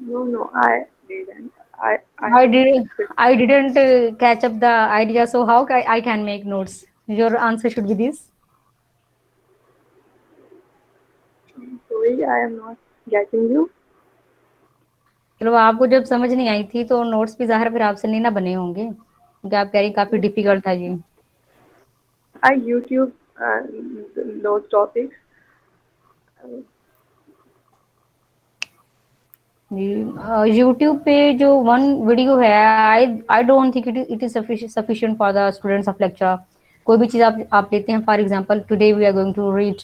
No, no, I didn't. I I don't did. fit. I didn't catch up the idea. So how I can make notes? Your answer should be this. Sorry, I am not getting you. चलो आपको जब समझ नहीं आई थी तो notes भी ज़ाहिर फिर आपसे नहीं ना बने होंगे क्योंकि आप कह रही काफ़ी डिफिकल्ट था ये। I YouTube those topics. जी यूट्यूब पे जो वन वीडियो है I I don't think it is sufficient for the students of lecture. कोई भी चीज़ आप लेते हैं for example today we are going to read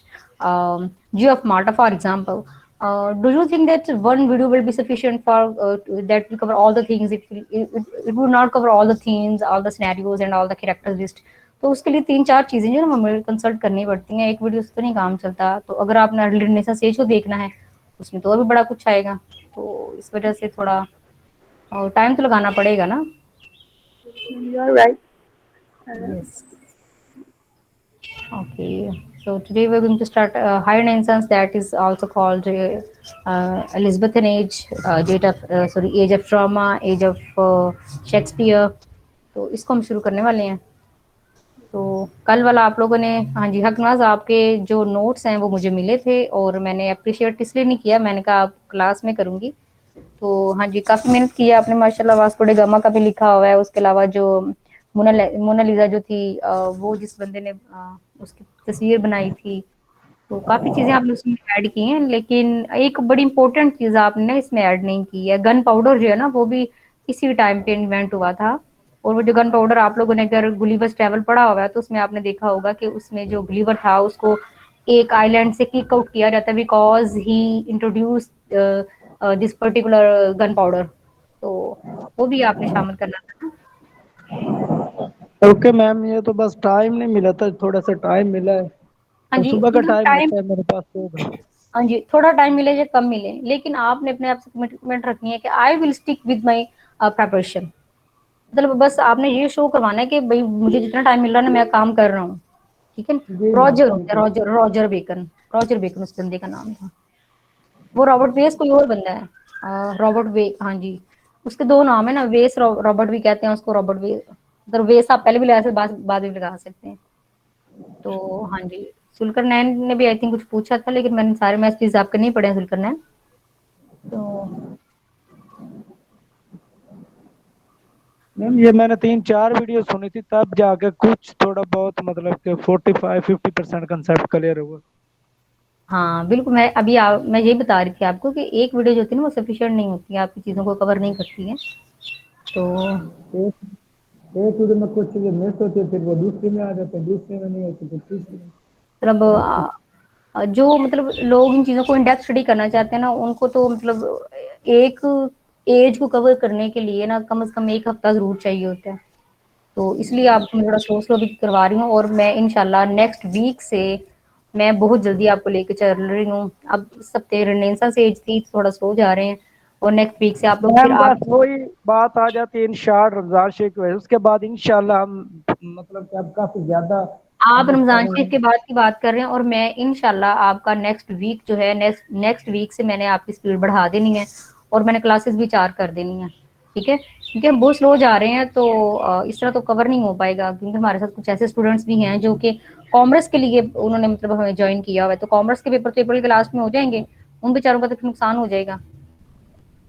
geo of Malta for example. Do you think that one video will be sufficient for that will cover all the things? It will not cover all the themes, all the scenarios and all the characters list. तो उसके लिए तीन चार चीजें जो ना हमें consult करनी पड़ती हैं, एक वीडियो से तो नहीं काम चलता। तो अगर आपने रिलेशनशिप सेज को देखना है उसमें तो और भी बड़ा कुछ आएगा। तो इस वजह से थोड़ा टाइम तो लगाना पड़ेगा ना। You are right. Uh, yes Okay, so today we're going to start higher Renaissance, that is also called Elizabethan age, date of sorry age of trauma, age of Shakespeare. तो इसको हम शुरू करने वाले हैं। तो कल वाला आप लोगों ने, हाँ जी हकनाज, आपके जो नोट्स हैं वो मुझे मिले थे और मैंने अप्रिशिएट इसलिए नहीं किया, मैंने कहा आप क्लास में करूँगी। तो हाँ जी काफ़ी मेहनत की है आपने माशाल्लाह। वास्को डे गामा का भी लिखा हुआ है, उसके अलावा जो मोनालिसा जो थी वो जिस बंदे ने उसकी तस्वीर बनाई थी, तो काफ़ी चीज़ें आपने उसमें ऐड की हैं। लेकिन एक बड़ी इंपॉर्टेंट चीज़ आपने इसमें ऐड नहीं की है, गन पाउडर जो है ना वो भी इसी टाइम पे इन्वेंट हुआ था। और वो जो गन पाउडर आप लोगों ने अगर गुलिवर्स ट्रैवल पढ़ा हुआ है तो उसमें आपने देखा होगा कि उसमें जो गुलिवर था उसको एक आइलैंड से किक आउट किया जाता है because he introduce this particular gun powder. तो वो भी आपने शामिल करना था। ओके मैम, ये तो बस टाइम नहीं मिला था, थोड़ा सा टाइम मिला है। हाँ तो जी सुबह का मतलब टाइम टाइम, होता है मेरे पास तो। हाँ जी थोड़ा टाइम मिले या कम मिले लेकिन आपने अपने आप से कमिटमेंट रखनी है कि I will stick with my preparation. मतलब बस आपने ये शो करवाना है कि भाई मुझे जितना टाइम मिल रहा है ना मैं काम कर रहा हूँ। ठीक है। जी मैम, रॉजर होता है, बिल्कुल। Roger Roger Bacon. Roger Bacon उस बंदे का नाम था। वो रॉबर्ट वेस कोई और बंदा है। रॉबर्ट वे, हाँ जी उसके दो नाम है ना, वेस रॉबर्ट भी कहते हैं उसको, रॉबर्ट वे। मतलब वेस आप पहले भी लगा सकते, बाद में भी लगा सकते हैं। तो हाँ जी सुलकर नैन ने भी आई थिंक कुछ पूछा था लेकिन मैंने सारे मैसेज आपके नहीं पढ़े हैं सुलकर नैन। तो मैम ये मैंने 3-4 वीडियो सुनी थी, तब जाके कुछ थोड़ा बहुत मतलब कि 45-50% कंसेप्ट क्लियर हुआ। हाँ बिल्कुल, मैं यही बता रही थी आपको कि एक वीडियो जो होती है ना वो सफिशिएंट नहीं होती है, आपकी चीज़ों को कवर नहीं करती है। तो एक एक वीडियो में कुछ चीजें मिस होती है, फिर वो दूसरी में आ जाते हैं, दूसरी में नहीं होती, फिर तीसरी में। मतलब जो मतलब लोग इन चीज़ों को इन डेप्थ स्टडी करना चाहते हैं ना उनको तो मतलब एक एज को कवर करने के लिए ना कम से कम एक हफ्ता ज़रूर चाहिए होता है। तो इसलिए आपको मैं थोड़ा स्लो स्लो भी करवा रही हूँ और मैं इंशाल्लाह नेक्स्ट वीक से मैं बहुत जल्दी आपको लेके चल रही हूँ। अब इस हफ्ते रेनेसा से एज थी थोड़ा स्लो जा रहे हैं और नेक्स्ट वीक से आप लोग फिर मैम आप। बस वही बात आ जाती है, इंशाअल्लाह रमजान शेख की वजह, उसके बाद इंशाअल्लाह हम मतलब कि अब काफी ज्यादा आप रमजान अंडरस्टैंडिंग। शरीफ के बाद की बात कर रहे हैं और मैं इंशाल्लाह आपका नेक्स्ट वीक जो है नेक्स्ट वीक से मैंने आपकी स्पीड बढ़ा देनी है और मैंने क्लासेस भी 4 कर देनी है। ठीक है क्योंकि हम बहुत स्लो जा रहे हैं तो इस तरह तो कवर नहीं हो पाएगा क्योंकि हमारे साथ कुछ ऐसे स्टूडेंट्स भी हैं जो कि कॉमर्स के लिए उन्होंने मतलब हमें ज्वाइन किया हुआ है। तो कॉमर्स के पेपर तो अप्रैल के लास्ट में हो जाएंगे, उन बेचारों का तो नुकसान हो जाएगा।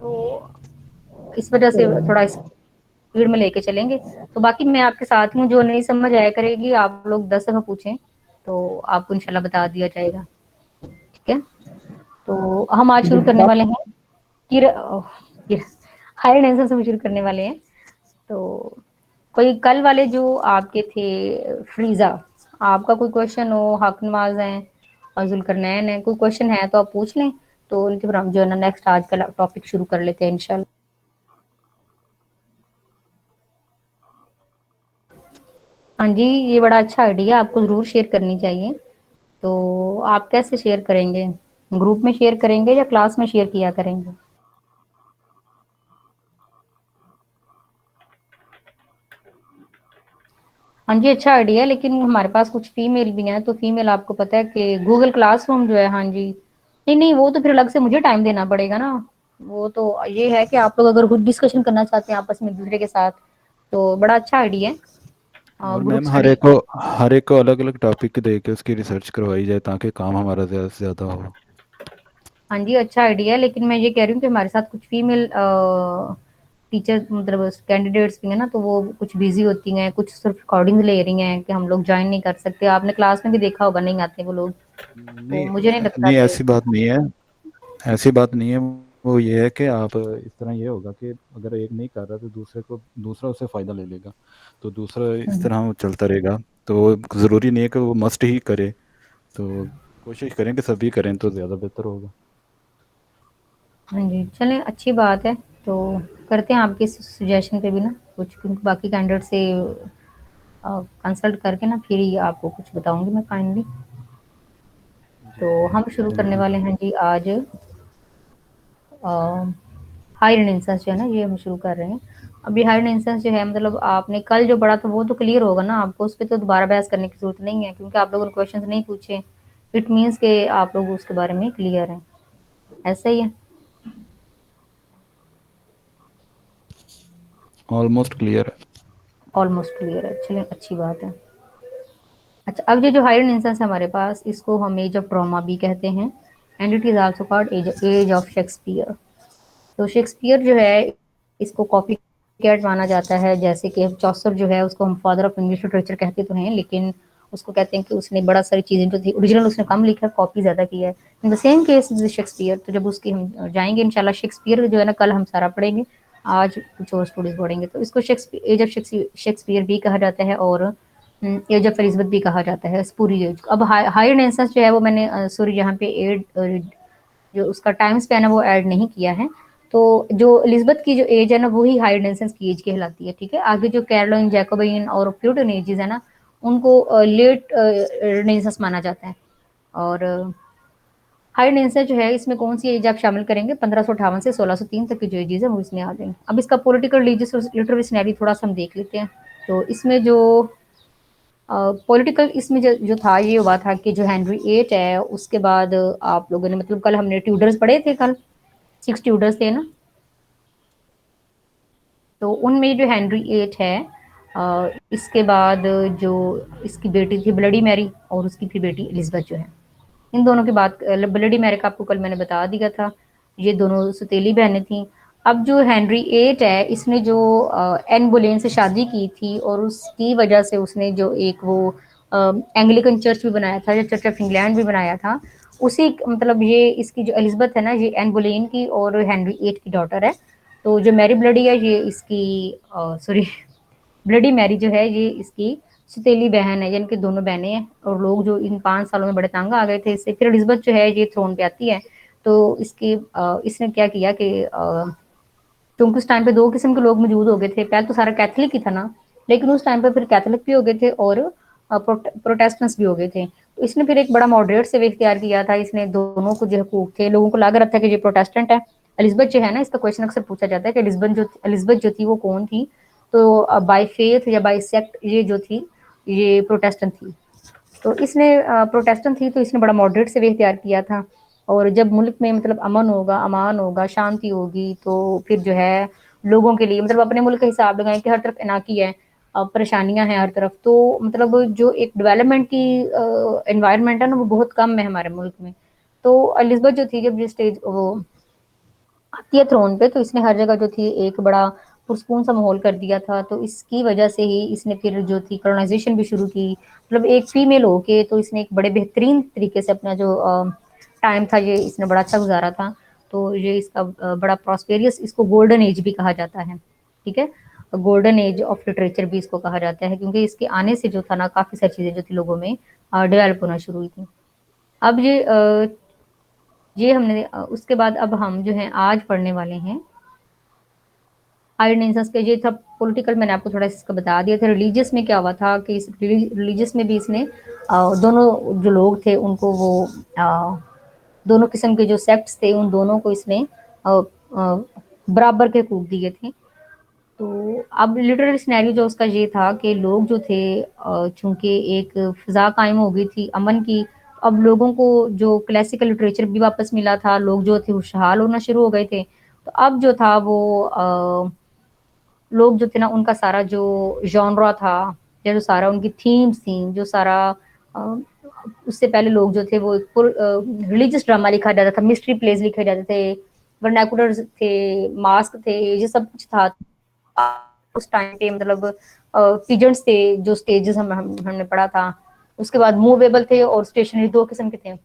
तो इस वजह से थोड़ा स्पीड में लेके चलेंगे। तो बाकी मैं आपके साथ हूँ, जो नहीं समझ आया करेगी आप लोग 10 दफा पूछें तो आपको इंशाल्लाह बता दिया जाएगा। ठीक है। तो हम आज शुरू करने वाले हैं किर हायर आंसर से शुरू करने वाले हैं। तो कोई कल वाले जो आपके थे फ्रीजा, आपका कोई क्वेश्चन हो, हक नमाज है और जुलकरनैन है, कोई क्वेश्चन है तो आप पूछ लें। तो उनके फिर हम जो है ना नेक्स्ट आज का टॉपिक शुरू कर लेते हैं इंशाल्लाह। हाँ जी ये बड़ा अच्छा आइडिया, आपको ज़रूर शेयर करनी चाहिए। तो आप कैसे शेयर करेंगे? ग्रुप में शेयर करेंगे या क्लास में शेयर किया करेंगे? हाँ जी अच्छा आइडिया है लेकिन हमारे पास कुछ फीमेल भी हैं, तो फीमेल आपको पता है कि गूगल क्लासरूम जो है, हाँ जी नहीं नहीं वो तो फिर अलग से मुझे टाइम देना पड़ेगा ना। वो तो ये है कि आप लोग अगर खुद डिस्कशन करना चाहते हैं आपस में एक दूसरे के साथ, तो बड़ा अच्छा आइडिया है और ग्रुप मैम स्टडी। हर एक को अलग अलग टॉपिक दे के उसकी रिसर्च करवाई जाए ताकि काम हमारा ज़्यादा से ज़्यादा हो। हाँ जी, अच्छा आइडिया है, लेकिन मैं ये कह रही हूँ कि हमारे साथ कुछ फीमेल टीचर मतलब कैंडिडेट्स भी हैं ना, तो वो कुछ बिजी होती हैं, कुछ सिर्फ रिकॉर्डिंग ले रही हैं कि हम लोग ज्वाइन नहीं कर सकते। आपने क्लास में भी देखा होगा, नहीं आते वो लोग, तो नहीं, मुझे नहीं लगता नहीं कि ऐसी बात नहीं है, ऐसी बात नहीं है। वो ये है कि आप इस तरह ये होगा कि अगर एक नहीं कर रहा तो दूसरा उससे फ़ायदा ले लेगा, तो दूसरा इस तरह वो चलता रहेगा। तो ज़रूरी नहीं है कि वो मस्ट ही करे, तो कोशिश करें कि सभी करें तो ज़्यादा बेहतर होगा। हाँ जी, चलें अच्छी बात है। तो करते हैं आपके सजेशन पे भी ना कुछ, क्योंकि बाकी कैंडिडेट से कंसल्ट करके ना फिर ही आपको कुछ बताऊंगी मैं काइंडली। जी तो हम शुरू करने बिल्कुल। वाले हैं जी आज हायर इंस्टेंस जो है ना, ये हम शुरू कर रहे हैं। अभी हायर इंस्टेंस जो है, मतलब आपने कल जो पढ़ा था वो तो क्लियर होगा ना आपको, उस पर तो दोबारा बहस करने की जरूरत नहीं है, क्योंकि आप लोगों ने क्वेश्चंस नहीं पूछे। इट मीन्स के आप लोग उसके बारे में क्लियर हैं, ऐसा ही है। ऑलमोस्ट क्लियर है। ऑलमोस्ट क्लियर है, चलिए अच्छी बात है। अच्छा, अब ये जो हायर इंस्टेंस है हमारे पास, इसको हम एज ऑफ ट्रॉमा भी कहते हैं, and it is also called age of Shakespeare. तो शेक्सपियर जो है, इसको कॉपी कैट माना जाता है। जैसे कि चौसर जो है, उसको हम फादर ऑफ इंग्लिश लिटरेचर कहते तो हैं, लेकिन उसको कहते हैं कि उसने बड़ा सारी चीज़ें जो थी ओरिजिनल उसने कम लिखा है, कॉपी ज़्यादा की है। In the same case with Shakespeare. तो जब उसकी हम जाएंगे इंशाल्लाह, शेक्सपियर जो है ना, कल हम सारा पढ़ेंगे, आज कुछ और स्टोरीज पढ़ेंगे। तो इसको शेक्सपियर, एज ऑफ शेक्सपियर भी कहा जाता है, और एज ऑफ एलिजबेथ भी कहा जाता है, इस पूरी एज को। अब हायर नेंसस जो है वो मैंने सॉरी यहाँ पे एड जो उसका टाइम स्पैन है वो ऐड नहीं किया है। तो जो एलिजबेथ की जो एज है ना, वही हायर नेंसेंस की एज कहलाती है, ठीक है। आगे जो कैरोलिन, जैकोबिन और प्यूटन एजेस है ना, उनको लेट रेनेसांस माना जाता है। और हायर नेंसेंस जो है, इसमें कौन सी एज आप शामिल करेंगे, 1558 से 1603 तक की जो एजेस है वो इसमें आ जाएंगे। अब इसका पॉलिटिकल, रिलीजियस और लिटरेरी सिनेरियो थोड़ा सा हम देख लेते हैं। तो इसमें जो पॉलिटिकल इसमें जो था, ये हुआ था कि जो हेनरी एट है, उसके बाद आप लोगों ने मतलब कल हमने ट्यूडर्स पढ़े थे, कल 6 ट्यूडर्स थे ना, तो उनमें जो हेनरी एट है, इसके बाद जो इसकी बेटी थी ब्लडी मैरी, और उसकी फिर बेटी एलिजबेथ जो है, इन दोनों की बात। ब्लडी मैरी का आपको कल मैंने बता दिया था, ये दोनों सौतेली बहनें थीं। अब जो हेनरी एट है, इसने जो एन बोलेन से शादी की थी, और उसकी वजह से उसने जो एक वो एंग्लिकन चर्च भी बनाया था, जो चर्च ऑफ इंग्लैंड भी बनाया था, उसी मतलब ये इसकी जो एलिजबेथ है ना, ये एन बोलेन की और हेनरी एट की डॉटर है। तो जो मैरी ब्लडी है, ये इसकी सॉरी ब्लडी मैरी जो है, ये इसकी सौतेली बहन है, यानी कि दोनों बहनें हैं। और लोग जो इन 5 सालों में बड़े तंग आ गए थे इससे। फिर एलिजबेथ जो है, ये थ्रोन पे आती है। तो इसकी इसने क्या किया कि क्योंकि उस टाइम पे दो किस्म के लोग मौजूद हो गए थे। पहले तो सारा कैथलिक ही था ना, लेकिन उस टाइम पे फिर कैथलिक भी हो गए थे और प्रोटेस्टेंट्स भी हो गए थे। तो इसने फिर एक बड़ा मॉडरेट से वे इख्तियार किया था। इसने दोनों को जो हकूक थे, लोगों को लग रहा था कि ये प्रोटेस्टेंट है। एलिजबेथ जो है ना, इसका क्वेश्चन अक्सर पूछा जाता है कि एलिजबेथ जो थी वो कौन थी। तो बाय फेथ या बाय सेक्ट ये जो थी, ये प्रोटेस्टेंट थी। तो इसने प्रोटेस्टेंट थी, तो इसने बड़ा मॉडरेट से वे इख्तियार किया था। और जब मुल्क में मतलब अमन होगा, अमान होगा, शांति होगी, तो फिर जो है लोगों के लिए मतलब अपने मुल्क का हिसाब लगाएं कि हर तरफ इनाकी है, परेशानियां हैं हर तरफ। तो मतलब जो एक डेवलपमेंट की एनवायरनमेंट है ना, वो बहुत कम है हमारे मुल्क में। तो एलिजबेथ जो थी, जब ये स्टेज वो आती है थ्रोन पे, तो इसने हर जगह जो थी एक बड़ा पुरस्कून सा माहौल कर दिया था। तो इसकी वजह से ही इसने फिर जो थी कॉलोनाइजेशन भी शुरू की। मतलब एक फीमेल होके तो इसने एक बड़े बेहतरीन तरीके से अपना जो टाइम था, ये इसने बड़ा अच्छा गुजारा था। तो ये इसका बड़ा प्रॉस्पेरियस, इसको गोल्डन एज भी कहा जाता है, ठीक है। गोल्डन एज ऑफ लिटरेचर भी इसको कहा जाता है, क्योंकि इसके आने से जो था ना, काफ़ी सारी चीज़ें जो थी लोगों में डेवलप होना शुरू हुई थी। अब ये हमने उसके बाद अब हम जो है आज पढ़ने वाले हैं हायर नेंसस के। ये था पॉलिटिकल, मैंने आपको थोड़ा इसका बता दिया था। रिलीजियस में क्या हुआ था कि इस रिलीजियस में भी इसने दोनों जो लोग थे उनको वो दोनों किस्म के जो सेक्ट्स थे, उन दोनों को इसने बराबर के हकूक दिए थे। तो अब लिटरेरी सिनेरियो जो उसका ये था कि लोग जो थे, चूंकि एक फिजा कायम हो गई थी अमन की, अब लोगों को जो क्लासिकल लिटरेचर भी वापस मिला था, लोग जो थे खुशहाल होना शुरू हो गए थे। तो अब जो था वो लोग जो थे ना, उनका सारा जो जॉनरा था या जो सारा उनकी थीम्स थी, जो सारा अ, उससे पहले लोग जो थे वो रिलीजियस ड्रामा लिखा जाता था, मिस्ट्री प्लेस लिखे जाते थे, वर्नाकुलर थे, मास्क थे, ये सब कुछ था उस टाइम पे। मतलब पिजेंट्स थे जो स्टेजेस हमने पढ़ा था। उसके बाद मूवेबल थे और स्टेशनरी, दो किस्म के थे।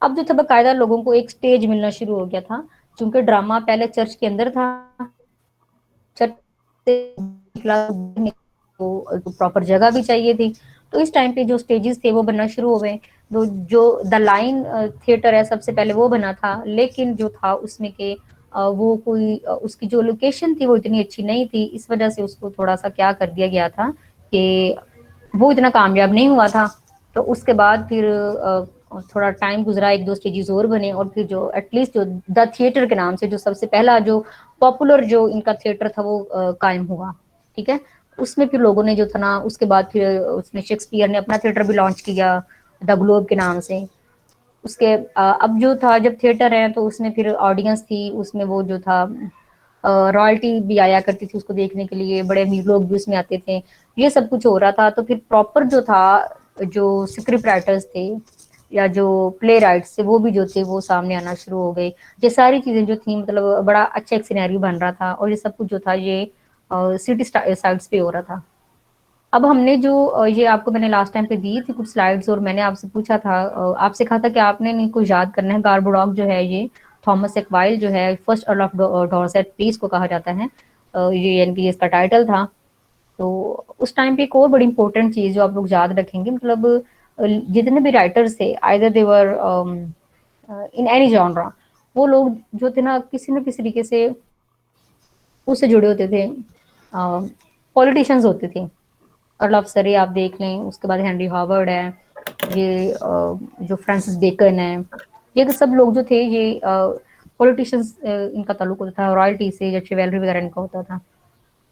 अब जो था बाकायदा लोगों को एक स्टेज मिलना शुरू हो गया था, क्योंकि ड्रामा पहले चर्च के अंदर था, चर्च तो प्रॉपर जगह भी चाहिए थी। तो इस टाइम पे जो स्टेजेस थे वो बनना शुरू हो गए। तो जो द लाइन थिएटर है सबसे पहले वो बना था, लेकिन जो था उसमें के वो कोई उसकी जो लोकेशन थी वो इतनी अच्छी नहीं थी, इस वजह से उसको थोड़ा सा क्या कर दिया गया था कि वो इतना कामयाब नहीं हुआ था। तो उसके बाद फिर थोड़ा टाइम गुजरा, एक दो स्टेजेस और बने, और फिर जो एटलीस्ट जो द थिएटर के नाम से जो सबसे पहला जो पॉपुलर जो इनका थिएटर था वो कायम हुआ। ठीक है, उसमें फिर लोगों ने जो था ना, उसके बाद फिर उसने शेक्सपियर ने अपना थिएटर भी लॉन्च किया द ग्लोब के नाम से। उसके अब जो था, जब थिएटर है तो उसमें फिर ऑडियंस थी, उसमें वो जो था रॉयल्टी भी आया करती थी उसको देखने के लिए, बड़े अमीर लोग भी उसमें आते थे, ये सब कुछ हो रहा था। तो फिर प्रॉपर जो था, जो स्क्रिप्ट राइटर्स थे या जो प्ले राइट्स थे वो भी जो थे वो सामने आना शुरू हो गए। ये सारी चीजें जो थी, मतलब बड़ा अच्छा एक सिनेरियो बन रहा था, और ये सब कुछ जो था ये सिटी साइड्स पे हो रहा था। अब हमने जो ये आपको मैंने लास्ट टाइम पे दी थी कुछ स्लाइड्स, और मैंने आपसे पूछा था, आपसे कहा था कि आपने इनको याद करना है। गार्बोडॉक जो है ये थॉमस एक्वाइल जो है, first earl of Dorset please को कहा जाता है, ये यानी कि इसका टाइटल था। तो उस टाइम पे एक और बड़ी इंपॉर्टेंट चीज जो आप लोग याद रखेंगे, मतलब जितने भी राइटर्स थे, either they were in any genre, वो लोग जो थे ना किसी न किसी तरीके से उससे जुड़े होते थे, पॉलिटिशियंस होते थे। अर्ल ऑफ सरी आप देख लें, उसके बाद हेनरी हार्वर्ड है, ये जो फ्रांसिस बेकन है, ये तो सब लोग जो थे ये पॉलिटिशियंस, इनका ताल्लुक होता था रॉयल्टी से, या चिवेलरी वगैरह इनका होता था।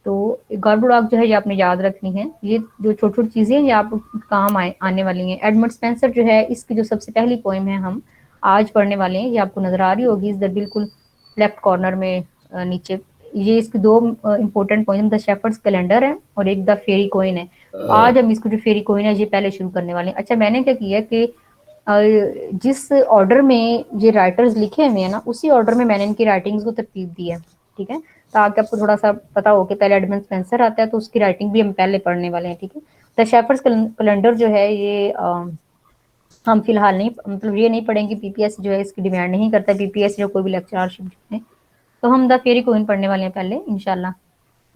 तो गार्बोडॉक जो है ये आपने याद रखनी है। ये जो छोटी छोटी चीजें हैं ये आप काम आने वाली हैं। एडमंड स्पेंसर जो है, इसकी जो सबसे पहली पोइम है हम आज पढ़ने वाले हैं, ये आपको नजर आ रही होगी इधर बिल्कुल लेफ्ट कॉर्नर में नीचे। ये इसकी दो important poem, the shepherd's calendar है और एक द फेरी कोइन है। तो आज हम इसको जो फेरी कोइन है ये पहले शुरू करने वाले हैं। अच्छा, मैंने क्या किया कि जिस ऑर्डर में ये राइटर्स लिखे हुए हैं ना, उसी ऑर्डर में मैंने इनकी राइटिंग्स को तरतीब दी है। ठीक है, ताकि आपको थोड़ा सा पता हो कि पहले एडमंड स्पेंसर आता है तो उसकी राइटिंग भी हम पहले पढ़ने वाले हैं। ठीक है, द शेफर्ड्स कैलेंडर जो है ये हम फिलहाल नहीं, मतलब ये नहीं पढ़ेंगे, पीपीएस जो है इसकी डिमांड नहीं करता, पीपीएस जो कोई भी लेक्चरशिप है। तो हम द फेरी कोइन पढ़ने वाले हैं पहले इंशाल्लाह।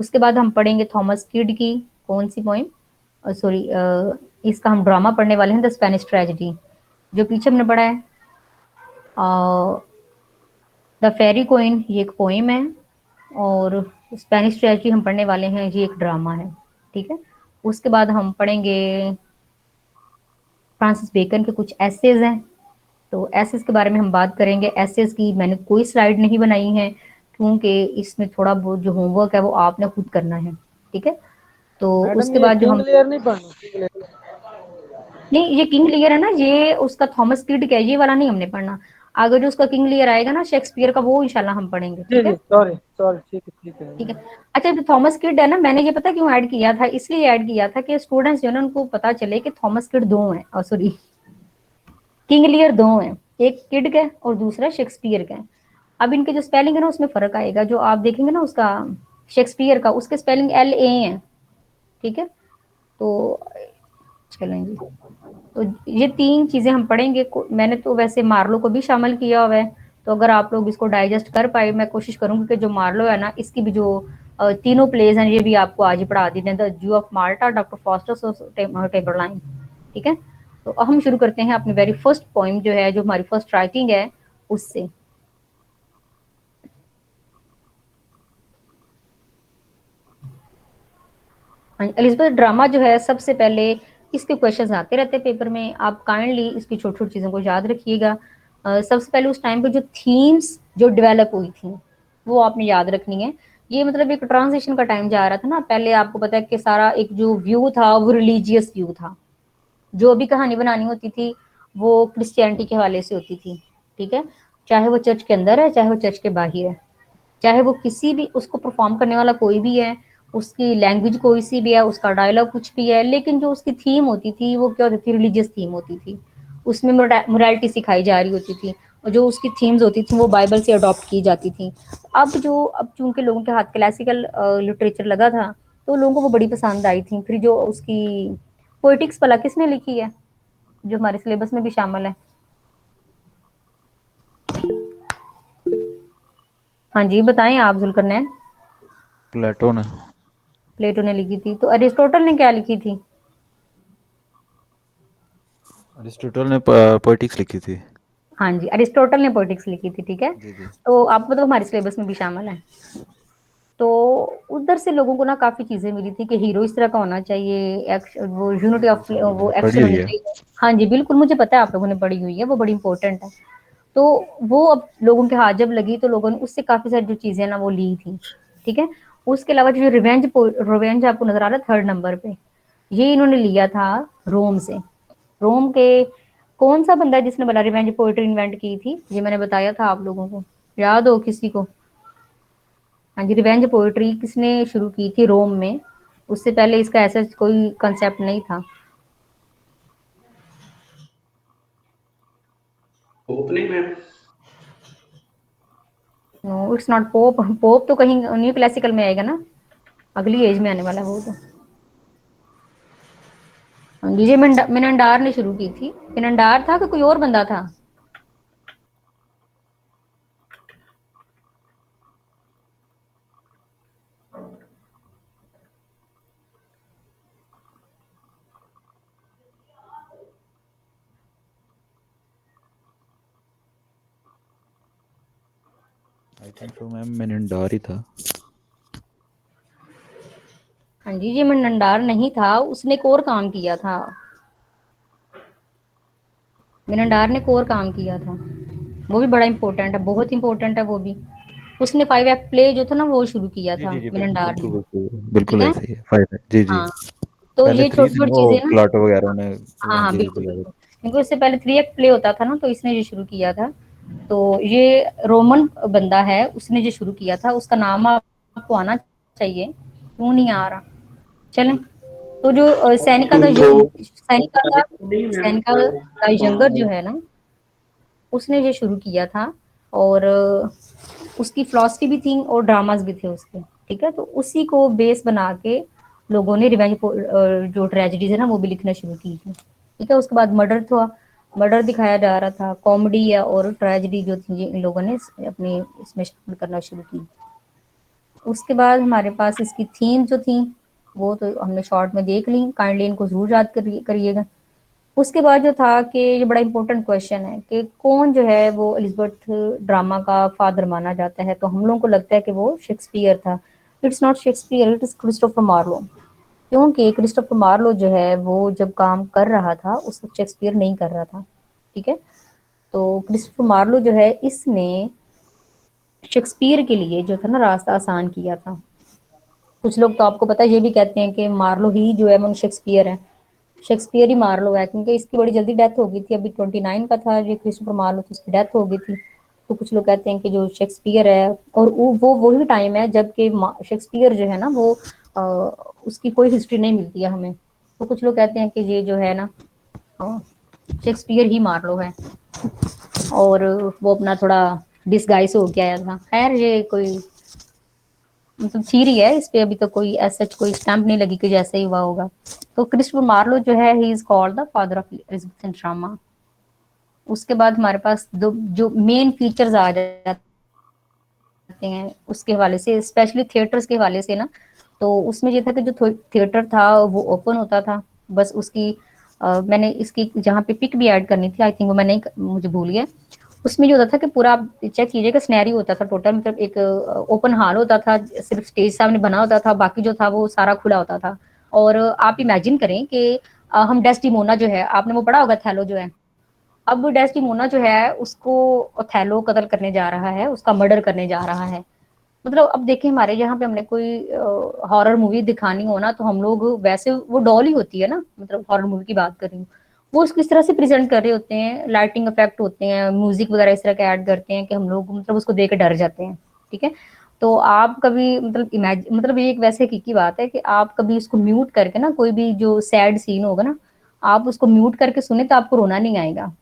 उसके बाद हम पढ़ेंगे थॉमस किड की कौन सी पोइम, सॉरी, इसका हम ड्रामा पढ़ने वाले हैं, द स्पेनिश ट्रेजेडी, जो पीछे हमने पढ़ा है। द फेरी कोइन ये एक पोइम है, और स्पेनिश ट्रेजेडी हम पढ़ने वाले हैं, ये एक ड्रामा है। ठीक है, उसके बाद हम पढ़ेंगे फ्रांसिस बेकन के कुछ एसेज हैं। तो एसेज के बारे में हम बात करेंगे। एसेज की मैंने कोई स्लाइड नहीं बनाई है, क्योंकि इसमें थोड़ा बहुत जो होमवर्क है वो आपने खुद करना है। ठीक है, तो मैडम उसके ये बाद जो किंग हम, लेयर नहीं पढ़ना, किंग लेयर। नहीं ये किंग लियर है ना, ये उसका थॉमस किड का है, ये वाला नहीं हमने पढ़ना। अगर जो उसका किंग लियर आएगा ना शेक्सपियर का, वो इंशाल्लाह हम पढ़ेंगे। जी ठीक जी, है, सॉरी सॉरी, ठीक है ठीक है। ठीक है। अच्छा, जो थॉमस किड है ना, मैंने ये पता क्यों ऐड किया था, इसलिए ऐड किया था कि स्टूडेंट्स जो है ना उनको पता चले कि थॉमस किड दो हैं, सॉरी किंग लियर दो हैं, एक किड का है और दूसरा शेक्सपियर का है। अब इनके जो स्पेलिंग है ना उसमें फर्क आएगा, जो आप देखेंगे ना उसका शेक्सपियर का, उसके स्पेलिंग LA है। ठीक है, तो चलें जी। तो ये तीन चीजें हम पढ़ेंगे। मैंने तो वैसे मार्लो को भी शामिल किया हुआ है, तो अगर आप लोग इसको डाइजेस्ट कर पाए, मैं कोशिश करूंगी कि जो मार्लो है ना, इसकी भी जो तीनों प्लेज हैं ये भी आपको आज ही पढ़ा दी दें, the zoo of Malta, doctor Foster टेबरलाइन। ठीक है, तो हम शुरू करते हैं अपनी वेरी फर्स्ट पोइम जो है, जो हमारी फर्स्ट राइटिंग है उससे। एलिजाबेथ ड्रामा जो है, सबसे पहले इसके क्वेश्चंस आते रहते हैं पेपर में, आप काइंडली इसकी छोटी छोटी चीजों को याद रखिएगा। सबसे पहले उस टाइम पे जो थीम्स जो डेवलप हुई थी वो आपने याद रखनी है। ये मतलब एक ट्रांजिशन का टाइम जा रहा था ना, पहले आपको पता है कि सारा एक जो व्यू था वो रिलीजियस व्यू था, जो भी कहानी बनानी होती थी वो क्रिश्चियनिटी के हवाले से होती थी। ठीक है, चाहे वो चर्च के अंदर है चाहे वो चर्च के बाहर है, चाहे वो किसी भी उसको परफॉर्म करने वाला कोई भी है, उसकी लैंग्वेज कोई सी भी है, उसका डायलॉग कुछ भी है, लेकिन जो उसकी थीम होती थी वो क्या होती थी, रिलीजियस थीम होती थी, उसमें मोरालिटी सिखाई जा रही होती थी, और जो उसकी थीम्स होती थी वो बाइबल से अडॉप्ट की जाती थी। अब चूंकि लोगों के हाथ क्लासिकल लिटरेचर लगा था तो लोगों को वो बड़ी पसंद आई थी। फिर जो उसकी पोएटिक्स भला किसने लिखी है जो हमारे सिलेबस में भी शामिल है? हाँ जी बताएं आप जुल्करनैन। प्लेटो ने। प्लेटो ने लिखी थी। तो अरिस्टोटल ने क्या लिखी थी? अरिस्टोटल ने पोएटिक्स लिखी थी। हाँ जी अरिस्टोटल ने पोएटिक्स लिखी थी, ठीक है। जी जी। तो आपको तो हमारे सिलेबस में भी शामिल है। तो उधर से लोगों को ना काफी चीजें मिली थी कि हीरो इस तरह का होना चाहिए, वो यूनिटी ऑफ वो पढ़ी एक्शन हुई होनी है। चाहिए। हाँ जी बिल्कुल, मुझे पता है आप लोगों ने पढ़ी हुई है, वो बड़ी इंपॉर्टेंट है। तो वो अब लोगों के हाथ जब लगी तो लोगों ने उससे काफी सारी जो चीजें ना वो ली थी, ठीक है। उसके अलावा जो रिवेंज आपको नजर आ रहा है थर्ड नंबर पे, ये इन्होंने लिया था रोम से। रोम के कौन सा बंदा है जिसने बड़ा रिवेंज पोएट्री इन्वेंट की थी? ये मैंने बताया था आप लोगों को, याद हो किसी को? हाँ जी रिवेंज पोएट्री किसने शुरू की थी रोम में? उससे पहले इसका ऐसा कोई कंसेप्ट नहीं था। पोप नहीं ma'am? No it's not Pope. Pope तो कहीं न्यू क्लासिकल में आएगा ना, अगली एज में आने वाला है वो तो। हाँ जी ये मिनंडार ने शुरू की थी। मिनंडार था कि कोई और बंदा था? आई थिंक तो मैम मेनिंडार ही था। हाँ जी ये मिनंडार नहीं था, उसने एक और काम किया था। मिनंडार ने एक और काम किया था, वो भी बड़ा इंपॉर्टेंट है, बहुत इंपॉर्टेंट है वो भी। उसने 5 एक्ट प्ले जो था ना वो शुरू किया जी था जी जी, बिल्कुल मिनंडार बिल्कुल ने, बिल्कुल ठीक बिल्कुल है। ऐसे ही है। 5 है जी जी। हाँ तो पहले ये 3 छोटी थे छोटी वो चीजें ना, प्लाटो वगैरह ने हाँ हाँ ये बिल्कुल दिया था। बिल्कुल, क्योंकि उससे पहले 3 एक्ट प्ले होता था ना, तो इसने ये शुरू किया था। तो ये रोमन बंदा है, उसने जो शुरू किया था, उसका नाम आपको आना चाहिए, क्यों नहीं आ रहा? चलें। तो जो तो नहीं मैम सैनिका का यंगर जो है ना, उसने ये शुरू किया था। और उसकी फिलॉसफी भी थी और ड्रामास भी थे उसके, ठीक है। तो उसी को बेस बना के लोगों ने रिवेंज जो ट्रेजेडीज है ना वो भी लिखना शुरू की थी, ठीक है। उसके बाद मर्डर था, मर्डर दिखाया जा रहा था, कॉमेडी या और ट्रेजेडी जो थी इन लोगों ने अपनी इसमें शामिल करना शुरू की। उसके बाद हमारे पास इसकी थीम जो थी वो तो हमने शॉर्ट में देख ली, काइंडली इनको जरूर याद करिएगा। उसके बाद जो था कि ये बड़ा इंपॉर्टेंट क्वेश्चन है कि कौन जो है वो एलिजाबेथ ड्रामा का फादर माना जाता है, तो हम लोगों को लगता है कि वो शेक्सपियर था। It's not Shakespeare, it is Christopher Marlowe. क्योंकि क्रिस्टोफर मार्लो जो है वो जब काम कर रहा था उस वक्त शेक्सपियर नहीं कर रहा था, ठीक है। तो क्रिस्टोफर मार्लो जो है इसने शेक्सपियर के लिए जो था ना रास्ता आसान किया था। कुछ लोग तो आपको पता है ये भी कहते हैं कि मार्लो ही जो है वो शेक्सपियर है, शेक्सपियर ही मार्लो है, क्योंकि इसकी बड़ी जल्दी डेथ हो गई थी, अभी 29 का था जो क्रिस्टोफर मार्लो थी, उसकी डेथ हो गई थी। तो कुछ लोग कहते हैं कि जो शेक्सपियर है, और वो वही टाइम है जबकि शेक्सपियर जो है ना वो उसकी कोई हिस्ट्री नहीं मिलती है हमें। तो कुछ लोग कहते हैं कि ये जो है ना शेक्सपियर ही मार्लो है, और वो अपना थोड़ा डिसगाइस हो गया था। खैर ये कोई मतलब थ्योरी है, इस पे अभी तो कोई ऐसा कोई स्टैम्प नहीं लगी कि जैसे ही हुआ होगा। तो क्रिस्टोफर मार्लो जो है he is called the father of Elizabethan drama. उसके बाद हमारे पास दो जो मेन फीचर्स आ जाते हैं उसके हवाले से, स्पेशली थिएटर्स के हवाले से ना, तो उसमें ये था कि जो थिएटर था वो ओपन होता था। बस उसकी मैंने इसकी जहाँ पे पिक भी ऐड करनी थी, आई थिंक वो मैंने मुझे भूल गया। उसमें जो होता था कि पूरा आप चेक कीजिएगा, सिनेरियो होता था टोटल, मतलब एक ओपन हॉल होता था, सिर्फ स्टेज सामने बना होता था, बाकी जो था वो सारा खुला होता था। और आप इमेजिन करें कि हम डेस्टिमोना जो है, आपने वो पढ़ा होगा थैलो जो है, अब डेस्टिमोना जो है उसको ओथेलो कत्ल करने जा रहा है, उसका मर्डर करने जा रहा है। मतलब अब देखिए हमारे यहाँ पे हमने कोई हॉरर मूवी दिखानी हो ना, तो हम लोग वैसे वो डॉल ही होती है ना, मतलब हॉरर मूवी की बात कर रही हूँ, वो उसको इस तरह से प्रेजेंट कर रहे होते हैं, लाइटिंग इफेक्ट होते हैं, म्यूजिक वगैरह इस तरह के ऐड करते हैं कि हम लोग मतलब उसको देख के डर जाते हैं। ठीक है, तो आप कभी मतलब इमेजिन, मतलब ये एक वैसे की बात है कि आप कभी उसको म्यूट करके ना, कोई भी जो सैड सीन होगा ना, आप उसको म्यूट करके सुने तो आपको रोना नहीं आएगा।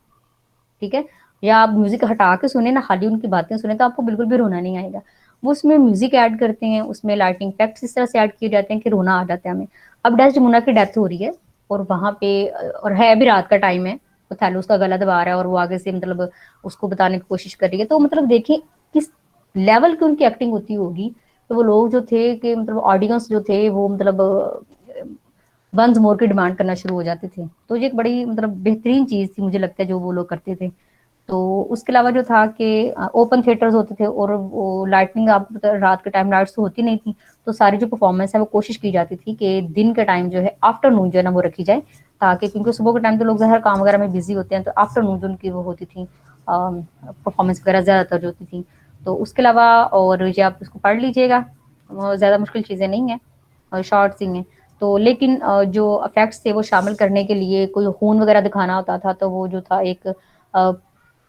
ठीक है, या आप म्यूजिक हटा के सुने ना, खाली उनकी बातें सुने, तो आपको बिल्कुल भी रोना नहीं आएगा। वो उसमें म्यूजिक ऐड करते हैं, उसमें लाइटिंग इफेक्ट्स इस तरह से ऐड किए जाते हैं कि रोना आ जाता है हमें। अब डेस्डेमोना की डेथ हो रही है और वहां पे और है भी रात का टाइम है, ओथेलो उसका गला दबा रहा है और वो आगे से मतलब उसको बताने की कोशिश कर रही है। तो मतलब देखिए किस लेवल की उनकी एक्टिंग होती होगी। तो वो लोग जो थे कि मतलब ऑडियंस जो थे वो मतलब वंस मोर की डिमांड करना शुरू हो जाते थे। तो ये एक बड़ी मतलब बेहतरीन चीज थी मुझे लगता है जो वो लोग करते थे। तो उसके अलावा जो था कि ओपन थिएटर्स होते थे और वो लाइटनिंग, आपको पता है रात के टाइम लाइट्स तो होती नहीं थी, तो सारी जो परफॉर्मेंस है वो कोशिश की जाती थी कि दिन के टाइम जो है आफ्टरनून जो है ना वो रखी जाए, ताकि क्योंकि सुबह के टाइम तो लोग ज़ाहिर काम वगैरह में बिजी होते हैं, तो आफ्टरनून जो उनकी वो होती थी परफॉर्मेंस वगैरह ज़्यादातर जो होती थी। तो उसके अलावा और ये आप इसको पढ़ लीजिएगा, ज़्यादा मुश्किल चीज़ें नहीं हैं और शॉर्ट सी हैं। तो लेकिन जो इफेक्ट्स थे वो शामिल करने के लिए कोई खून वगैरह दिखाना होता था तो वो जो था एक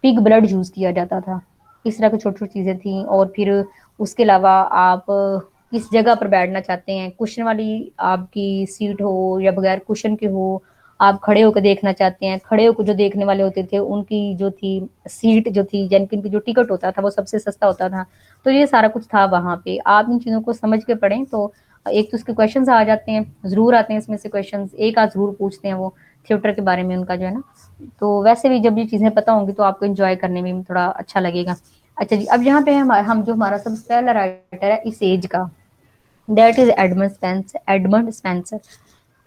पिग ब्लड यूज़ किया जाता था। इस तरह की छोटी-छोटी चीज़ें थी। और फिर उसके अलावा आप किस जगह पर बैठना चाहते हैं, कुशन वाली आपकी सीट हो या बगैर कुशन के हो, आप खड़े होकर देखना चाहते हैं, खड़े होकर जो देखने वाले होते थे उनकी जो थी सीट जो थी, यानी कि उनकी जो टिकट होता था वो सबसे सस्ता होता था। तो ये सारा कुछ था वहाँ पे। आप इन चीज़ों को समझ के पढ़ें तो एक तो उसके क्वेश्चंस आ जाते हैं, ज़रूर आते हैं इसमें से क्वेश्चंस, एक आध ज़रूर पूछते हैं वो थिएटर के बारे में उनका जो है ना। तो वैसे भी जब ये चीज़ें पता होंगी तो आपको एंजॉय करने में भी थोड़ा अच्छा लगेगा। अच्छा जी, अब यहाँ पे हम जो हमारा सबसे पहला राइटर है इस एज का, दैट इज एडमंड स्पेंसर।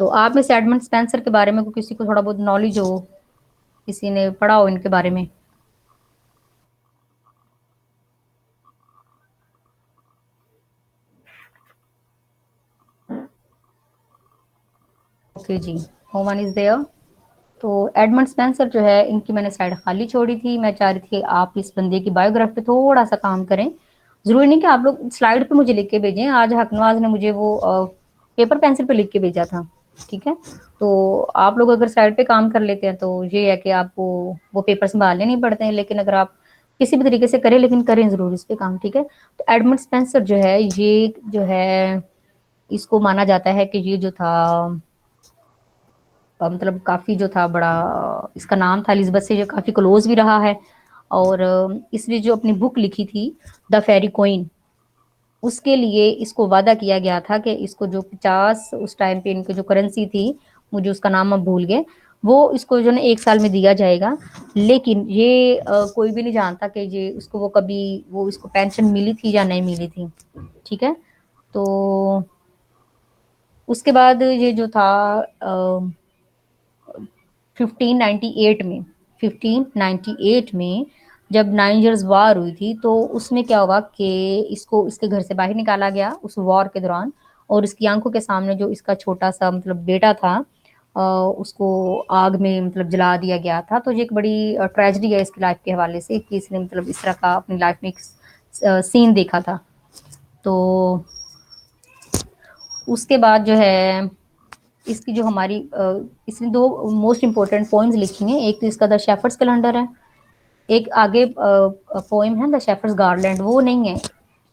तो आप में से एडमंड स्पेंसर के बारे में को किसी को थोड़ा बहुत नॉलेज हो, किसी ने पढ़ा हो इनके बारे में? ओके जी, नो वन इज देयर। तो एडमंड स्पेंसर जो है, इनकी मैंने साइड खाली छोड़ी थी, मैं चाह रही थी कि आप इस बंदे की बायोग्राफी पे थोड़ा सा काम करें। जरूरी नहीं कि आप लोग स्लाइड पे मुझे लिख के भेजें, आज हकनवाज ने मुझे वो पेपर पेंसिल पे लिख के भेजा था। ठीक है, तो आप लोग अगर साइड पे काम कर लेते हैं तो ये है कि आपको वो पेपर संभालने नहीं पड़ते हैं, लेकिन अगर आप किसी भी तरीके से करें, लेकिन करें जरूर इस पे काम। ठीक है, तो एडमंड स्पेंसर जो है, ये जो है इसको माना जाता है कि ये जो था मतलब काफ़ी जो था बड़ा, इसका नाम था एलिज़ाबेथ से जो काफ़ी क्लोज भी रहा है। और इसने जो अपनी बुक लिखी थी द फेरी क्वीन, उसके लिए इसको वादा किया गया था कि इसको जो 50 उस टाइम पे इनकी जो करेंसी थी, मुझे उसका नाम अब भूल गए, वो इसको जो ना 1 साल में दिया जाएगा। लेकिन ये कोई भी नहीं जानता कि ये उसको वो कभी वो इसको पेंशन मिली थी या नहीं मिली थी। ठीक है, तो उसके बाद ये जो था 1598 में 1598 में जब 9 इयर्स वॉर हुई थी, तो उसमें क्या हुआ कि इसको इसके घर से बाहर निकाला गया उस वॉर के दौरान, और इसकी आंखों के सामने जो इसका छोटा सा मतलब बेटा था उसको आग में मतलब जला दिया गया था। तो ये एक बड़ी ट्रेजेडी है इसकी लाइफ के हवाले से कि इसने मतलब इस तरह का अपनी लाइफ में एक सीन देखा था। तो उसके बाद जो है इसकी जो हमारी इसने 2 मोस्ट इम्पोर्टेंट पोएम्स लिखी हैं। एक तो इसका द शेफर्ड्स कैलेंडर है, एक आगे पोएम है द शेफर्ड्स गार्लैंड, वो नहीं है।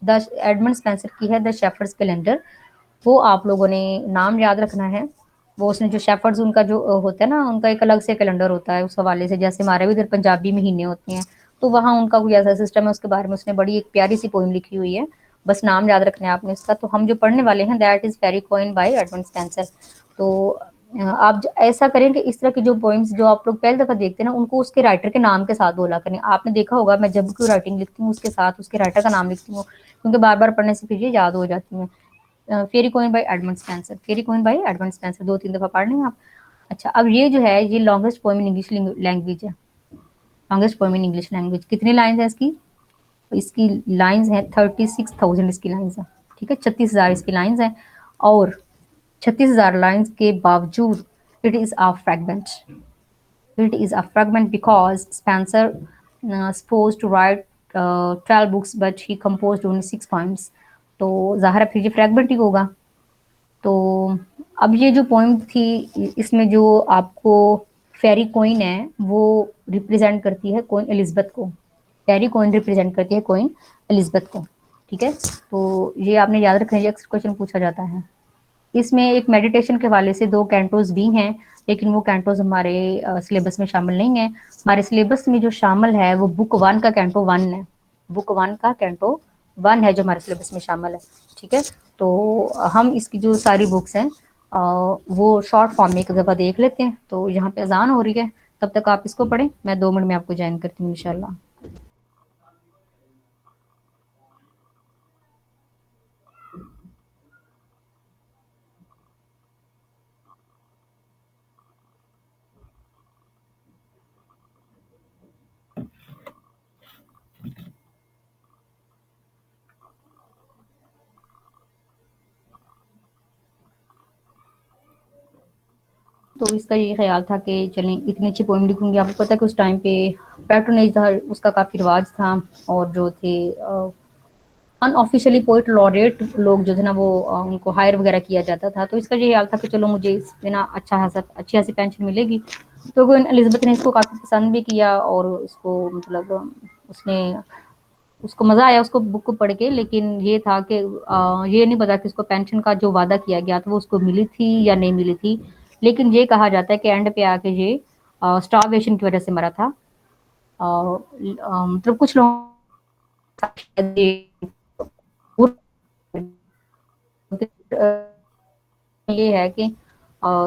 द एडमंड स्पेंसर की है द शेफर्ड्स कैलेंडर, वो आप लोगों ने नाम याद रखना है। वो उसने जो शेफर्ड्स उनका जो होता है ना, उनका एक अलग से कैलेंडर होता है उस हवाले से, जैसे हमारे भी इधर पंजाबी महीने होते हैं, तो वहाँ उनका कोई ऐसा सिस्टम है, उसके बारे में उसने बड़ी एक प्यारी सी पोएम लिखी हुई है। बस नाम याद रखना है आपने इसका। तो हम जो पढ़ने वाले हैं that is Faerie Queene by Edmund Spenser. तो आप ऐसा करें कि इस तरह की जो पोइम्स जो आप लोग पहली दफा देखते हैं ना, उनको उसके राइटर के नाम के साथ बोला करें। आपने देखा होगा मैं जब कोई राइटिंग लिखती हूँ उसके साथ उसके राइटर का नाम लिखती हूँ, क्योंकि बार बार पढ़ने से फिर ये याद हो जाती है। फेरी Queene by Edmund Spencer, Pheri Queene by Edmund Spencer 2-3 दफा पढ़ लें आप। अच्छा, अब ये जो है ये longest poem in English language है। Longest poem in English language कितनी लाइन्स है इसकी? इसकी लाइन्स है 36,000 इसकी लाइन्स है। ठीक है, 36,000 इसकी लाइन्स है। और 36,000 लाइन्स के बावजूद it is a fragment. It is a fragment because Spencer supposed to write 12 books but he composed only 6 poems। तो ज़ाहिर है फिर ये फ्रैगमेंट ही होगा। तो अब ये जो पोएम थी इसमें जो आपको फेरी कॉइन है वो रिप्रेजेंट करती है कॉइन एलिजबेथ को, फेरी कॉइन रिप्रेजेंट करती है कॉइन एलिजबेथ को, ठीक है। तो ये आपने याद रखना, ये क्वेश्चन पूछा जाता है। इसमें एक मेडिटेशन के हवाले से 2 कैंटोज भी हैं, लेकिन वो कैंटोज हमारे सिलेबस में शामिल नहीं है। हमारे सिलेबस में जो शामिल है वो बुक 1 का कैंटो 1 है, बुक 1 का कैंटो 1 है जो हमारे सिलेबस में शामिल है, ठीक है। तो हम इसकी जो सारी बुक्स हैं वो शॉर्ट फॉर्म में एक दफ़ा देख लेते हैं। तो यहाँ पे अजान हो रही है, तब तक आप इसको पढ़ें, मैं 2 मिनट में आपको ज्वाइन करती हूँ इंशाल्लाह। तो इसका ये ख्याल था कि चलें इतनी अच्छी पोएम लिखूंगी। आपको पता है कि उस टाइम पे पैट्रोनेज था, उसका काफ़ी रिवाज था, और जो थे अनऑफिशियली पोइट लॉरेट लोग जो थे ना वो उनको हायर वगैरह किया जाता था। तो इसका ये ख्याल था कि चलो मुझे इसमें ना अच्छी खासी पेंशन मिलेगी। तो क्वीन एलिजाबेथ ने इसको काफ़ी पसंद भी किया, और उसको मतलब उसने उसको मज़ा आया उसको बुक को पढ़ के। लेकिन ये था कि ये नहीं पता कि उसको पेंशन का जो वादा किया गया था वो उसको मिली थी या नहीं मिली थी। लेकिन ये कहा जाता है कि एंड पे आके ये स्टारवेशन की वजह से मरा था। मतलब कुछ लोग ये है कि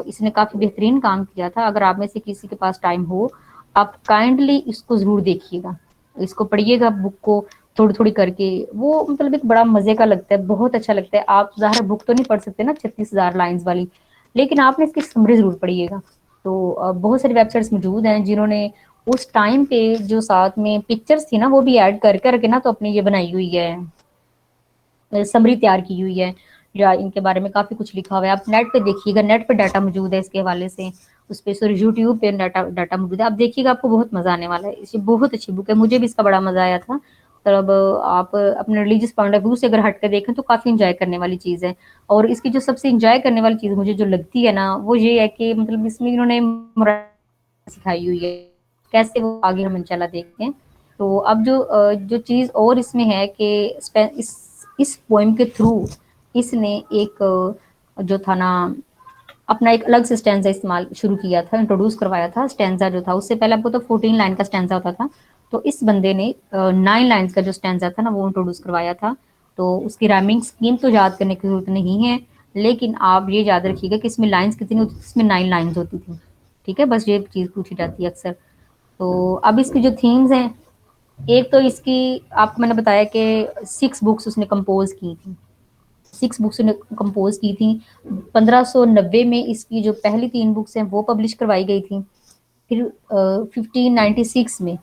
इसने काफ़ी बेहतरीन काम किया था। अगर आप में से किसी के पास टाइम हो, आप काइंडली इसको ज़रूर देखिएगा, इसको पढ़िएगा बुक को थोड़ी-थोड़ी करके। वो मतलब एक बड़ा मज़े का लगता है, बहुत अच्छा लगता है। आप ज़ाहिर बुक तो नहीं पढ़ सकते ना 36,000 लाइन्स वाली, लेकिन आपने इसकी समरी ज़रूर पढ़िएगा। तो बहुत सारी वेबसाइट्स मौजूद हैं जिन्होंने उस टाइम पे जो साथ में पिक्चर्स थी ना वो भी ऐड कर करके ना तो अपनी ये बनाई हुई है, समरी तैयार की हुई है, या इनके बारे में काफ़ी कुछ लिखा हुआ है। आप नेट पे देखिएगा, नेट पे डाटा मौजूद है इसके हवाले से, उस पे सॉरी यूट्यूब पे डाटा मौजूद है। आप देखिएगा, आपको बहुत मज़ा आने वाला है। ये बहुत अच्छी बुक है, मुझे भी इसका बड़ा मज़ा आया था। तब आप अपने रिलीजियस पॉइंट ऑफ व्यू से अगर हट कर देखें तो काफ़ी इंजॉय करने वाली चीज़ है। और इसकी जो सबसे इंजॉय करने वाली चीज़ मुझे जो लगती है ना वो ये है कि मतलब इसमें इन्होंने सिखाई हुई है, कैसे वो आगे हम इंशाल्लाह देखते हैं। तो अब जो चीज़ और इसमें है कि इस पोएम के थ्रू इसने एक जो था ना अपना एक अलग से स्टैंजा इस्तेमाल शुरू किया था, इंट्रोड्यूस करवाया था। स्टैंजा जो था उससे पहले आपको तो 14 लाइन का स्टैंजा होता था, तो इस बंदे ने 9 लाइन्स का जो स्टैंजा था ना वो इंट्रोड्यूस करवाया था। तो उसकी राइमिंग स्कीम तो याद करने की जरूरत नहीं है, लेकिन आप ये याद रखिएगा कि इसमें लाइन्स कितनी होती थी, इसमें 9 लाइन्स होती थी, ठीक है। बस ये चीज़ पूछी जाती है अक्सर। तो अब इसकी जो थीम्स हैं, एक तो इसकी आपको मैंने बताया कि 6 बुक्स उसने कंपोज की थी, 6 बुक्स ने कंपोज की थी। 1590 में इसकी जो पहली 3 बुक्स हैं वो पब्लिश करवाई गई थी। फिर 1596 में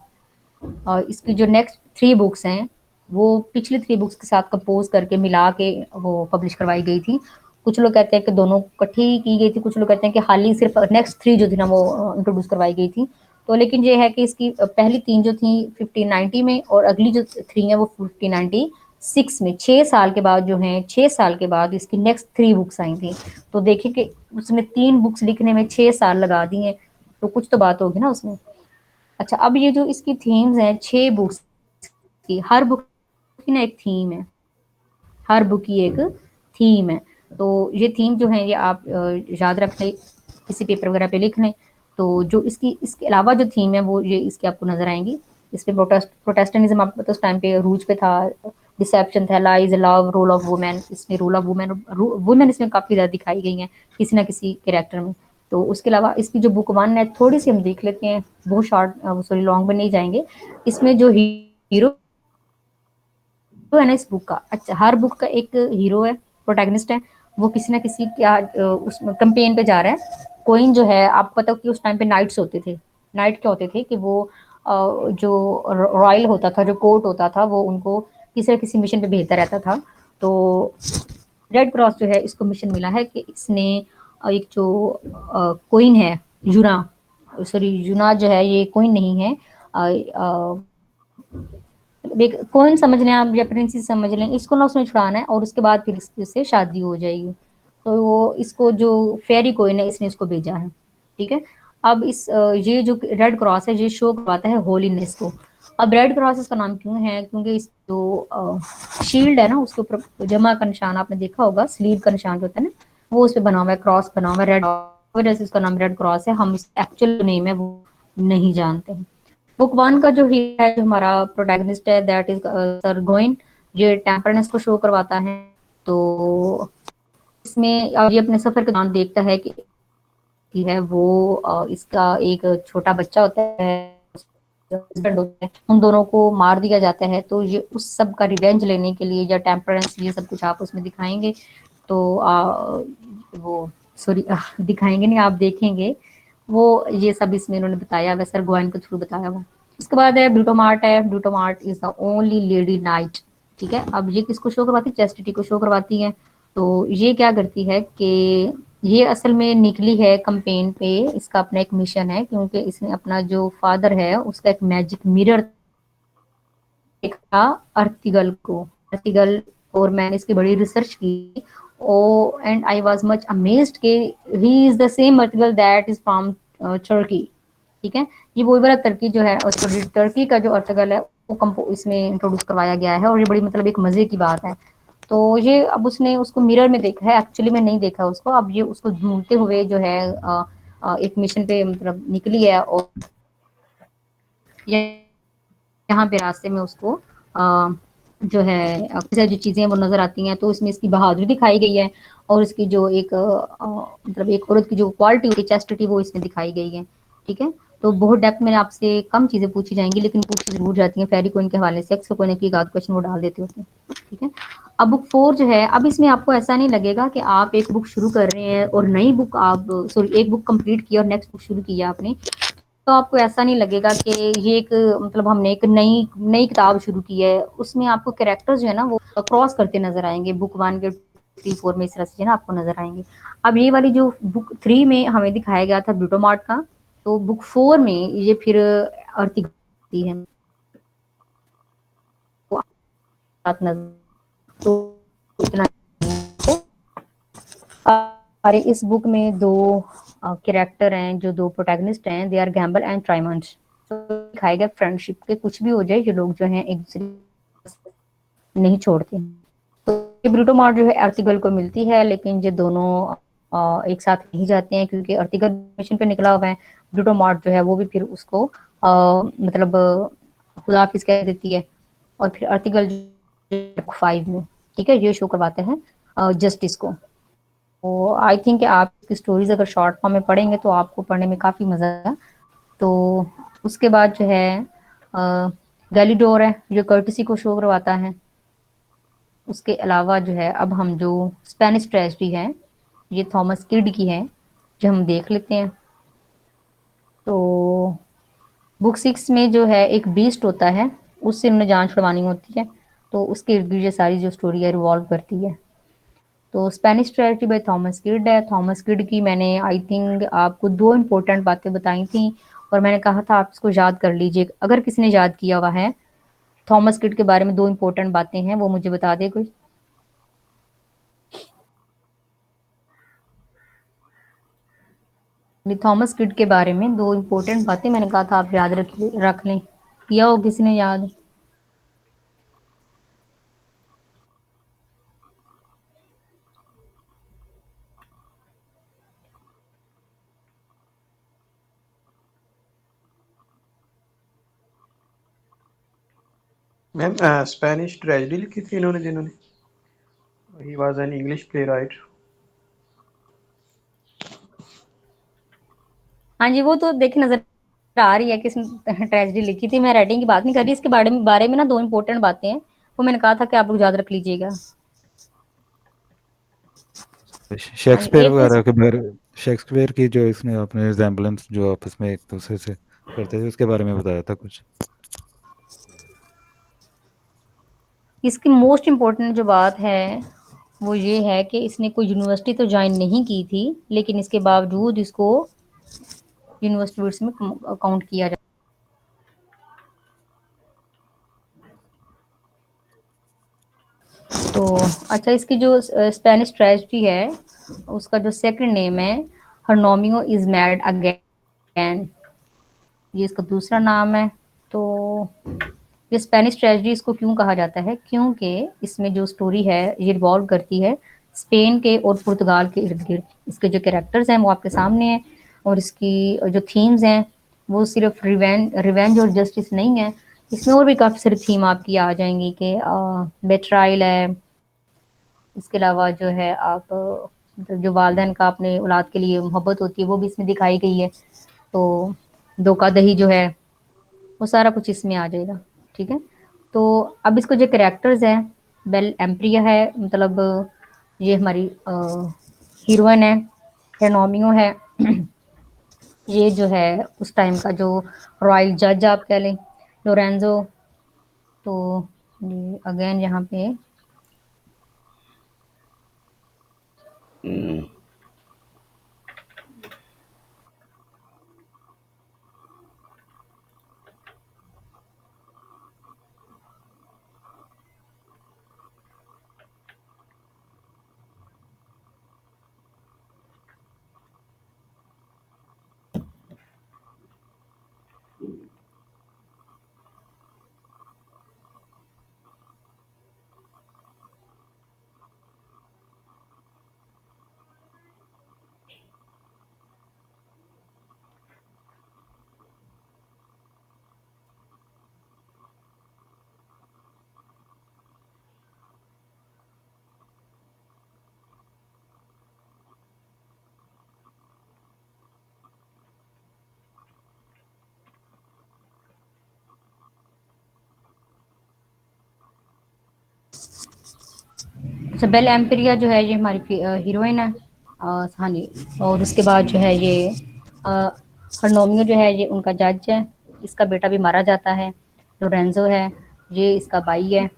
इसकी जो नेक्स्ट 3 बुक्स हैं वो पिछली 3 बुक्स के साथ कंपोज करके मिला के वो पब्लिश करवाई गई थी। कुछ लोग कहते हैं कि दोनों इकट्ठी की गई थी, कुछ लोग कहते हैं कि हाल सिर्फ नेक्स्ट 3 जो थी ना वो इंट्रोड्यूस करवाई गई थी। तो लेकिन ये है कि इसकी पहली 3 जो थी 1590 में, और अगली जो 3 है वो 1596 में। 6 साल के बाद जो है, 6 साल के बाद इसकी नेक्स्ट 3 बुक्स आई थी। तो देखिए कि उसने 3 बुक्स लिखने में 6 साल लगा दिए, तो कुछ तो बात होगी ना उसमें। अच्छा, अब ये जो इसकी थीम्स हैं 6 बुक्स की, हर बुक की ना एक थीम है, हर बुक की एक थीम है। तो ये थीम जो है ये आप याद रख लें, किसी पेपर वगैरह पे लिख लें। तो जो इसके अलावा जो थीम है वो ये इसके आपको नजर आएंगी। इसमें प्रोटेस्टेंटिज्म आपको पता उस टाइम पे रूज पे था, डिसेप्शन था, lies, love, role of women. इसमें रोल ऑफ वुमेन, वुमेन इसमें काफ़ी ज़्यादा दिखाई गई हैं किसी ना किसी कैरेक्टर में। तो उसके अलावा इसकी जो बुक 1 है थोड़ी सी हम देख लेते हैं, बहुत शॉर्ट सॉरी लॉन्ग में नहीं जाएंगे। इसमें जो हीरो है ना इस बुक का, अच्छा हर बुक का एक हीरो है, प्रोटैगनिस्ट है, वो किसी ना किसी क्या उस कैंपेन पे जा रहा है। कोइन जो है आपको पता है कि उस टाइम पे नाइट्स होते थे। नाइट क्या होते थे कि वो जो रॉयल होता था, जो कोर्ट होता था, वो उनको किसी न किसी मिशन पे भेजता रहता था। तो रेड क्रॉस जो है इसको मिशन मिला है कि इसने एक जो कोइन है यूना, सॉरी यूना जो है ये कोइन नहीं है, कौन समझ लें आप या प्रिंसेस समझ लें, इसको ना उसमें छुड़ाना है और उसके बाद फिर इससे शादी हो जाएगी। तो वो इसको जो फेरी कोइन है इसने इसको भेजा है, ठीक है। अब ये जो रेड क्रॉस है ये शो करवाता है होलीनेस को। अब रेड क्रॉस इसका नाम क्यों है, क्योंकि इस जो शील्ड है ना उसके ऊपर जमा का निशान आपने देखा होगा, स्लीव का निशान जो होता है ना वो उस पे बना हुआ है, क्रॉस बना हुआ है रेड, वजह से इसका नाम रेड क्रॉस है। हम इसका एक्चुअल नेम है वो नहीं जानते हैं। बुक 1 का जो हीरो है, जो हमारा प्रोटैगनिस्ट है, दैट इज सर गोइन, ये टेम्परनेस को शो करवाता है। तो इसमें अब ये अपने सफर के दौरान देखता है कि है वो इसका एक छोटा बच्चा होता है, हस्बैंड होता है, उन दोनों को मार दिया जाता है। तो ये उस सब का रिवेंज लेने के लिए, या टेम्परेंस, ये सब कुछ आप उसमें दिखाएंगे। तो वो सॉरी दिखाएंगे नहीं, आप देखेंगे वो ये सब इसमें उन्होंने बताया हुआ, सर गोइन के थ्रू बताया हुआ। उसके बाद है ब्लूटोमार्ट है। ब्लूटोमार्ट is the only lady knight, ठीक है। अब ये किसको शो करवाती है, चेस्टिटी को शो करवाती है। तो ये क्या करती है कि ये असल में निकली है कंपेन पे, इसका अपना एक मिशन है, क्योंकि इसने अपना जो फादर है उसका एक मैजिक मिरर देखा अर्तिगल को, अर्तिगल, और मैंने इसकी बड़ी रिसर्च की। Oh and I was much amazed कि he is the same Artigal that is from Turkey, ठीक है। ये वही वाला टर्की जो है, और टर्की का जो अर्तुगल है वो इसमें इंट्रोड्यूस करवाया गया है, और ये बड़ी मतलब एक मजे की बात है। तो ये अब उसने उसको मिरर में देखा है, एक्चुअली में नहीं देखा उसको। अब ये उसको ढूंढते हुए जो है एक मिशन पे मतलब निकली है, और यहाँ पे रास्ते में उसको जो है जो चीजें वो नजर आती हैं। तो इसमें इसकी बहादुरी दिखाई गई है, और इसकी जो एक मतलब एक औरत की जो क्वालिटी होती है, चेस्टिटी, वो इसमें दिखाई गई है, ठीक है। तो बहुत डेप्थ में आपसे कम चीजें पूछी जाएंगी, लेकिन पूछी जरूर जाती हैं फेरी कोइन के हवाले से, अक्सर कोई ना कोई आध क्वेश्चन वो डाल देते होते हैं, ठीक है। अब बुक 4 जो है, अब इसमें आपको ऐसा नहीं लगेगा कि आप एक बुक शुरू कर रहे हैं और नई बुक आप सॉरी एक बुक कंप्लीट की और नेक्स्ट बुक शुरू की आपने, तो आपको ऐसा नहीं लगेगा कि ये एक मतलब हमने एक नई नई किताब शुरू की है। उसमें आपको कैरेक्टर्स जो है ना वो क्रॉस करते नजर आएंगे, बुक 1 के 3 4 में इस तरह से ना आपको नजर आएंगे। अब ये वाली जो बुक 3 में हमें दिखाया गया था ब्लूटोमार्ट का, तो बुक 4 में ये फिर अर्ती है तो इतना। अरे इस बुक में दो कैरेक्टर हैं, जो दो प्रोटैगनिस्ट हैं, दे आर गैम्बल एंड ट्राइमंड। तो दिखाया गया फ्रेंडशिप के कुछ भी हो जाए ये लोग जो हैं एक दूसरे नहीं छोड़ते। तो ये ब्रूटोमार्ट जो है अर्तिगल को मिलती है, लेकिन ये दोनों एक साथ नहीं जाते हैं, क्योंकि अर्तिगल मिशन पे निकला हुआ है। ब्रूटोमार्ट जो है वो भी फिर उसको मतलब खुदाफिज कह देती है, और फिर अर्तिगल 5 में, ठीक है, ये शो करवाते हैं जस्टिस को। तो आई थिंक आप इसकी स्टोरीज अगर शॉर्ट फॉर्म में पढ़ेंगे तो आपको पढ़ने में काफी मजा आएगा। तो उसके बाद जो है गैलीडोर है, जो कर्टिसी को शो करवाता है। उसके अलावा जो है अब हम जो स्पेनिश ट्रेजेडी है, ये थॉमस किड की है, जो हम देख लेते हैं। तो बुक 6 में जो है एक बीस्ट होता है, उससे उन्हें जान छुड़वानी होती है, तो उसके इर्द गिर्द ये सारी जो स्टोरी है रिवॉल्व करती है। तो Spanish tragedy by Thomas kid है। थॉमस किड की मैंने आई थिंक आपको 2 इंपॉर्टेंट बातें बताई थी, और मैंने कहा था आप इसको याद कर लीजिए। अगर किसी ने याद किया हुआ है थॉमस किड के बारे में 2 इंपॉर्टेंट बातें हैं, वो मुझे बता दे कोई। थॉमस किड के बारे में 2 इंपॉर्टेंट बातें मैंने कहा था आप याद रख लें, किया हो किसी ने याद? मैम स्पेनिश ट्रेजेडी लिखी थी इन्होंने, जिन्होंने he was an English play right. हाँ जी, वो तो देख नजर आ रही है कि इसने ट्रेजेडी लिखी थी। मैं राइटिंग की बात नहीं कर रही, इसके बारे में ना 2 इंपॉर्टेंट बातें हैं, वो मैंने कहा था कि आप लोग याद रख लीजिएगा। शेक्सपियर एक वगैरह के बारे, शेक्सपियर की जो इसमें अपने रिजेम्बलेंस जो आपस में एक दूसरे से करते थे उसके बारे में बताया था कुछ। इसकी मोस्ट इम्पोर्टेंट जो बात है वो ये है कि इसने कोई यूनिवर्सिटी तो ज्वाइन नहीं की थी, लेकिन इसके बावजूद इसको यूनिवर्सिटी में काउंट किया जाता। तो अच्छा, इसकी जो स्पेनिश ट्रेजेडी है उसका जो सेकंड नेम है हरनोमियो इज मैड अगेन, एंड ये इसका दूसरा नाम है। तो ये स्पेनिश ट्रेजेडी इसको क्यों कहा जाता है, क्योंकि इसमें जो स्टोरी है ये रिवॉल्व करती है स्पेन के और पुर्तगाल के इर्द गिर्द। इसके जो कैरेक्टर्स हैं वो आपके सामने हैं, और इसकी जो थीम्स हैं वो सिर्फ रिवेंज और जस्टिस नहीं है, इसमें और भी काफ़ी सारी थीम आपकी आ जाएंगी कि बेट्राइल है। इसके अलावा जो है आप मतलब जो वालिदैन का अपने औलाद के लिए मोहब्बत होती है वो भी इसमें दिखाई गई है। तो धोखाधड़ी जो है वो सारा कुछ इसमें आ जाएगा। ठीक है, तो अब इसको जो कैरेक्टर्स हैं, बेल एम्प्रिया है, मतलब ये हमारी हीरोइन है, हेनोमियो है ये जो है उस टाइम का जो रॉयल जज आप कह लें, लोरेंजो। तो ये अगेन यहाँ पे अच्छा, बेल एम्पिरिया जो है ये हमारी हीरोइन है। हाँ जी, और उसके बाद जो है ये हरनोमियो जो है ये उनका जज है, इसका बेटा भी मारा जाता है। लोरेंजो है, ये इसका भाई है।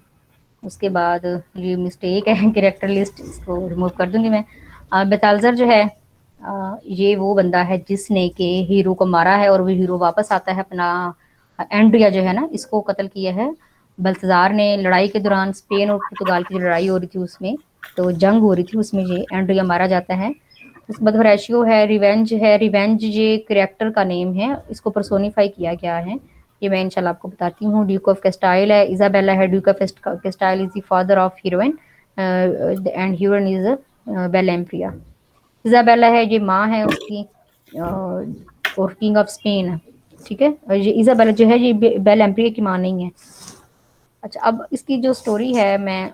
उसके बाद ये मिस्टेक है कैरेक्टर लिस्ट, इसको रिमूव कर दूंगी मैं। बेतालजर जो है ये वो बंदा है जिसने के हीरो को मारा है, और वो हीरो वापस आता है अपना। एंड्रिया जो है ना, इसको कत्ल किया है बल्तजार ने लड़ाई के दौरान। स्पेन और पुर्तगाल की जो लड़ाई हो रही थी उसमें, तो जंग हो रही थी उसमें ये एंड्रिया मारा जाता है। उसके बाद होरेशियो है, रिवेंज ये करेक्टर का नेम है, इसको पर्सोनिफाई किया गया है। ये मैं इंशाल्लाह आपको बताती हूँ। ड्यूक ऑफ कैस्टाइल है, इजाबेला है, duke of Castile is the father of heroine and heroine is Bel Empria. Isabella है ये माँ है उसकी, और किंग ऑफ स्पेन है। ठीक है, और ये इजाबेला जो है ये बेल एम्प्रिया की माँ नहीं है। अच्छा, अब इसकी जो स्टोरी है मैं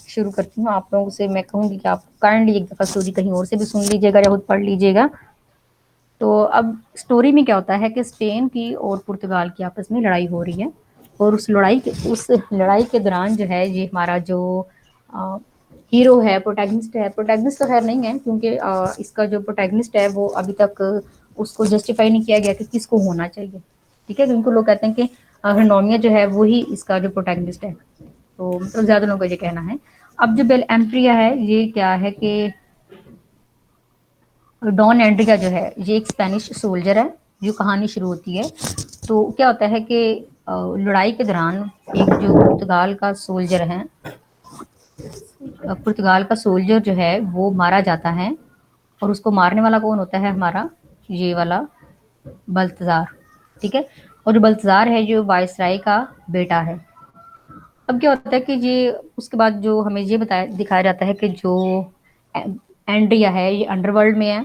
शुरू करती हूँ। आप लोगों से मैं कहूँगी कि आप काइंडली एक दफ़ा स्टोरी कहीं और से भी सुन लीजिएगा या खुद पढ़ लीजिएगा। तो अब स्टोरी में क्या होता है कि स्पेन की और पुर्तगाल की आपस में लड़ाई हो रही है, और उस लड़ाई के दौरान जो है ये हमारा जो हीरो है, प्रोटैगनिस्ट तो खैर नहीं है, क्योंकि इसका जो प्रोटैगनिस्ट है वो अभी तक उसको जस्टिफाई नहीं किया गया कि किसको होना चाहिए। ठीक है, क्योंकि लोग कहते हैं कि हरनोमिया जो है वही इसका जो प्रोटैगनिस्ट है, तो मतलब ज़्यादा लोगों का ये कहना है। अब जो बेल एम्प्रिया है ये क्या है कि डॉन एंड्रिया जो है ये एक स्पेनिश सोल्जर है। जो कहानी शुरू होती है तो क्या होता है कि लड़ाई के दौरान एक जो पुर्तगाल का सोल्जर है, पुर्तगाल का सोल्जर जो है वो मारा जाता है, और उसको मारने वाला कौन होता है, हमारा ये वाला बल्तजार। ठीक है, और जो बल्तजार है जो वायसराय का बेटा है। अब क्या होता है कि ये उसके बाद जो हमें ये दिखाया जाता है कि जो एंड्रिया है ये अंडरवर्ल्ड में है,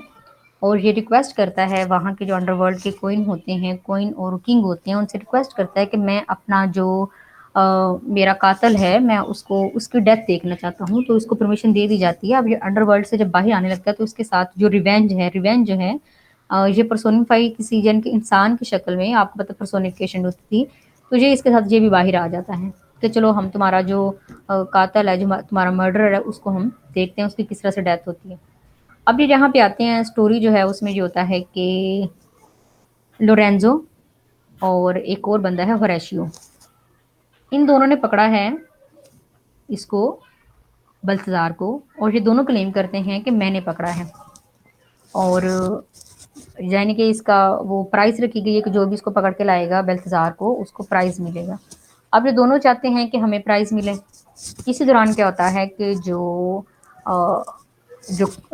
और ये रिक्वेस्ट करता है वहाँ के जो अंडरवर्ल्ड के क्वीन होते हैं, क्वीन और किंग होते हैं, उनसे रिक्वेस्ट करता है कि मैं अपना जो मेरा कातल है मैं उसको उसकी डेथ देखना चाहता हूँ। तो उसको परमिशन दे दी जाती है। अब ये अंडरवर्ल्ड से जब बाहर आने लगता है तो उसके साथ जो रिवेंज जो है ये पर्सोनिफाई किसी जन के इंसान की शक्ल में, आपको पता पर्सोनिफिकेशन होती थी, तो ये इसके साथ ये भी बाहर आ जाता है कि चलो हम तुम्हारा जो कातल है, जो तुम्हारा मर्डर है, उसको हम देखते हैं उसकी किस तरह से डेथ होती है। अब ये जहाँ पे आते हैं स्टोरी जो है उसमें ये होता है कि लोरेंजो और एक और बंदा है होरेशियो, इन दोनों ने पकड़ा है इसको, बल्तजार को, और ये दोनों क्लेम करते हैं कि मैंने पकड़ा है, और यानी कि इसका वो प्राइस रखी गई है कि जो भी इसको पकड़ के लाएगा बल्तजार को उसको प्राइस मिलेगा। अब ये दोनों चाहते हैं कि हमें प्राइस मिले। इसी दौरान क्या होता है कि जो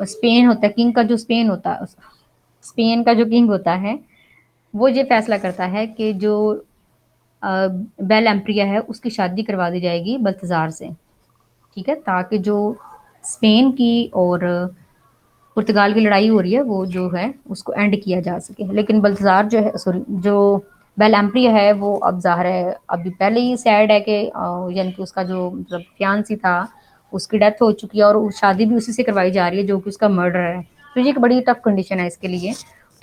स्पेन होता है, किंग का जो स्पेन का जो किंग होता है वो ये फैसला करता है कि जो बेल एम्प्रिया है उसकी शादी करवा दी जाएगी बल्तजार से, ठीक है, ताकि जो स्पेन की और पुर्तगाल की लड़ाई हो रही है वो जो है उसको एंड किया जा सके। लेकिन बल्तजार जो है, सॉरी, जो बेल एम्प्रिया है वो अब ज़ाहिर है अभी पहले ही सैड है कि यानी कि उसका जो मतलब फियांसी था उसकी डेथ हो चुकी है और शादी भी उसी से करवाई जा रही है जो कि उसका मर्डर है। तो ये एक बड़ी टफ कंडीशन है इसके लिए।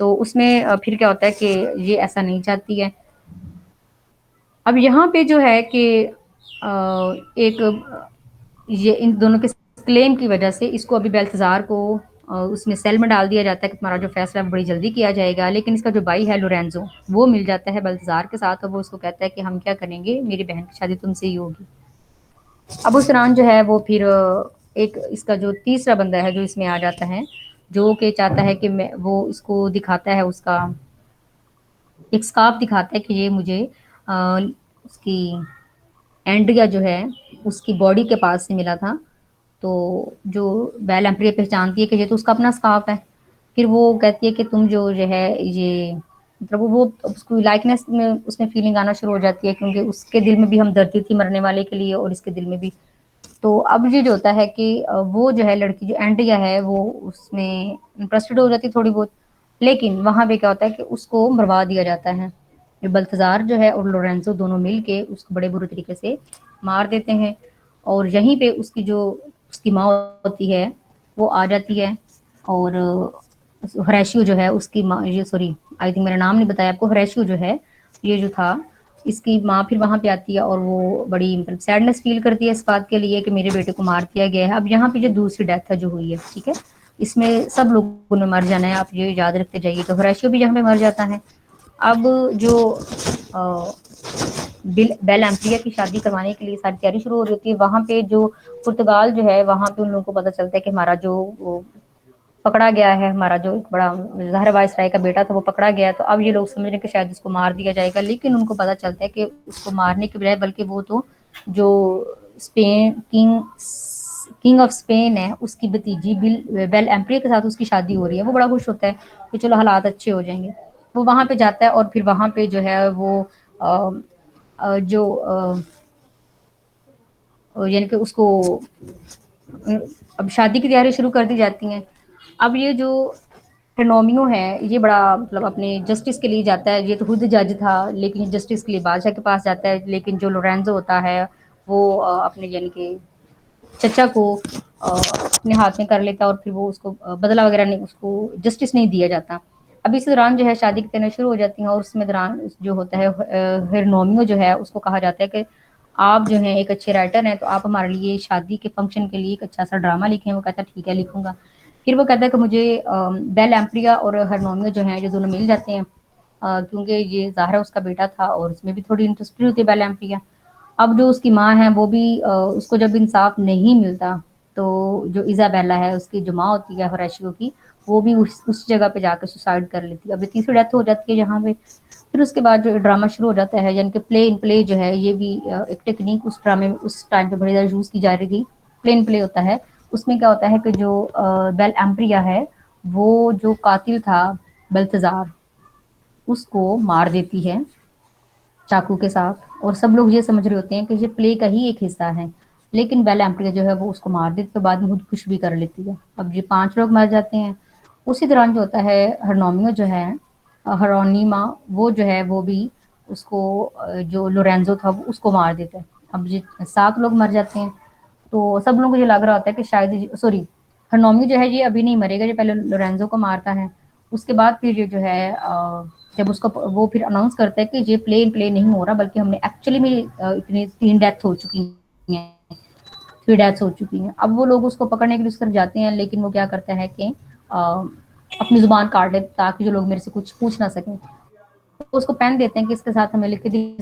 तो उसमें फिर क्या होता है कि ये ऐसा नहीं चाहती है। अब यहाँ पे जो है कि एक ये इन दोनों के क्लेम की वजह से इसको अभी बेल्तजार को उसमें सेल में डाल दिया जाता है कि तुम्हारा जो फैसला है बड़ी जल्दी किया जाएगा। लेकिन इसका जो भाई है लोरेंजो वो मिल जाता है बेल्तजार के साथ और वो उसको कहता है कि हम क्या करेंगे, मेरी बहन की शादी तुमसे ही होगी। अब उस दौरान जो है वो फिर एक इसका जो तीसरा बंदा है जो इसमें आ जाता है, जो कि चाहता है कि मैं वो इसको दिखाता है, उसका एक स्कार्फ दिखाता है कि ये मुझे उसकी एंड्रिया जो है उसकी बॉडी के पास से मिला था। तो जो बेल एम्प्रिया पहचानती है कि ये तो उसका अपना स्कार्फ है। फिर वो कहती है कि तुम जो है ये मतलब वो उसको लाइकनेस में उसमें फीलिंग आना शुरू हो जाती है क्योंकि उसके दिल में भी हमदर्दी थी मरने वाले के लिए और इसके दिल में भी। तो अब ये जो होता है कि वो जो है लड़की जो एंड्रिया है वो उसमें इंटरेस्टेड हो जाती है थोड़ी बहुत। लेकिन वहां पे क्या होता है कि उसको मरवा दिया जाता है। ये बल्तजार जो है और लोरेंजो दोनों मिलके उसको बड़े बुरे तरीके से मार देते हैं। और यहीं पे उसकी जो उसकी माँ होती है वो आ जाती है और हरेशियो जो है उसकी माँ, ये सॉरी आई थिंक मेरा नाम नहीं बताया आपको, हरेशियो जो है ये जो था इसकी माँ फिर वहां पे आती है और वो बड़ी मतलब सैडनेस फील करती है इस बात के लिए कि मेरे बेटे को मार दिया गया है। अब यहाँ पे जो दूसरी डेथ है जो हुई है, ठीक है, इसमें सब लोगों ने मर जाना है, आप ये याद रखते जाइए। तो हरेशियो भी यहाँ पे मर जाता है। अब जो बेल एम्प्रिया की शादी करवाने के लिए सारी तैयारी शुरू हो रही होती है। वहां पे जो पुर्तगाल जो है वहां पे उन लोगों को पता चलता है कि हमारा जो पकड़ा गया है, हमारा जो एक बड़ा ज़ाहिर वाइसराय का बेटा था वो पकड़ा गया है। तो अब ये लोग समझ रहे हैं कि शायद उसको मार दिया जाएगा। लेकिन उनको पता चलता है कि उसको मारने के बजाय बल्कि वो तो जो स्पेन किंग ऑफ स्पेन है उसकी भतीजी बेल एम्प्रिया के साथ उसकी शादी हो रही है। वो बड़ा खुश होता है कि चलो हालात अच्छे हो जाएंगे। वो वहां पे जाता है और फिर वहां पे जो है वो जो यानी कि उसको अब शादी की तैयारी शुरू कर दी जाती हैं। अब ये जो हेनोमियो है ये बड़ा मतलब अपने जस्टिस के लिए जाता है। ये तो खुद जज था लेकिन ये जस्टिस के लिए बादशाह के पास जाता है। लेकिन जो लोरेंजो होता है वो अपने यानी कि चचा को अपने हाथ में कर लेता है और फिर वो उसको बदला वगैरह नहीं, उसको जस्टिस नहीं दिया जाता। अब इस दौरान जो है शादी की तैयारी शुरू हो जाती हैं और उसमें दौरान जो होता है हेरनोमियो जो है उसको कहा जाता है कि आप जो है एक अच्छे राइटर हैं तो आप हमारे लिए शादी के फंक्शन के लिए एक अच्छा सा ड्रामा लिखें। वो कहता है ठीक है लिखूंगा। फिर वो कहता है कि मुझे बेल एम्प्रिया और हेरनोमियो जो है जो दोनों मिल जाते हैं क्योंकि ये ज़ाहिर उसका बेटा था और उसमें भी थोड़ी इंटरेस्ट होती है बेल एम्प्रिया। अब जो उसकी माँ है वो भी उसको जब इंसाफ नहीं मिलता तो जो इजाबेला है उसकी जो माँ होती है होरेशियो की वो भी उस जगह पे जाकर सुसाइड कर लेती है। अब तीसरी डेथ हो जाती है जहाँ पे फिर उसके बाद जो ड्रामा शुरू हो जाता है यानी कि प्ले इन प्ले जो है ये भी एक टेक्निक उस ड्रामे में उस टाइम पे बड़ी ज़्यादा यूज़ की जा रही थी। प्ले इन प्ले होता है, उसमें क्या होता है कि जो बेल एम्प्रिया है वो जो कातिल था बल्तजार उसको मार देती है चाकू के साथ और सब लोग ये समझ रहे होते हैं कि ये प्ले का ही एक हिस्सा है। लेकिन बेल एम्प्रिया जो है वो उसको मार देती तो बाद में खुद खुश भी कर लेती है। अब ये 5 लोग मर जाते हैं। उसी दौरान जो होता है हरनोमियो जो है हरोनीमा वो जो है वो भी उसको जो लोरेंजो था वो उसको मार देता है। अब ये 7 लोग मर जाते हैं। तो सब लोगों को ये लग रहा होता है कि शायद सॉरी हरनोमियो जो है ये अभी नहीं मरेगा, ये पहले लोरेंजो को मारता है। उसके बाद फिर ये जो है जब उसको वो फिर अनाउंस करता है कि ये प्ले नहीं हो रहा बल्कि हमने एक्चुअली में इतनी 3 डेथ हो चुकी हैं, 3 डेथ्स हो चुकी हैं। अब वो लोग उसको पकड़ने के लिए उस तरफ जाते हैं लेकिन वो क्या करता है कि अपनी जुबान काट ले ताकि जो लोग मेरे से कुछ पूछ ना सकें। तो उसको पेन देते हैं कि इसके साथ हमें लिख के दी।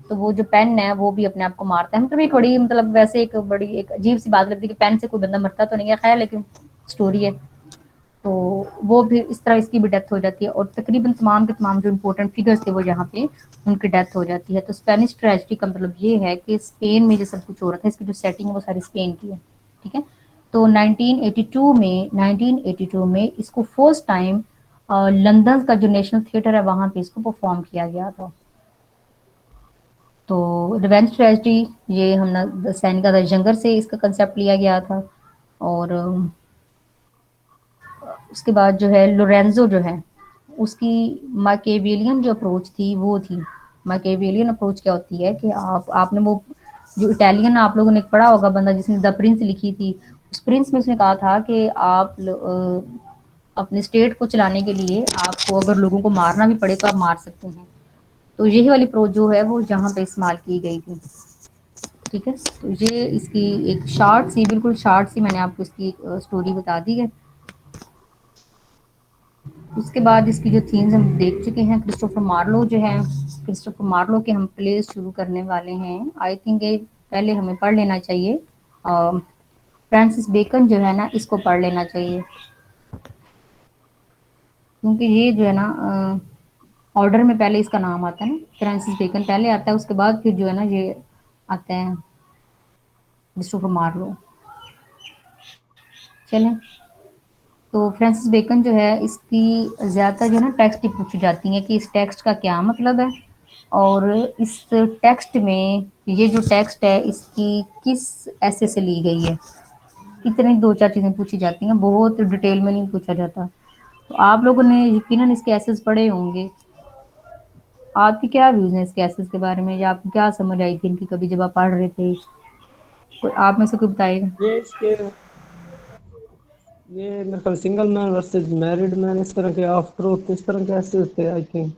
तो वो जो पेन है वो भी अपने आप को मारता है। मतलब एक बड़ी मतलब वैसे एक बड़ी एक अजीब सी बात लगती है कि पेन से कोई बंदा मरता तो नहीं है, खैर लेकिन स्टोरी है। तो वो भी इस तरह इसकी भी डेथ हो जाती है और तकरीबन तमाम के तमाम जो इम्पोर्टेंट फिगर्स थे वो यहाँ पे उनकी डेथ हो जाती है। तो स्पेनिश ट्रेजेडी का मतलब ये है कि स्पेन में जो सब कुछ हो रहा था इसकी जो सेटिंग है वो सारी स्पेन की है, ठीक है। तो 1982 में इसको फर्स्ट टाइम लंदन का जो नेशनल थिएटर है वहाँ पे इसको परफॉर्म किया गया था। तो रिवेंज ट्रेजेडी ये हम सैनिका द जंगर से इसका कंसेप्ट लिया गया था। और उसके बाद जो है लोरेंजो जो है उसकी मैकियावेलियन जो अप्रोच थी वो थी। मैकियावेलियन अप्रोच क्या होती है कि आपने वो जो इटालियन आप लोगों ने पढ़ा होगा बंदा जिसने द प्रिंस लिखी थी, उस प्रिंस में उसने कहा था कि आप अपने स्टेट को चलाने के लिए आपको अगर लोगों को मारना भी पड़े तो आप मार सकते हैं। तो यही वाली अप्रोच जो है वो यहाँ पे इस्तेमाल की गई थी। ठीक है, तो ये इसकी एक शार्ट सी बिल्कुल शार्ट सी मैंने आपको इसकी स्टोरी बता दी है। उसके बाद इसकी जो थीम्स हम देख चुके हैं। क्रिस्टोफर मार्लो जो है, क्रिस्टोफर मार्लो के हम प्ले शुरू करने वाले हैं। आई थिंक ये पहले हमें पढ़ लेना चाहिए। फ्रांसिस बेकन जो है ना इसको पढ़ लेना चाहिए, क्योंकि ये जो है ना ऑर्डर में पहले इसका नाम आता है ना, फ्रांसिस बेकन पहले आता है, उसके बाद फिर जो है ना ये आता है क्रिस्टोफर मार्लो। चलें, तो फ्रांसिस बेकन जो है इसकी ज़्यादातर जो है ना टेक्स्ट ही पूछी जाती हैं कि इस टेक्स्ट का क्या मतलब है, और इस टेक्स्ट में ये जो टेक्स्ट है इसकी किस ऐसे से ली गई है। इतनी दो चार चीज़ें पूछी जाती हैं, बहुत डिटेल में नहीं पूछा जाता। तो आप लोगों ने यकीनन इसके एसेस पढ़े होंगे। आपके क्या व्यूज़ हैं इसके एसेस के बारे में, या आपको क्या समझ आई थी इनकी कभी जब आप पढ़ रहे थे? कोई आप में से कोई बताएगा? ये मेरे ख्याल single man versus married man, इस तरह के ऑफ ट्रूथ, इस तरह के ऐसे थे आई थिंक।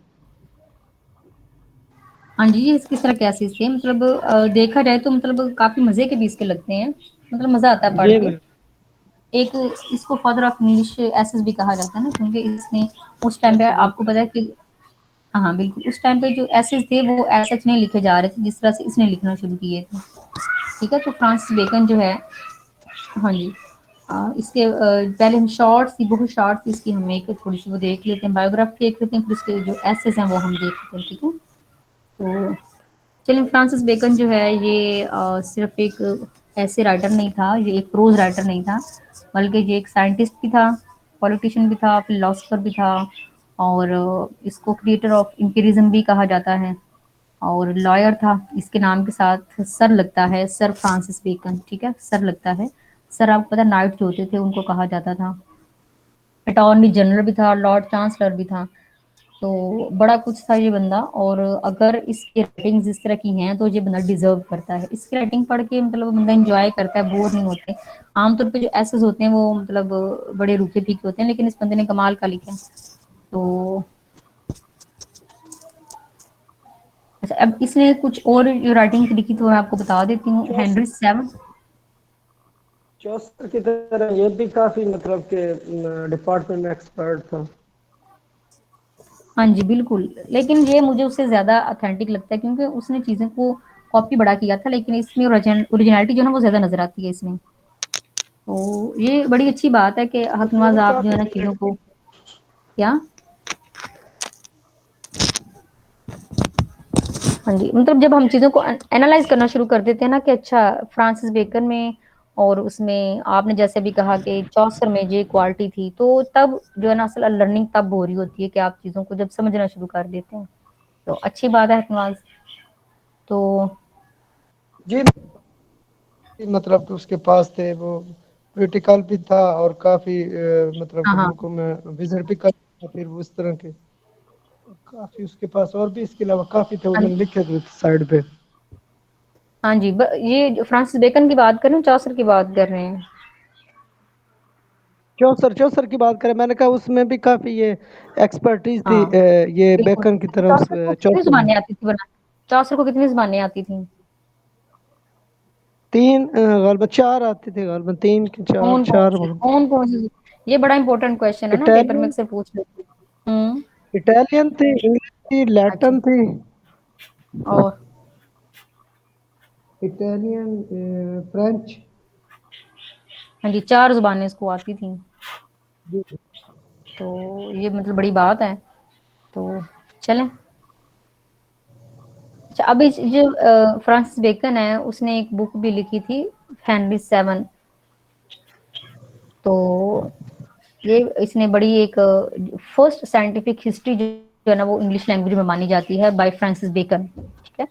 हाँ जी, ये किस तरह के एसेस थे, मतलब देखा जाए तो मतलब काफ़ी मज़े के भी इसके लगते हैं, मतलब मज़ा आता है पढ़ ये के। एक इसको फादर ऑफ इंग्लिश एसेस भी कहा जाता है ना, क्योंकि इसने उस टाइम पे अच्छा आपको पता है कि हाँ हाँ बिल्कुल, उस टाइम पे जो एसेस थे वो ऐसे नहीं लिखे जा रहे थे जिस तरह से इसने लिखना शुरू किए थे। ठीक है, तो फ्रांसिस बेकन जो है, हाँ जी, इसके पहले हम शॉर्ट सी बहुत शॉर्ट सी इसकी हम एक थोड़ी सी वो देख लेते हैं, बायोग्राफी देख लेते हैं, फिर इसके जो एसेस हैं वो हम देख लेते हैं। ठीक है, तो चलिए, फ्रांसिस बेकन जो है ये सिर्फ एक ऐसे राइटर नहीं था, ये एक प्रोज राइटर नहीं था, बल्कि ये एक साइंटिस्ट भी था, पॉलिटिशियन भी था, फिलोसोफर भी था, और इसको क्रिएटर ऑफ एम्पिरिज्म भी कहा जाता है, और लॉयर था। इसके नाम के साथ सर लगता है, सर फ्रांसिस बेकन। ठीक है, सर लगता है। सर आपको पता नाइट जो होते थे उनको कहा जाता था। अटॉर्नी जनरल भी था, लॉर्ड चांसलर भी था, तो बड़ा कुछ था ये बंदा। और अगर इसकी राइटिंग्स इस तरह की हैं तो ये बंदा डिजर्व करता है। इसकी राइटिंग पढ़ के मतलब बंदा एंजॉय करता है, बोर नहीं होते। आमतौर पे जो एसेस होते हैं वो मतलब बड़े रूखे फीके होते हैं, लेकिन इस बंदे ने कमाल का लिखा है। तो अच्छा, अब इसने कुछ और जो राइटिंग लिखी तो मैं आपको बता देती हूँ। हेनरी सेवन, चौसर की तरह ये भी काफी मतलब के डिपार्टमेंट में एक्सपर्ट था। हाँ जी बिल्कुल, लेकिन ये मुझे उससे ज्यादा ऑथेंटिक लगता है, क्योंकि उसने चीजें को कॉपी बड़ा किया था, लेकिन इसमें ओरिजिनलिटी जो है ना वो ज्यादा नजर आती है इसमें। तो ये बड़ी अच्छी बात है कि उसमें हकनवाज भी आप जो है काफी ना चीजों को क्या, हाँ जी, मतलब जब हम चीज़ों को एनालाइज करना शुरू कर देते हैं ना कि अच्छा फ्रांसिस बेकन में और उसमें आपने जैसे भी कहा कि चौसर में ये क्वालिटी थी, तो तब जो है ना असल लर्निंग तब हो रही होती है कि आप चीज़ों को जब समझना शुरू कर देते हैं। तो अच्छी बात है हकनवाज। तो जी मतलब कि उसके पास थे वो क्रिटिकल भी था और काफी मतलब हाँ कि हाँ मुल्कों में विजिट भी कर, फिर वो इस तरह के काफी उसके पास और भी इसके अलावा काफी थे, वो हाँ मैंने लिखे थे साइड पे। हाँ जी, ये जो फ्रांसिस बेकन की बात कर रहे हैं, चौसर की बात कर रहे हैं? चौसर चौसर की बात करें, मैंने कहा उसमें भी काफी ये एक्सपर्टीज थी, हाँ ये बिल्कुल। बेकन की तरह उस चौसर को कितनी चौसर में। जुबानें आती थी बना, चौसर को कितनी जुबानें आती थी? तीन गालबन चार आते थे, गालबन तीन के चार चार मतलब। कौन कौन सी? ये बड़ा इंपॉर्टेंट क्वेश्चन है ना, पेपर में इटालियन, अक्सर पूछ लेते हैं। इटालियन थी, इंग्लिश थी, अच्छा, लैटिन थी। और इटालियन, फ्रेंच। हाँ जी, 4 ज़ुबानें इसको आती थी। तो ये मतलब बड़ी बात है। तो चलें, अच्छा अभी जो फ्रांसिस बेकन है उसने एक बुक भी लिखी थी, हेनरी 7। तो ये इसने बड़ी एक फर्स्ट साइंटिफिक हिस्ट्री जो है ना वो इंग्लिश लैंग्वेज में मानी जाती है बाय फ्रांसिस बेकन। ठीक है,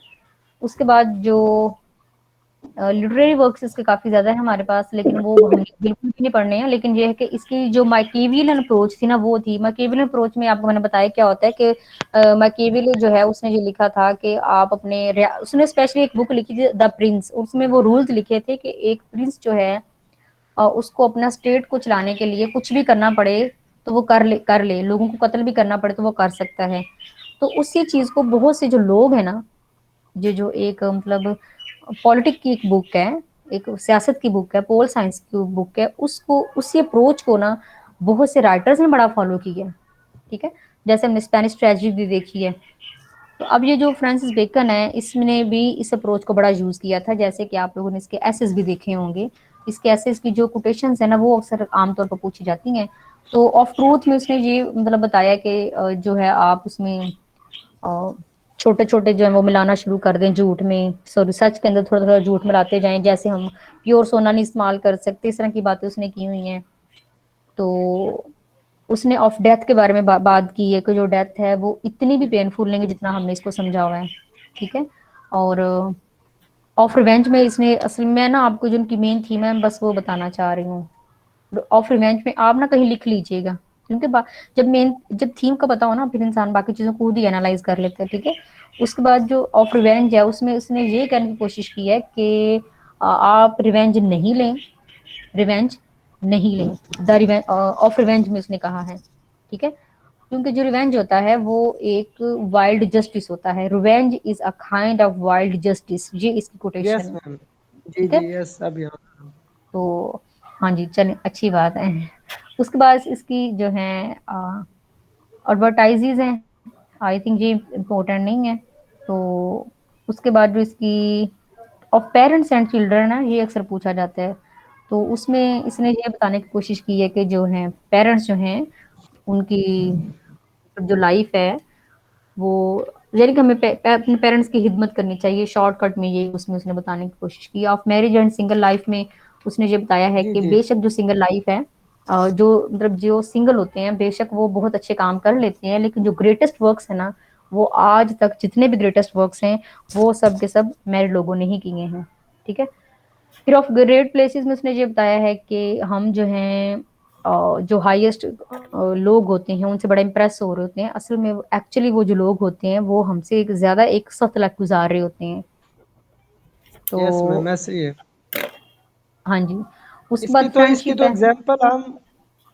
उसके बाद जो लिटरेरी वर्क्स इसके काफी ज्यादा है हमारे पास, लेकिन वो हम बिल्कुल भी नहीं पढ़ने हैं। लेकिन ये है कि इसकी जो मैकियावेलियन अप्रोच थी ना वो थी। मैकियावेलियन अप्रोच में आपको मैंने बताया क्या होता है कि मैकियावेली जो है उसने जो लिखा था कि आप अपने, उसने स्पेशली एक बुक लिखी थी द प्रिंस, उसमें वो रूल्स लिखे थे कि एक प्रिंस जो है उसको अपना स्टेट को चलाने के लिए कुछ भी करना पड़े तो वो कर ले, लोगों को कत्ल भी करना पड़े तो वो कर सकता है। तो उसी चीज को बहुत से जो लोग हैं ना, जो एक मतलब पॉलिटिक की एक बुक है, एक सियासत की बुक है, पोल साइंस की बुक है, उसको उसी अप्रोच को ना बहुत से राइटर्स ने बड़ा फॉलो किया। ठीक है, जैसे हमने स्पेनिश ट्रेजेडी देखी है। तो अब ये जो फ्रांसिस बेकन है इसने भी इस अप्रोच को बड़ा यूज किया था। जैसे कि आप लोगों ने इसके एसेस भी देखे होंगे, इसके एसेस की जो कोटेशंस है ना वो अक्सर आमतौर पर पूछी जाती हैं। तो ऑफ ट्रूथ में उसने ये मतलब बताया कि जो है आप उसमें छोटे छोटे जो है वो मिलाना शुरू कर दें झूठ में, सॉरी सच के अंदर थोड़ा थोड़ा झूठ मिलाते जाएं, जैसे हम प्योर सोना नहीं इस्तेमाल कर सकते, इस तरह की बातें उसने की हुई हैं। तो उसने ऑफ डेथ के बारे में बात की है कि जो डेथ है वो इतनी भी पेनफुल नहीं है जितना हमने इसको समझा हुआ है। ठीक है, और ऑफ रिवेंज में इसने असल में ना आपको जो उनकी मेन थीम है बस वो बताना चाह रही हूँ। ऑफ रिवेंज में आप ना कहीं लिख लीजिएगा, क्योंकि जब थीम का पता हो ना फिर इंसान बाकी चीजों को खुद ही एनालाइज कर लेता है। ठीक है, उसके बाद जो ऑफ रिवेंज है उसमें उसने ये कहने की कोशिश की है कि आप रिवेंज नहीं लें द रिवेंज ऑफ रिवेंज में उसने कहा है। ठीक है, क्योंकि जो रिवेंज होता है वो एक वाइल्ड जस्टिस होता है। Revenge is a kind of wild justice, ये इसकी कोटेशन यस है। मैम, जी ठीक है, जी यस, अब यहाँ तो हाँ जी चलिए अच्छी बात है। उसके बाद इसकी जो है एडवर्टाइजेज हैं, आई थिंक ये इम्पोर्टेंट नहीं है। तो उसके बाद जो इसकी ऑफ पेरेंट्स एंड चिल्ड्रन है ये अक्सर पूछा जाता है। तो उसमें इसने ये बताने की कोशिश की है कि जो है पेरेंट्स जो हैं उनकी जो लाइफ है वो यानी कि हमें अपने पेरेंट्स की खिदमत करनी चाहिए। शॉर्टकट में ये उसमें उसने बताने की कोशिश की। Of marriage and single life में उसने ये बताया है जी कि जी बेशक जो सिंगल लाइफ है जो मतलब जो सिंगल होते हैं बेशक वो बहुत अच्छे काम कर लेते हैं, लेकिन जो ग्रेटेस्ट वर्क्स है ना वो आज तक जितने भी ग्रेटेस्ट वर्क्स हैं वो सब के सब मैरिड लोगों ने ही किए हैं। ठीक है, फिर ऑफ ग्रेट प्लेसेस में उसने ये बताया है कि हम जो हैं जो हाईएस्ट लोग होते हैं उनसे बड़ा इम्प्रेस हो रहे होते हैं, असल में एक्चुअली वो जो लोग होते हैं वो हमसे एक ज्यादा एक सख्त लाइफ गुजार रहे होते हैं। तो यस मैम, ऐसे ही है। हाँ जी, उसके बाद फ्रेंडशिप है।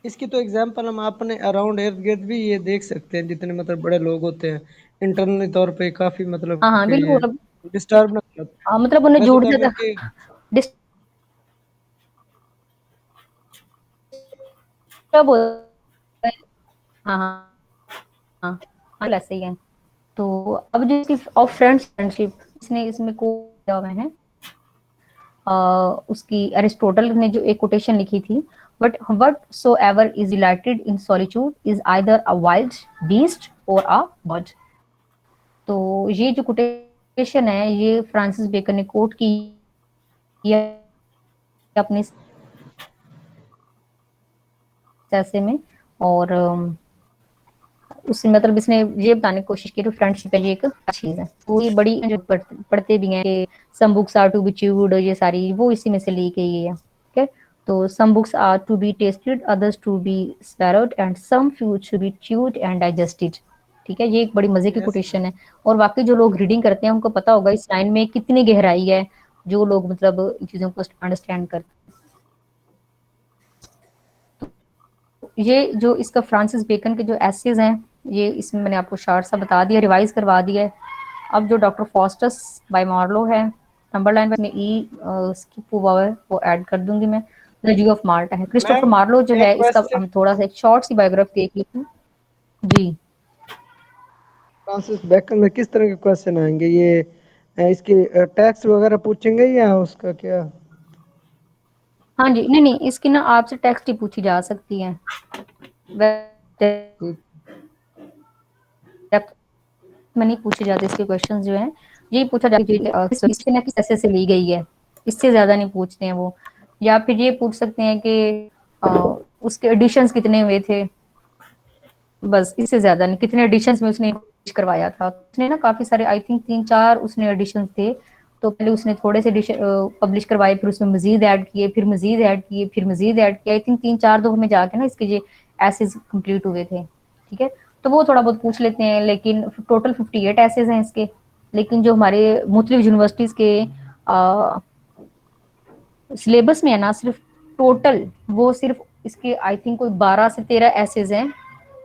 इसकी तो एग्जाम्पल हम अपने अराउंड इर्द गिर्द भी ये देख सकते हैं, जितने मतलब बड़े लोग होते हैं इंटरनली तौर पे काफी मतलब हाँ हाँ कि ये बिल्कुल। अब डिस्टर्ब ना करते। मतलब उन्हें वैसे जोड़ तो देता, अगर कि डिस्टर्ब होता है। हाँ हाँ हाँ हाँ, ऐसे ही है। तो अब जो इसकी ऑफ फ्रेंडशिप इसने इसमें को दिया हुआ है उसकी अरिस्टोटल ने जो एक कोटेशन लिखी थी, but what so ever is dilated in solitude is either a wild beast और अ बर्ड। तो ये जो कोटेशन है ये फ्रांसिस बेकन ने कोट की है अपने ऐसे में। और उससे मतलब इसने ये बताने की कोशिश की कि फ्रेंडशिप है ये एक चीज है। तो ये बड़ी जो पढ़ते भी हैं कि some books are to be chewed, ये सारी वो इसी में से ली गई है। ठीक है, तो some books are to be tasted, others to be swallowed and some food to be chewed and digested. ठीक है, ये एक बड़ी मजे की यस कोटेशन है। और वाकई जो लोग रीडिंग करते हैं उनको पता होगा इस लाइन में कितनी गहराई है, जो लोग मतलब चीजों को अंडरस्टैंड करते हैं। ये जो इसका फ्रांसिस बेकन के जो एसेज हैं ये इसमें मैंने आपको शार्ट सा बता दिया, रिवाइज करवा दिया है। अब जो डॉक्टर फॉस्टस बाय मार्लो है, नंबर लाइन में ई स्किप हुआ है वो ऐड कर दूंगी मैं। द जी ऑफ माल्टा है, क्रिस्टोफर मैम, मार्लो जो एक है इसका क्वेश्चन। हम थोड़ा सा एक शॉर्ट सी बायोग्राफी देख लेते हैं जी। फ्रांसिस बेकन में किस तरह के क्वेश्चन आएंगे ये? इसकी टैक्स वगैरह पूछेंगे या उसका क्या? हाँ जी, नहीं नहीं इसकी ना आपसे टेक्स्ट ही पूछी जा सकती है, ठीक। में नहीं पूछे जाते इसके क्वेश्चंस जो हैं। यही पूछा जाता है कि इससे ना किस ऐसे से ली गई है, इससे ज्यादा नहीं पूछते हैं वो। या फिर ये पूछ सकते हैं कि उसके एडिशंस कितने हुए थे, बस इससे ज्यादा नहीं। कितने एडिशंस में उसने करवाया था, उसने ना काफी सारे, आई थिंक 3-4 उसने एडिशंस थे। तो पहले उसने थोड़े से पब्लिश करवाए, फिर उसमें मजीद ऐड किए, फिर मजीद ऐड किए, फिर मजीद ऐड किए। आई थिंक 3-4 दफे में जाके ना इसके ये एसेज कंप्लीट हुए थे। ठीक है, तो वो थोड़ा बहुत पूछ लेते हैं, लेकिन टोटल 58 एसेज हैं इसके। लेकिन जो हमारे मुख्तलिफ यूनिवर्सिटीज के सिलेबस में है ना, सिर्फ टोटल वो सिर्फ इसके आई थिंक कोई 12 से 13 एसेज हैं।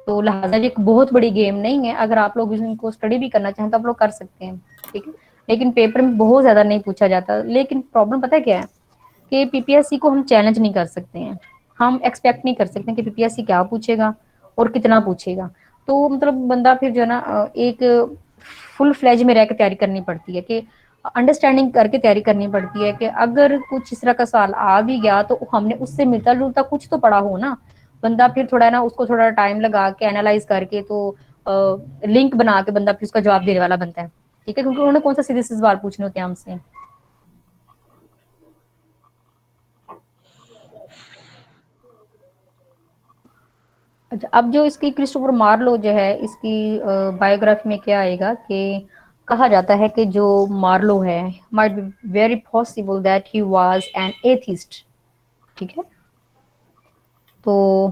तो लिहाजा ये एक बहुत बड़ी गेम नहीं है, अगर आप लोग इनको स्टडी भी करना चाहें तो आप लोग कर सकते हैं। ठीक है, लेकिन पेपर में बहुत ज्यादा नहीं पूछा जाता। लेकिन प्रॉब्लम पता है क्या है, कि पीपीएससी को हम चैलेंज नहीं कर सकते हैं, हम एक्सपेक्ट नहीं कर सकते कि पीपीएससी क्या पूछेगा और कितना पूछेगा। तो मतलब बंदा फिर जो है ना एक फुल फ्लेज में रह के तैयारी करनी पड़ती है, कि अंडरस्टैंडिंग करके तैयारी करनी पड़ती है, कि अगर कुछ इस तरह का सवाल आ भी गया तो हमने उससे मिलता जुलता कुछ तो पढ़ा हो ना। बंदा फिर थोड़ा ना उसको थोड़ा टाइम लगा के एनालाइज करके तो लिंक बना के बंदा फिर उसका जवाब देने वाला बनता है। ठीक है, क्योंकि उन्होंने कौन सा सीधे से सवाल पूछने होते हैं हमसे। अच्छा, अब जो इसकी क्रिस्टोफर मार्लो जो है, इसकी बायोग्राफी में क्या आएगा कि कहा जाता है कि जो मार्लो है, might be very possible that he was an atheist. ठीक है, तो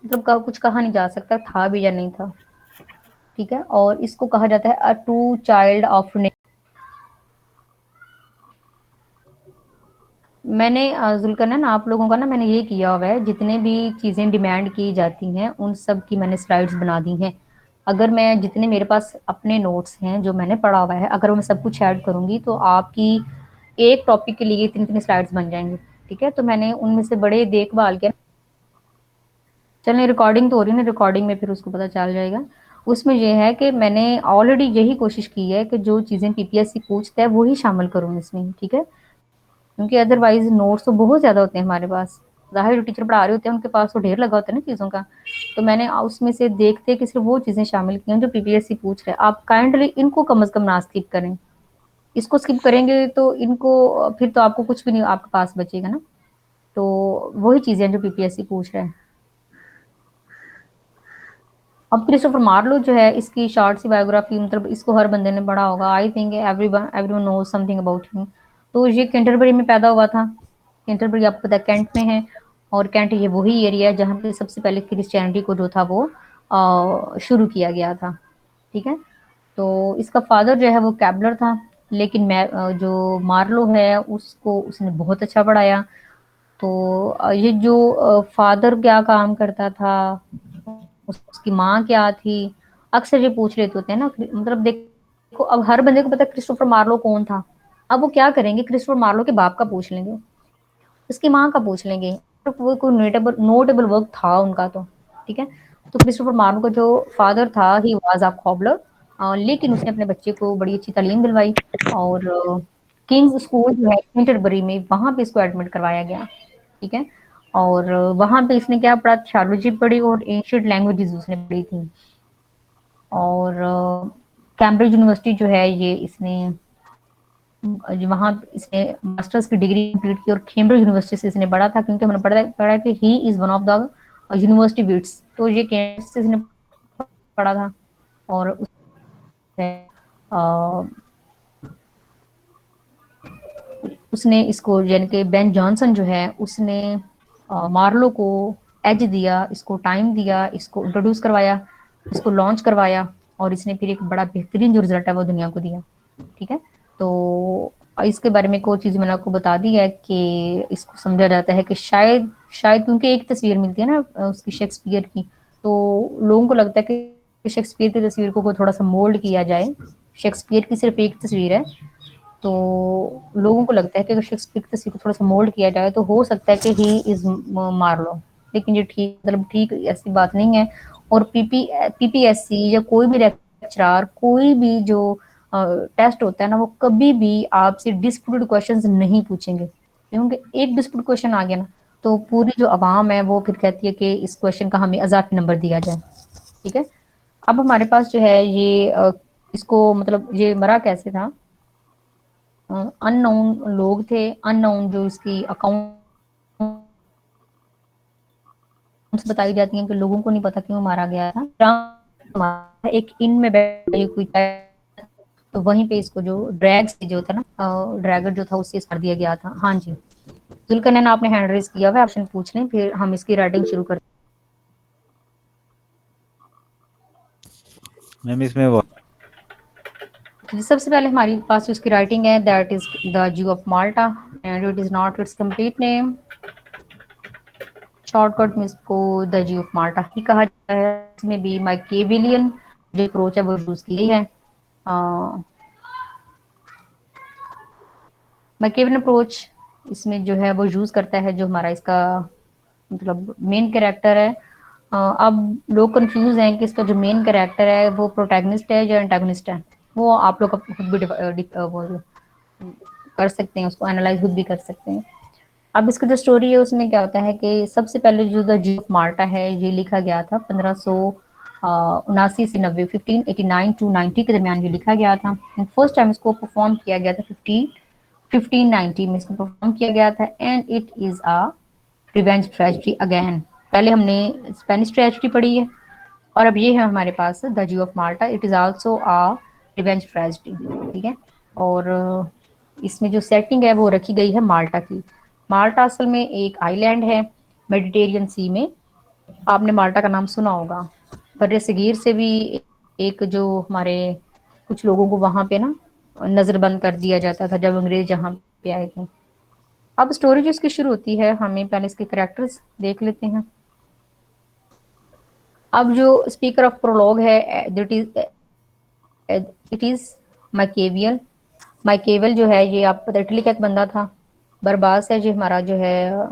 मतलब कुछ कहा नहीं जा सकता था भी या नहीं था। ठीक है, और इसको कहा जाता है अ ट्रू चाइल्ड ऑफ। मैंने जुल्करनैन आप लोगों का ना मैंने ये किया हुआ है, जितने भी चीज़ें डिमांड की जाती हैं उन सब की मैंने स्लाइड्स बना दी हैं। अगर मैं जितने मेरे पास अपने नोट्स हैं जो मैंने पढ़ा हुआ है, अगर मैं सब कुछ ऐड करूंगी तो आपकी एक टॉपिक के लिए 3-3 स्लाइड्स बन जाएंगे। ठीक है, तो मैंने उनमें से बड़े देखभाल के, चलें रिकॉर्डिंग तो हो रही है ना, रिकॉर्डिंग में फिर उसको पता चल जाएगा। उसमें यह है कि मैंने ऑलरेडी यही कोशिश की है कि जो चीज़ें पीपीएससी पूछता है वही शामिल करूँ इसमें। ठीक है, क्योंकि अदरवाइज नोट्स तो बहुत ज्यादा होते हैं हमारे पास। जाहिर जो टीचर पढ़ा रहे होते हैं उनके पास तो ढेर लगा होता है ना चीज़ों का। तो मैंने उसमें से देखते कि सिर्फ वो चीज़ें शामिल की हैं जो पीपीएससी पूछ रहे हैं। आप काइंडली इनको कम अज कम ना स्किप करें। इसको स्किप करेंगे तो इनको फिर तो आपको कुछ भी नहीं आपके पास बचेगा ना। तो वही चीज़ें जो पीपीएससी पूछ रहे हैं। अब क्रिस्टोफर मार्लो जो है, इसकी शॉर्ट सी बायोग्राफी, मतलब इसको हर बंदे ने पढ़ा होगा। I think everyone knows something about him. तो ये कैंटरबरी में पैदा हुआ था। कैंटरबरी आपको पता है कैंट में है, और कैंट ये वही एरिया है जहाँ पे सबसे पहले क्रिश्चियनिटी को जो था वो शुरू किया गया था। ठीक है, तो इसका फादर जो है वो कैबलर था, लेकिन मैं जो मार्लो है उसको उसने बहुत अच्छा पढ़ाया। तो ये जो फादर क्या काम करता था, उसकी माँ क्या थी, अक्सर ये पूछ लेते होते हैं ना। मतलब देखो, अब हर बंदे को पता है क्रिस्टोफर मार्लो कौन था। अब वो क्या करेंगे, क्रिस्टोफर मार्लो के बाप का पूछ लेंगे, उसकी माँ का पूछ लेंगे। तो वो कोई नोटेबल वर्क था उनका तो। ठीक है, तो क्रिस्टोफर मार्लो का जो फादर था ही वाज अ कॉबलर, लेकिन उसने अपने बच्चे को बड़ी अच्छी तालीम दिलवाई, और किंग्स स्कूल जो है कैंटरबरी में, वहां पे इसको एडमिट करवाया गया। ठीक है, और वहां पे इसने क्या पढ़ा, थियोलॉजी पढ़ी और एंशिएंट लैंग्वेजेस उसने पढ़ी थी। और कैम्ब्रिज यूनिवर्सिटी जो है ये इसने वहां इसने मास्टर्स की डिग्री कंप्लीट की, और कैम्ब्रिज यूनिवर्सिटी से इसने पढ़ा था, क्योंकि हमने पढ़ा कि he is one of the university wits. तो ये कैम्ब्रिज से इसने पढ़ा था। और उसने इसको यानी कि बेन जॉनसन जो है उसने मार्लो को एज दिया, इसको टाइम दिया, इसको इंट्रोड्यूस करवाया, इसको लॉन्च करवाया, और इसने फिर एक बड़ा बेहतरीन जो रिजल्ट है वो दुनिया को दिया। ठीक है, तो इसके बारे में एक और चीज मैंने आपको बता दी है कि इसको समझा जाता है कि शायद शायद क्योंकि एक तस्वीर मिलती है ना उसकी शेक्सपियर की, तो लोगों को लगता है कि शेक्सपियर की तस्वीर को थोड़ा सा मोल्ड किया जाए। शेक्सपियर की सिर्फ एक तस्वीर है, तो लोगों को लगता है कि अगर शेक्सपियर की तस्वीर को थोड़ा सा मोल्ड किया जाए तो हो सकता है कि ही इज मार्लो। लेकिन ये ठीक ऐसी बात नहीं है। और पीपीएससी या कोई भी लेक्चरर, कोई भी जो टेस्ट होता है ना, वो कभी भी आपसे डिस्प्यूटेड क्वेश्चंस नहीं पूछेंगे, क्योंकि एक डिस्प्यूट क्वेश्चन आ गया ना तो पूरी जो आवाम है वो फिर कहती है कि इस क्वेश्चन का हमें इजाफी नंबर दिया जाए। ठीक है, अब हमारे पास जो है ये इसको मतलब ये मरा कैसे था, अननोन लोग थे, अननोन जो इसकी अकाउंट बताई जाती हैं कि लोगों को नहीं पता क्यों मारा गया था। एक इन में बैठे कोई, तो वहीं पे इसको जो ड्रैग से जो था ना, ड्रैगर जो था उससे कर दिया गया था। हाँ जी, जुल्करनैन आपने हैंड रेज किया हुआ, ऑप्शन पूछ लें, फिर हम इसकी राइटिंग शुरू करते मैम इसमें हैं। सबसे पहले हमारे पास उसकी राइटिंग है, दैट इज द ज्यू of Malta, and it is not it's complete name. Shortcut में इसको द ज्यू ऑफ माल्टा ही कहा जाता है। इसमें भी मैकियावेलियन जो अप्रोच है वो यूज की गई है। मैकियावेलियन अप्रोच इसमें जो है वो यूज करता है जो हमारा इसका मतलब मेन कैरेक्टर है। अब लोग कंफ्यूज हैं कि इसका जो मेन कैरेक्टर है वो प्रोटैगनिस्ट है या एंटागनिस्ट है। वो आप लोग खुद भी वो कर सकते हैं, उसको एनालाइज खुद भी कर सकते हैं। अब इसकी जो स्टोरी है उसमें क्या होता है कि सबसे पहले जो द ज्यू ऑफ माल्टा है ये लिखा गया था 1579 से 90, 1589 टू 90 के दरमियान ये लिखा गया था। फर्स्ट टाइम इसको परफॉर्म किया गया था 1590 में इसको परफॉर्म किया गया था, and it is a revenge tragedy again. पहले हमने स्पेनिश ट्रेजेडी पढ़ी है और अब ये है हमारे पास द ज्यू of Malta, it is also a revenge tragedy. ठीक है, और इसमें जो सेटिंग है वो रखी गई है माल्टा की। माल्टा असल में एक आइलैंड है मेडिटेरियन सी में। आपने माल्टा का नाम सुना होगा, बर्रे सगीर से भी एक जो हमारे कुछ लोगों को वहां पे ना नजरबंद कर दिया जाता था जब अंग्रेज यहाँ पे आए थे। अब स्टोरी जो इसकी शुरू होती है, हमें पहले इसके कैरेक्टर्स देख लेते हैं। अब जो स्पीकर ऑफ प्रोलॉग है इट इज मैकियावेल। मैकियावेल जो है ये आप पता इटली का एक बंदा था। बरबास है जो हमारा जो है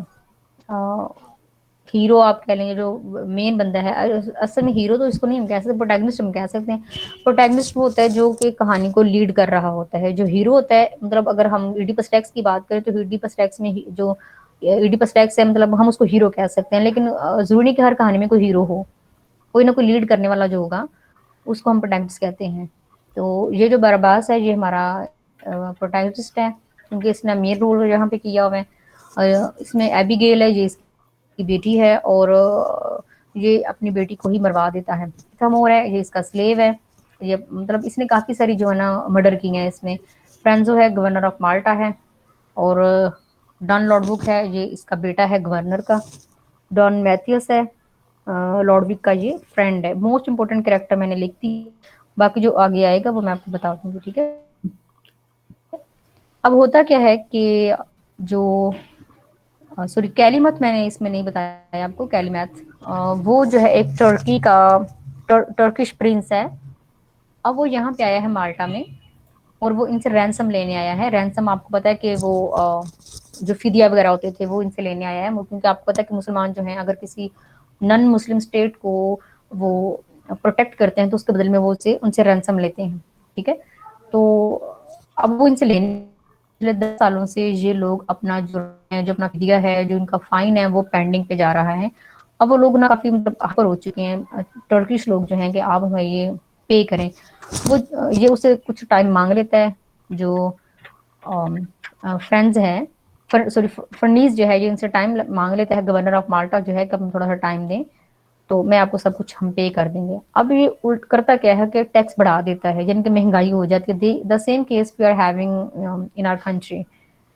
हीरो आप कह लेंगे, जो मेन बंदा है। असल में हीरो तो इसको नहीं हम कह सकते, प्रोटैगनिस्ट हम कह सकते हैं। प्रोटैगनिस्ट वो होता है जो कि कहानी को लीड कर रहा होता है। जो हीरो होता है, मतलब अगर हम इडिपस टैक्स की बात करें तो इडिपस टैक्स में जो इडिपस टैक्स है मतलब हम उसको हीरो कह सकते हैं, लेकिन जरूरी नहीं कि हर कहानी में कोई हीरो हो। कोई ना कोई लीड करने वाला जो होगा उसको हम प्रोटैगनिस्ट कहते हैं। तो ये जो बरबास है ये हमारा प्रोटैगनिस्ट है क्योंकि इसने मेन रोल यहाँ पे किया हुआ है। इसमें एबिगेल है, ये की बेटी है, और ये अपनी बेटी को ही मरवा देता है। थमोर है, ये इसका स्लेव है। ये मतलब इसने काफी सारी जो है ना मर्डर की हैं इसमें। फ्रेंजो है, गवर्नर ऑफ माल्टा है, और डॉन लॉर्डविक है, ये इसका बेटा है गवर्नर का। डॉन मैथियस है, लॉर्डविक का ये फ्रेंड है। मोस्ट इंपोर्टेंट कैरेक्टर मैंने लिख दी, बाकी जो आगे आएगा वो मैं आपको बता दूंगी। ठीक है, अब होता क्या है कि जो सॉरी कैलीमत मैंने इसमें नहीं बताया आपको। कैलीमत वो जो है एक टर्की का टर्किश प्रिंस है। अब वो यहाँ पे आया है माल्टा में और वो इनसे रैंसम लेने आया है। रैंसम आपको पता है कि वो जो फिदिया वगैरह होते थे वो इनसे लेने आया है, क्योंकि आपको पता है कि मुसलमान जो हैं अगर किसी नॉन मुस्लिम स्टेट को वो प्रोटेक्ट करते हैं तो उसके बदले में वो उनसे रैंसम लेते हैं। ठीक है, तो अब वो इनसे लेने 10 सालों से ये लोग अपना जो अपना फिदिया है, जो इनका फाइन है वो पेंडिंग पे जा रहा है। अब वो लोग ना काफी मतलब आकर हो चुके हैं, टर्किश लोग जो हैं कि आप हमें ये पे करें। वो ये उससे कुछ टाइम मांग लेता है। जो फ्रेंड्स है सॉरी फर्नीस जो है ये इनसे टाइम मांग लेता है गवर्नर ऑफ माल्टा जो है कि हम थोड़ा सा टाइम दें तो मैं आपको सब कुछ हम पे कर देंगे। अब ये उल्ट करता क्या है कि टैक्स बढ़ा देता है, यानी कि महंगाई हो जाती है। The same case we are having in our country.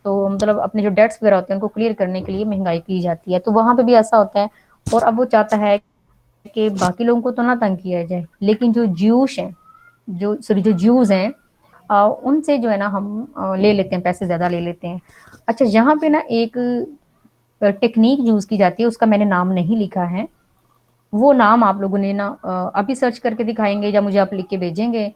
तो मतलब अपने जो डेट्स वगैरह होते हैं उनको क्लियर करने के लिए महंगाई की जाती है, तो वहां पे भी ऐसा होता है। और अब वो चाहता है कि बाकी लोगों को तो ना तंग किया जाए, लेकिन जो ज्यूश हैं जो सॉरी जो ज्यूज हैं उनसे जो है ना हम ले लेते हैं, पैसे ज्यादा ले लेते हैं। अच्छा, यहाँ पे ना एक टेक्निक यूज की जाती है, उसका मैंने नाम नहीं लिखा है। वो नाम आप लोगों ने ना अभी सर्च करके दिखाएंगे या मुझे आप लिख के भेजेंगे।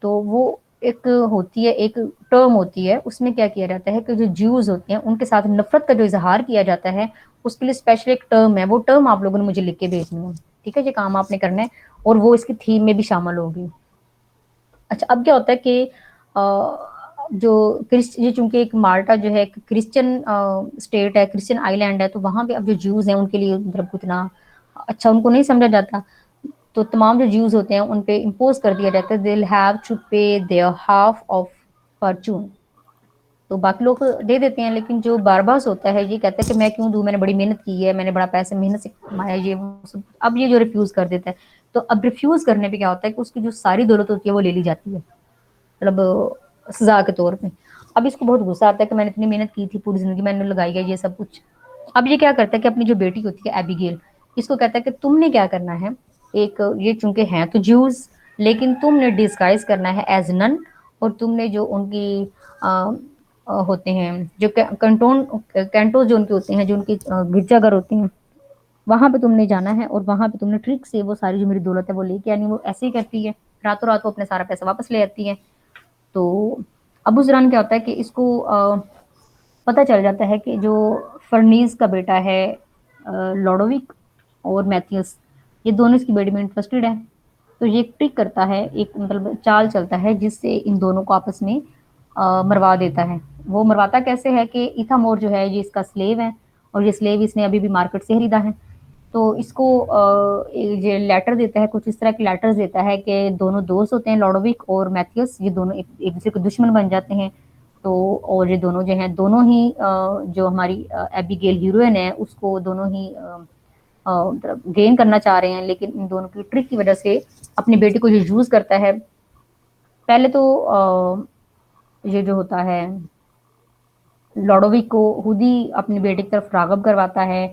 तो वो एक होती है, एक टर्म होती है, उसमें क्या किया जाता है कि जो ज्यूज होते हैं उनके साथ नफरत का जो इजहार किया जाता है उसके लिए स्पेशल एक टर्म है। वो टर्म आप लोगों ने मुझे लिख के भेजनी है। ठीक है, ये काम आपने करना है और वो इसकी थीम में भी शामिल होगी। अच्छा, अब क्या होता है कि जो ये चूंकि एक माल्टा जो है क्रिश्चियन स्टेट है, क्रिश्चियन आइलैंड है, तो वहां पे अब जो ज्यूज हैं उनके लिए मतलब उतना अच्छा उनको नहीं समझा जाता। तो तमाम जो ज्यूज होते हैं उन पे इम्पोज कर दिया जाता है, दे हैव टू पे देयर हाफ ऑफ फॉर्चून। तो बाकी लोग दे देते हैं, लेकिन जो बारबास होता है ये कहता है कि मैं क्यों दूं, मैंने बड़ी मेहनत की है, मैंने बड़ा पैसे मेहनत से कमाया, ये वो सब। अब ये जो रिफ्यूज कर देता है, तो अब रिफ्यूज करने पे क्या होता है कि उसकी जो सारी दौलत होती है वो ले ली जाती है, मतलब सजा के तौर पे। अब इसको बहुत गुस्सा आता है कि मैंने इतनी मेहनत की थी, पूरी जिंदगी मैंने लगाई है ये सब कुछ। अब ये क्या करता है कि अपनी जो बेटी होती है एबिगेल, इसको कहता है कि तुमने क्या करना है, एक ये चूंकि हैं तो ज्यूज, लेकिन तुमने डिस्गाइज करना है एज नन, और तुमने जो उनकी होते हैं जो कैंटोस जो उनके होते हैं, जो उनकी गिरजाघर होती हैं, वहां पे तुमने जाना है, और वहां पे तुमने ट्रिक से वो सारी जो मेरी दौलत है वो लेके आनी। वो ऐसे ही करती है, रातों रात वो अपने सारा पैसा वापस ले आती है। तो अब उस दौरान क्या होता है कि इसको पता चल जाता है कि जो फर्नीज का बेटा है लॉडोविक और मैथियस, ये दोनों इसकी बेटी में इंटरेस्टेड है। तो ये एक ट्रिक करता है, एक मतलब चाल चलता है, जिससे इन दोनों को आपस में मरवा देता है। वो मरवाता कैसे है कि इथामोर जो है ये इसका स्लेव है, और ये स्लेव इसने अभी भी मार्केट से खरीदा है। तो इसको ये लेटर देता है, कुछ इस तरह के लेटर्स देता है कि दोनों दोस्त होते हैं, लॉडोविक और मैथियस, ये दोनों एक दूसरे के दुश्मन बन जाते हैं। तो और ये दोनों जो हैं, दोनों ही जो हमारी एबिगेल हीरोइन है उसको दोनों ही मतलब गेन करना चाह रहे हैं, लेकिन इन दोनों की ट्रिक की वजह से अपनी बेटी को जो यूज करता है। पहले तो ये जो होता है लॉडोविक को खुद ही अपनी बेटी की तरफ रागब करवाता है,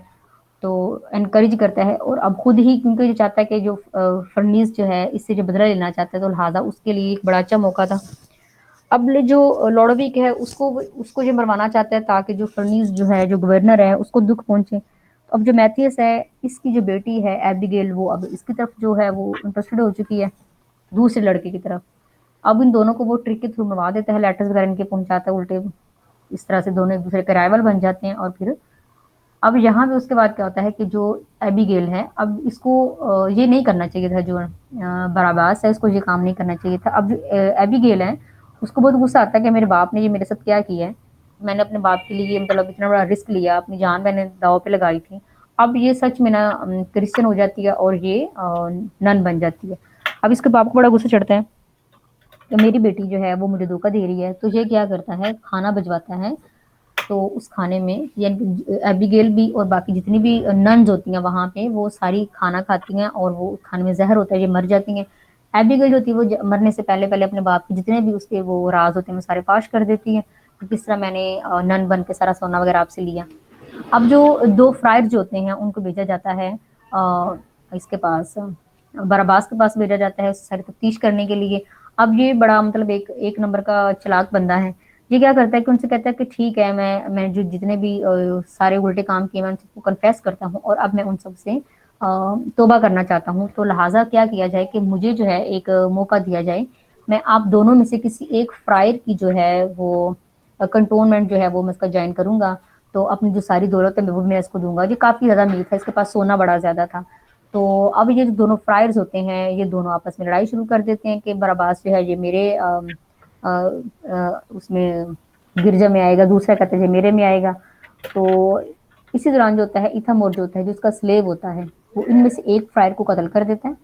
तो एनकरेज करता है, और अब खुद ही क्योंकि ये चाहता है कि जो फर्नीस जो है इससे जो बदला लेना चाहता है, तो लिहाजा उसके लिए एक बड़ा अच्छा मौका था। अब जो लॉडोविक है उसको उसको ये मरवाना चाहता है ताकि जो फर्नीस जो है, जो गवर्नर है, उसको दुख पहुंचे। तो अब जो मैथियस है, इसकी जो बेटी है एबिगेल, वो अब इसकी तरफ जो है वो इंटरेस्टेड हो चुकी है, दूसरे लड़के की तरफ। अब इन दोनों को वो ट्रिक के थ्रू मरवा देता है, लेटर्स वगैरह इनके पहुंचाता है उल्टे। इस तरह से दोनों एक दूसरे के राइवल बन जाते हैं। और फिर अब यहाँ पे उसके बाद क्या होता है कि जो एबिगेल है, अब इसको ये नहीं करना चाहिए था, जो बराबास है इसको ये काम नहीं करना चाहिए था। अब जो एबिगेल है उसको बहुत गुस्सा आता है कि मेरे बाप ने ये मेरे साथ क्या किया है, मैंने अपने बाप के लिए मतलब इतना बड़ा रिस्क लिया, अपनी जान मैंने दाव पे लगाई थी। अब ये सच में ना क्रिश्चियन हो जाती है और ये नन बन जाती है। अब इसके बाप को बड़ा गुस्सा चढ़ता है कि मेरी बेटी जो है वो मुझे धोखा दे रही है। तो ये क्या करता है, खाना भिजवाता है। तो उस खाने में यानी एबिगेल भी और बाकी जितनी भी नन्स होती हैं वहां पे, वो सारी खाना खाती हैं, और वो खाने में जहर होता है, ये मर जाती हैं। एबिगेल जो होती है वो मरने से पहले पहले अपने बाप के जितने भी उसके वो राज होते हैं वो सारे फाश कर देती है कि किस तरह मैंने नन बन के सारा सोना वगैरह आपसे लिया। अब जो दो फ्रायर जो होते हैं उनको भेजा जाता है इसके पास, बराबास के पास भेजा जाता है सारी तफ्तीश करने के लिए। अब ये बड़ा मतलब एक नंबर का चालाक बंदा है। ये क्या करता है कि उनसे कहता है कि ठीक है, मैं जो जितने भी सारे उल्टे काम किए मैं उन सबको कन्फेस करता हूँ, और अब मैं उन सब से तौबा करना चाहता हूँ। तो लिहाजा क्या किया जाए कि मुझे जो है एक मौका दिया जाए, मैं आप दोनों में से किसी एक फ्रायर की जो है वो कंटोनमेंट जो है वो मैं इसका ज्वाइन करूंगा, तो अपनी जो सारी दौलत है वो मैं इसको दूंगा। ये काफी ज्यादा अमीर था, इसके पास सोना बड़ा ज्यादा था। तो अब ये जो दोनों फ्रायर्स होते हैं ये दोनों आपस में लड़ाई शुरू कर देते हैं कि बराबास जो है ये मेरे उसमें गिरजा में आएगा, दूसरा कहते हैं मेरे में आएगा। तो इसी दौरान जो होता है इथामोर जो होता है, जो उसका स्लेव होता है, वो इनमें से एक फ्रायर को कत्ल कर देता है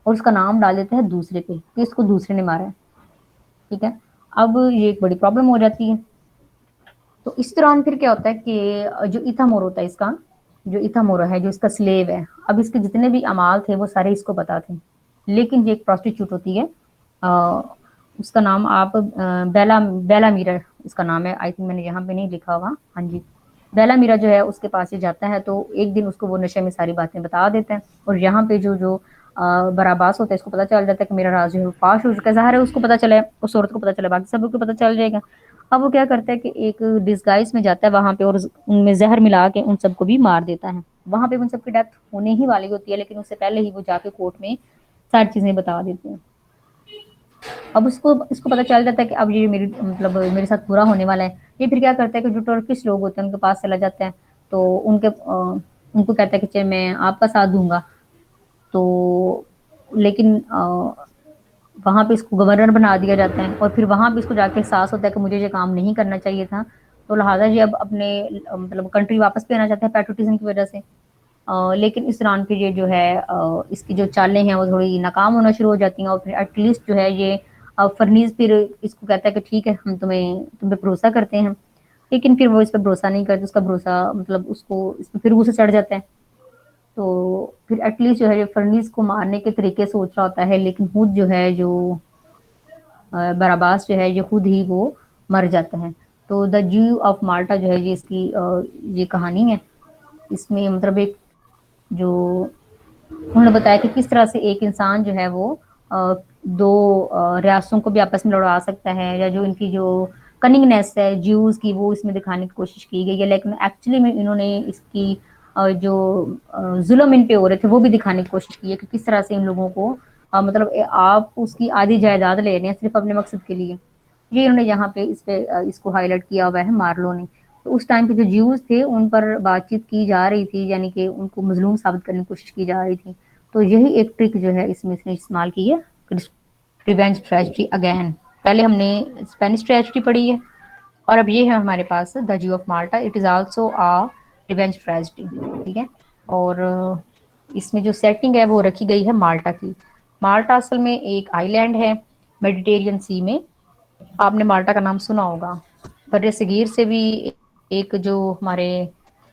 और उसका नाम डाल देता है दूसरे पे कि इसको दूसरे ने मारा है। ठीक है, अब ये एक बड़ी प्रॉब्लम हो जाती है। तो इस दौरान फिर क्या होता है कि जो इथामोर होता है इसका, जो इथामोरा है जो इसका स्लेव है, अब इसके जितने भी अमाल थे वो सारे इसको पता थे। लेकिन ये एक प्रोस्टिट्यूट होती है, उसका नाम आप बेला बेला मीरा इसका नाम है, आई थिंक मैंने यहाँ पे नहीं लिखा हुआ। हाँ जी, बेला मीरा जो है उसके पास ही जाता है। तो एक दिन उसको वो नशे में सारी बातें बता देते हैं, और यहाँ पे जो जो बराबास होता है इसको पता चल जाता है कि मेरा राज जो है फाश हो चुका है। ज़ाहिर है उसको पता चले, उस औरत को पता चले, बाकी सबको पता चल जाएगा। अब वो क्या करता है कि एक डिस्गाइज में जाता है वहां पे और उनमें जहर मिला के उन सबको भी मार देता है। वहां पे उन सबकी डेथ होने ही वाली होती है, लेकिन उससे पहले ही वो जाके कोर्ट में सारी चीजें बता देते हैं। अब इसको पता चल जाता है कि अब ये मेरी मतलब मेरे साथ बुरा होने वाला है। ये फिर क्या करता है कि जो टर्किश लोग होते हैं उनके पास चला जाता है, तो उनको कहता है कि चलिए मैं आपका साथ दूंगा। तो लेकिन वहां पे इसको गवर्नर बना दिया जाता है, और फिर वहां पे इसको जाके एहसास होता है कि मुझे ये काम नहीं करना चाहिए था। तो लिहाजा ये अब अपने मतलब कंट्री वापस भी आना चाहता है पैट्रियोटिज्म की वजह से। लेकिन इस दौरान फिर ये जो है इसकी जो चालें हैं वो थोड़ी नाकाम होना शुरू हो जाती हैं, और फिर एटलीस्ट जो है ये अब फर्नीस फिर इसको कहता है कि ठीक है, हम तुम पे भरोसा करते हैं, लेकिन फिर वो इस पर भरोसा नहीं करते, उसका भरोसा मतलब उसको इस पे फिर गुस्सा चढ़ जाता है। तो फिर एटलीस्ट जो है ये फर्नीस को मारने के तरीके सोच रहा होता है, लेकिन खुद जो है जो बराबास जो है ये खुद ही वो मर जाता है। तो द ज्यू ऑफ माल्टा जो है ये इसकी ये कहानी है। इसमें मतलब एक जो उन्होंने बताया कि किस तरह से एक इंसान जो है वो दो रियासतों को भी आपस में लड़ा सकता है, या जो इनकी जो कनिंगनेस है ज्यूज की वो इसमें दिखाने की कोशिश की गई है, लेकिन एक्चुअली में इन्होंने इसकी जो जुल्म इन पे हो रहे थे वो भी दिखाने की कोशिश की है कि किस तरह से इन लोगों को मतलब आप उसकी आधी जायदाद ले रहे हैं सिर्फ अपने मकसद के लिए। ये इन्होंने यहाँ पे इस पे इसको हाईलाइट किया हुआ है मार्लो ने। तो उस टाइम पे जो ज्यूज थे उन पर बातचीत की जा रही थी, यानी कि उनको मजलूम साबित करने की कोशिश की जा रही थी। तो यही एक ट्रिक जो है इसमें इसने इस्तेमाल की है, रिवेंज ट्रेजेडी अगेन। पहले हमने स्पेनिश ट्रेजेडी पढ़ी है और अब ये है हमारे पास द ज्यू of Malta, it is also a revenge tragedy. ठीक है, और इसमें जो सेटिंग है वो रखी गई है माल्टा की। माल्टा असल में एक आइलैंड है मेडिटेरियन सी में। आपने माल्टा का नाम सुना होगा, बर्रे सगीर से भी एक जो हमारे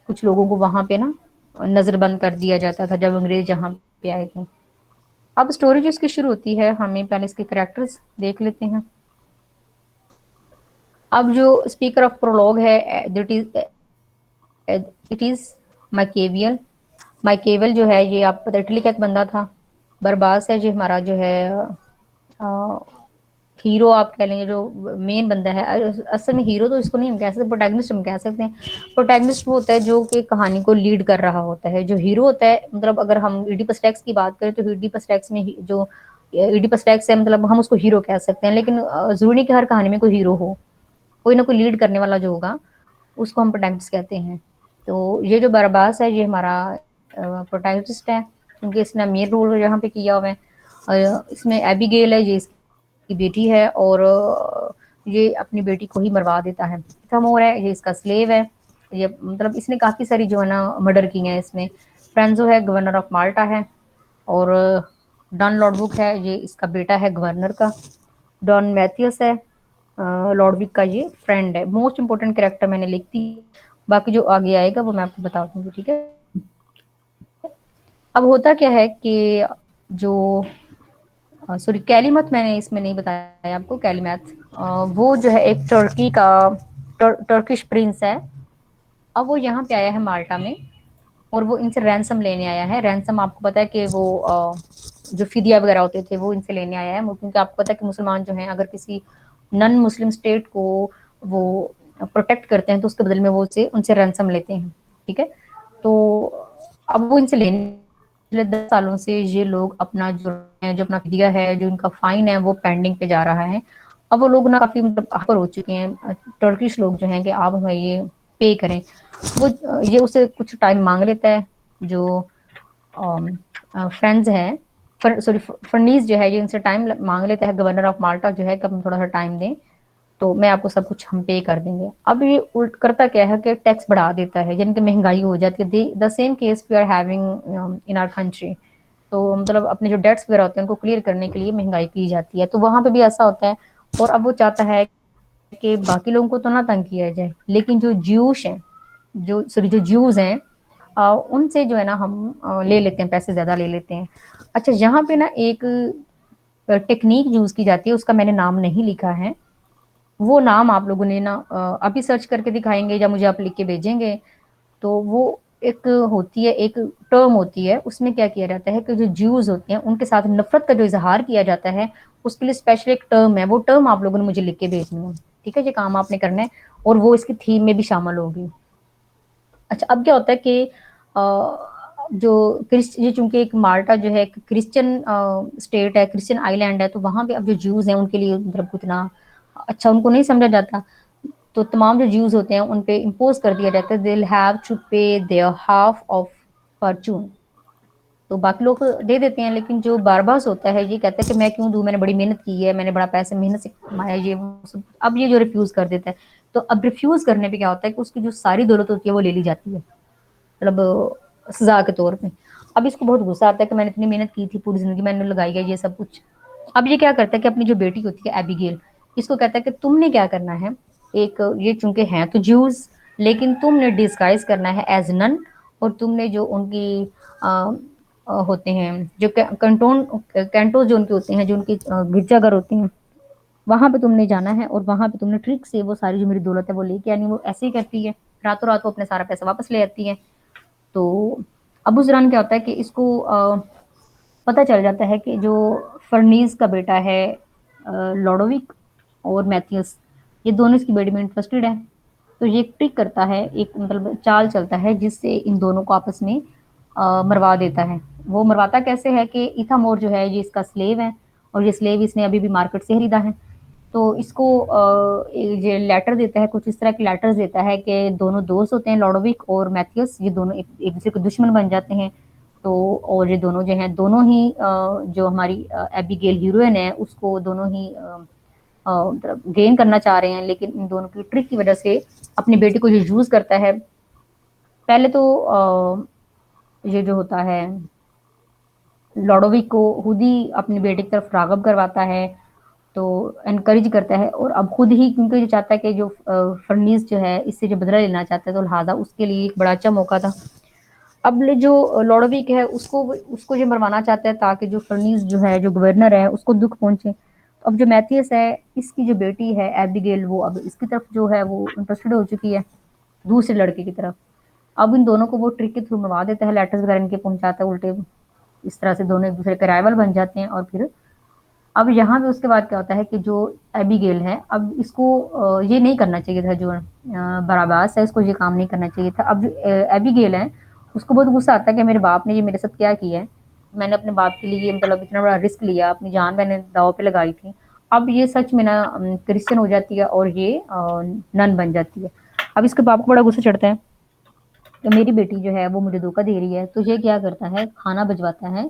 कुछ लोगों को वहां पे ना नजरबंद कर दिया जाता था जब अंग्रेज यहाँ पे आए थे। अब स्टोरी जो इसकी शुरू होती है, हमें पहले इसके कैरेक्टर्स देख लेते हैं। अब जो स्पीकर ऑफ प्रोलॉग है इट इज माइकेवियल। माइकेवियल जो है ये आप पता इटली का एक बंदा था। बरबास है जो हमारा जो है हीरो आप कह लेंगे, जो मेन बंदा है। असल में हीरो तो इसको नहीं हम कह सकते, प्रोटैगनिस्ट हम कह सकते हैं। प्रोटैगनिस्ट वो होता है जो कि कहानी को लीड कर रहा होता है। जो हीरो होता है, मतलब अगर हम इडिपस टैक्स की बात करें तो इडिपस टैक्स में जो इडिपस टैक्स है मतलब हम उसको हीरो कह सकते हैं, लेकिन जरूरी नहीं कि हर कहानी में कोई हीरो हो, कोई ना कोई लीड करने वाला जो होगा उसको हम प्रोटैगनिस्ट कहते हैं। तो ये जो बरबास है ये हमारा प्रोटैगनिस्ट है, क्योंकि इसने मेन रोल यहाँ पे किया हुआ है। इसमें एबिगेल है, ये की बेटी है, और ये अपनी बेटी को ही मरवा देता है। थमोर है, ये इसका स्लेव है। ये मतलब इसने काफी सारी जो है ना मर्डर की हैं इसमें। फ्रेंजो है, गवर्नर ऑफ माल्टा है, और डॉन लॉर्डविक है, ये इसका बेटा है गवर्नर का। डॉन मैथियस है, लॉर्डविक का ये फ्रेंड है। मोस्ट इंपोर्टेंट कैरेक्टर मैंने लिख दी, बाकी जो आगे आएगा वो मैं आपको बता दूंगी। ठीक है, अब होता क्या है कि जो सॉरी कैलीमत मैंने इसमें नहीं बताया आपको। कैलीमत वो जो है एक टर्की का टर्किश प्रिंस है। अब वो यहाँ पे आया है माल्टा में, और वो इनसे रैंसम लेने आया है। रैंसम आपको पता है कि वो जो फिदिया वगैरह होते थे वो इनसे लेने आया है, क्योंकि आपको पता है कि मुसलमान जो हैं अगर किसी नॉन मुस्लिम स्टेट को वो प्रोटेक्ट करते हैं तो उसके बदले में वो उनसे रैंसम लेते हैं। ठीक है, तो अब वो इनसे लेने 10 सालों से ये लोग अपना जो अपना फिदिया है, जो इनका फाइन है वो पेंडिंग पे जा रहा है। अब वो लोग ना काफी मतलब आकर हो चुके हैं, टर्किश लोग जो हैं कि आप हमें ये पे करें। वो ये उससे कुछ टाइम मांग लेता है। जो फ्रेंड्स है सॉरी फर्नीस जो है ये इनसे टाइम मांग लेता है गवर्नर ऑफ माल्टा जो है कि हम थोड़ा सा टाइम दें तो मैं आपको सब कुछ हम पे कर देंगे। अब ये उल्ट करता क्या है कि टैक्स बढ़ा देता है, यानी कि महंगाई हो जाती है। The same case we are having in our country. तो मतलब अपने जो डेट्स वगैरह होते हैं उनको क्लियर करने के लिए महंगाई की जाती है, तो वहां पे भी ऐसा होता है। और अब वो चाहता है कि बाकी लोगों को तो ना तंग किया जाए, लेकिन जो ज्यूश हैं जो सॉरी जो ज्यूज हैं उनसे जो है ना हम ले लेते हैं, पैसे ज्यादा ले लेते हैं। अच्छा, यहाँ पे ना एक टेक्निक यूज की जाती है, उसका मैंने नाम नहीं लिखा है। वो नाम आप लोगों ने ना अभी सर्च करके दिखाएंगे या मुझे आप लिख के भेजेंगे। तो वो एक होती है, एक टर्म होती है, उसमें क्या किया जाता है कि जो ज्यूज होते हैं उनके साथ नफरत का जो इजहार किया जाता है उसके लिए स्पेशल एक टर्म है। वो टर्म आप लोगों ने मुझे लिख के भेजनी है। ठीक है, ये काम आपने करना है और वो इसकी थीम में भी शामिल होगी। अच्छा, अब क्या होता है कि जो ये चूंकि एक माल्टा जो है क्रिश्चियन स्टेट है, क्रिश्चियन आइलैंड है, तो वहां पे अब जो ज्यूज हैं उनके लिए मतलब उतना अच्छा उनको नहीं समझा जाता। तो तमाम जो ज्यूज होते हैं उन पे इम्पोज कर दिया जाता है, दे विल हैव टू पे देयर हाफ ऑफ फॉर्चून। तो बाकी लोग दे देते हैं, लेकिन जो बारबास होता है ये कहता है कि मैं क्यों दूं, मैंने बड़ी मेहनत की है, मैंने बड़ा पैसे मेहनत से कमाया, ये वो सब। अब ये जो रिफ्यूज कर देता है, तो अब रिफ्यूज करने पे क्या होता है कि उसकी जो सारी दौलत होती है वो ले ली जाती है, मतलब सजा के तौर पे। अब इसको बहुत गुस्सा आता है कि मैंने इतनी मेहनत की थी, पूरी जिंदगी मैंने लगाई है ये सब कुछ, अब ये क्या करता है कि अपनी जो बेटी होती है एबिगेल, इसको कहता है कि तुमने क्या करना है, एक ये चूंकि हैं तो ज्यूज, लेकिन तुमने डिस्गाइज करना है एज नन, और तुमने जो उनकी होते हैं जो कैंटोस जो उनके होते हैं, जो उनकी गिरजाघर होती हैं, वहां पे तुमने जाना है और वहां पे तुमने ट्रिक से वो सारी जो मेरी दौलत है वो लेके आनी। वो ऐसे ही करती है, रातों रात वो अपने सारा पैसा वापस ले आती है। तो अब उस दौरान क्या होता है कि इसको पता चल जाता है कि जो फर्नीज का बेटा है लॉडोविक और मैथियस, ये दोनों इसकी बेटी में इंटरेस्टेड है। तो ये एक ट्रिक करता है, एक मतलब चाल चलता है जिससे इन दोनों को आपस में मरवा देता है। वो मरवाता कैसे है कि इथामोर जो है ये इसका स्लेव है, और ये स्लेव इसने अभी भी मार्केट से खरीदा है। तो इसको ये लेटर देता है, कुछ इस तरह के लेटर्स देता है कि दोनों दोस्त होते हैं, लॉडोविक और मैथियस, ये दोनों एक दूसरे के दुश्मन बन जाते हैं। तो और ये दोनों जो हैं, दोनों ही जो हमारी एबिगेल हीरोइन है उसको दोनों ही गेन करना चाह रहे हैं, लेकिन इन दोनों की ट्रिक की वजह से अपनी बेटी को जो यूज करता है, पहले तो ये जो होता है लॉडोविक को खुद ही अपनी बेटी की तरफ रागब करवाता है, तो एनकरेज करता है, और अब खुद ही क्योंकि जो चाहता है कि जो फर्नीस जो है इससे जो बदला लेना चाहता है, तो लिहाजा उसके लिए एक बड़ा अच्छा मौका था। अब जो लॉडोविक है उसको उसको ये मरवाना चाहता है ताकि जो फर्नीस जो है, जो गवर्नर है, उसको दुख पहुंचे। तो अब जो मैथियस है, इसकी जो बेटी है एबिगेल, वो अब इसकी तरफ जो है वो इंटरेस्टेड हो चुकी है दूसरे लड़के की तरफ। अब इन दोनों को वो ट्रिक के थ्रू मरवा देता है, लेटर्स वगैरह इनके पहुंचाता है उल्टे। इस तरह से दोनों एक दूसरे के राइवल बन जाते हैं। और फिर अब यहाँ पे उसके बाद क्या होता है कि जो एबिगेल है, अब इसको ये नहीं करना चाहिए था, जो बराबास है इसको ये काम नहीं करना चाहिए था। अब जो एबिगेल है उसको बहुत गुस्सा आता है कि मेरे बाप ने ये मेरे साथ क्या किया है, मैंने अपने बाप के लिए मतलब इतना बड़ा रिस्क लिया, अपनी जान मैंने दाव पे लगाई थी। अब ये सच में ना क्रिश्चियन हो जाती है और ये नन बन जाती है। अब इसके बाप को बड़ा गुस्सा चढ़ता है कि मेरी बेटी जो है वो मुझे धोखा दे रही है। तो ये क्या करता है, खाना भिजवाता है।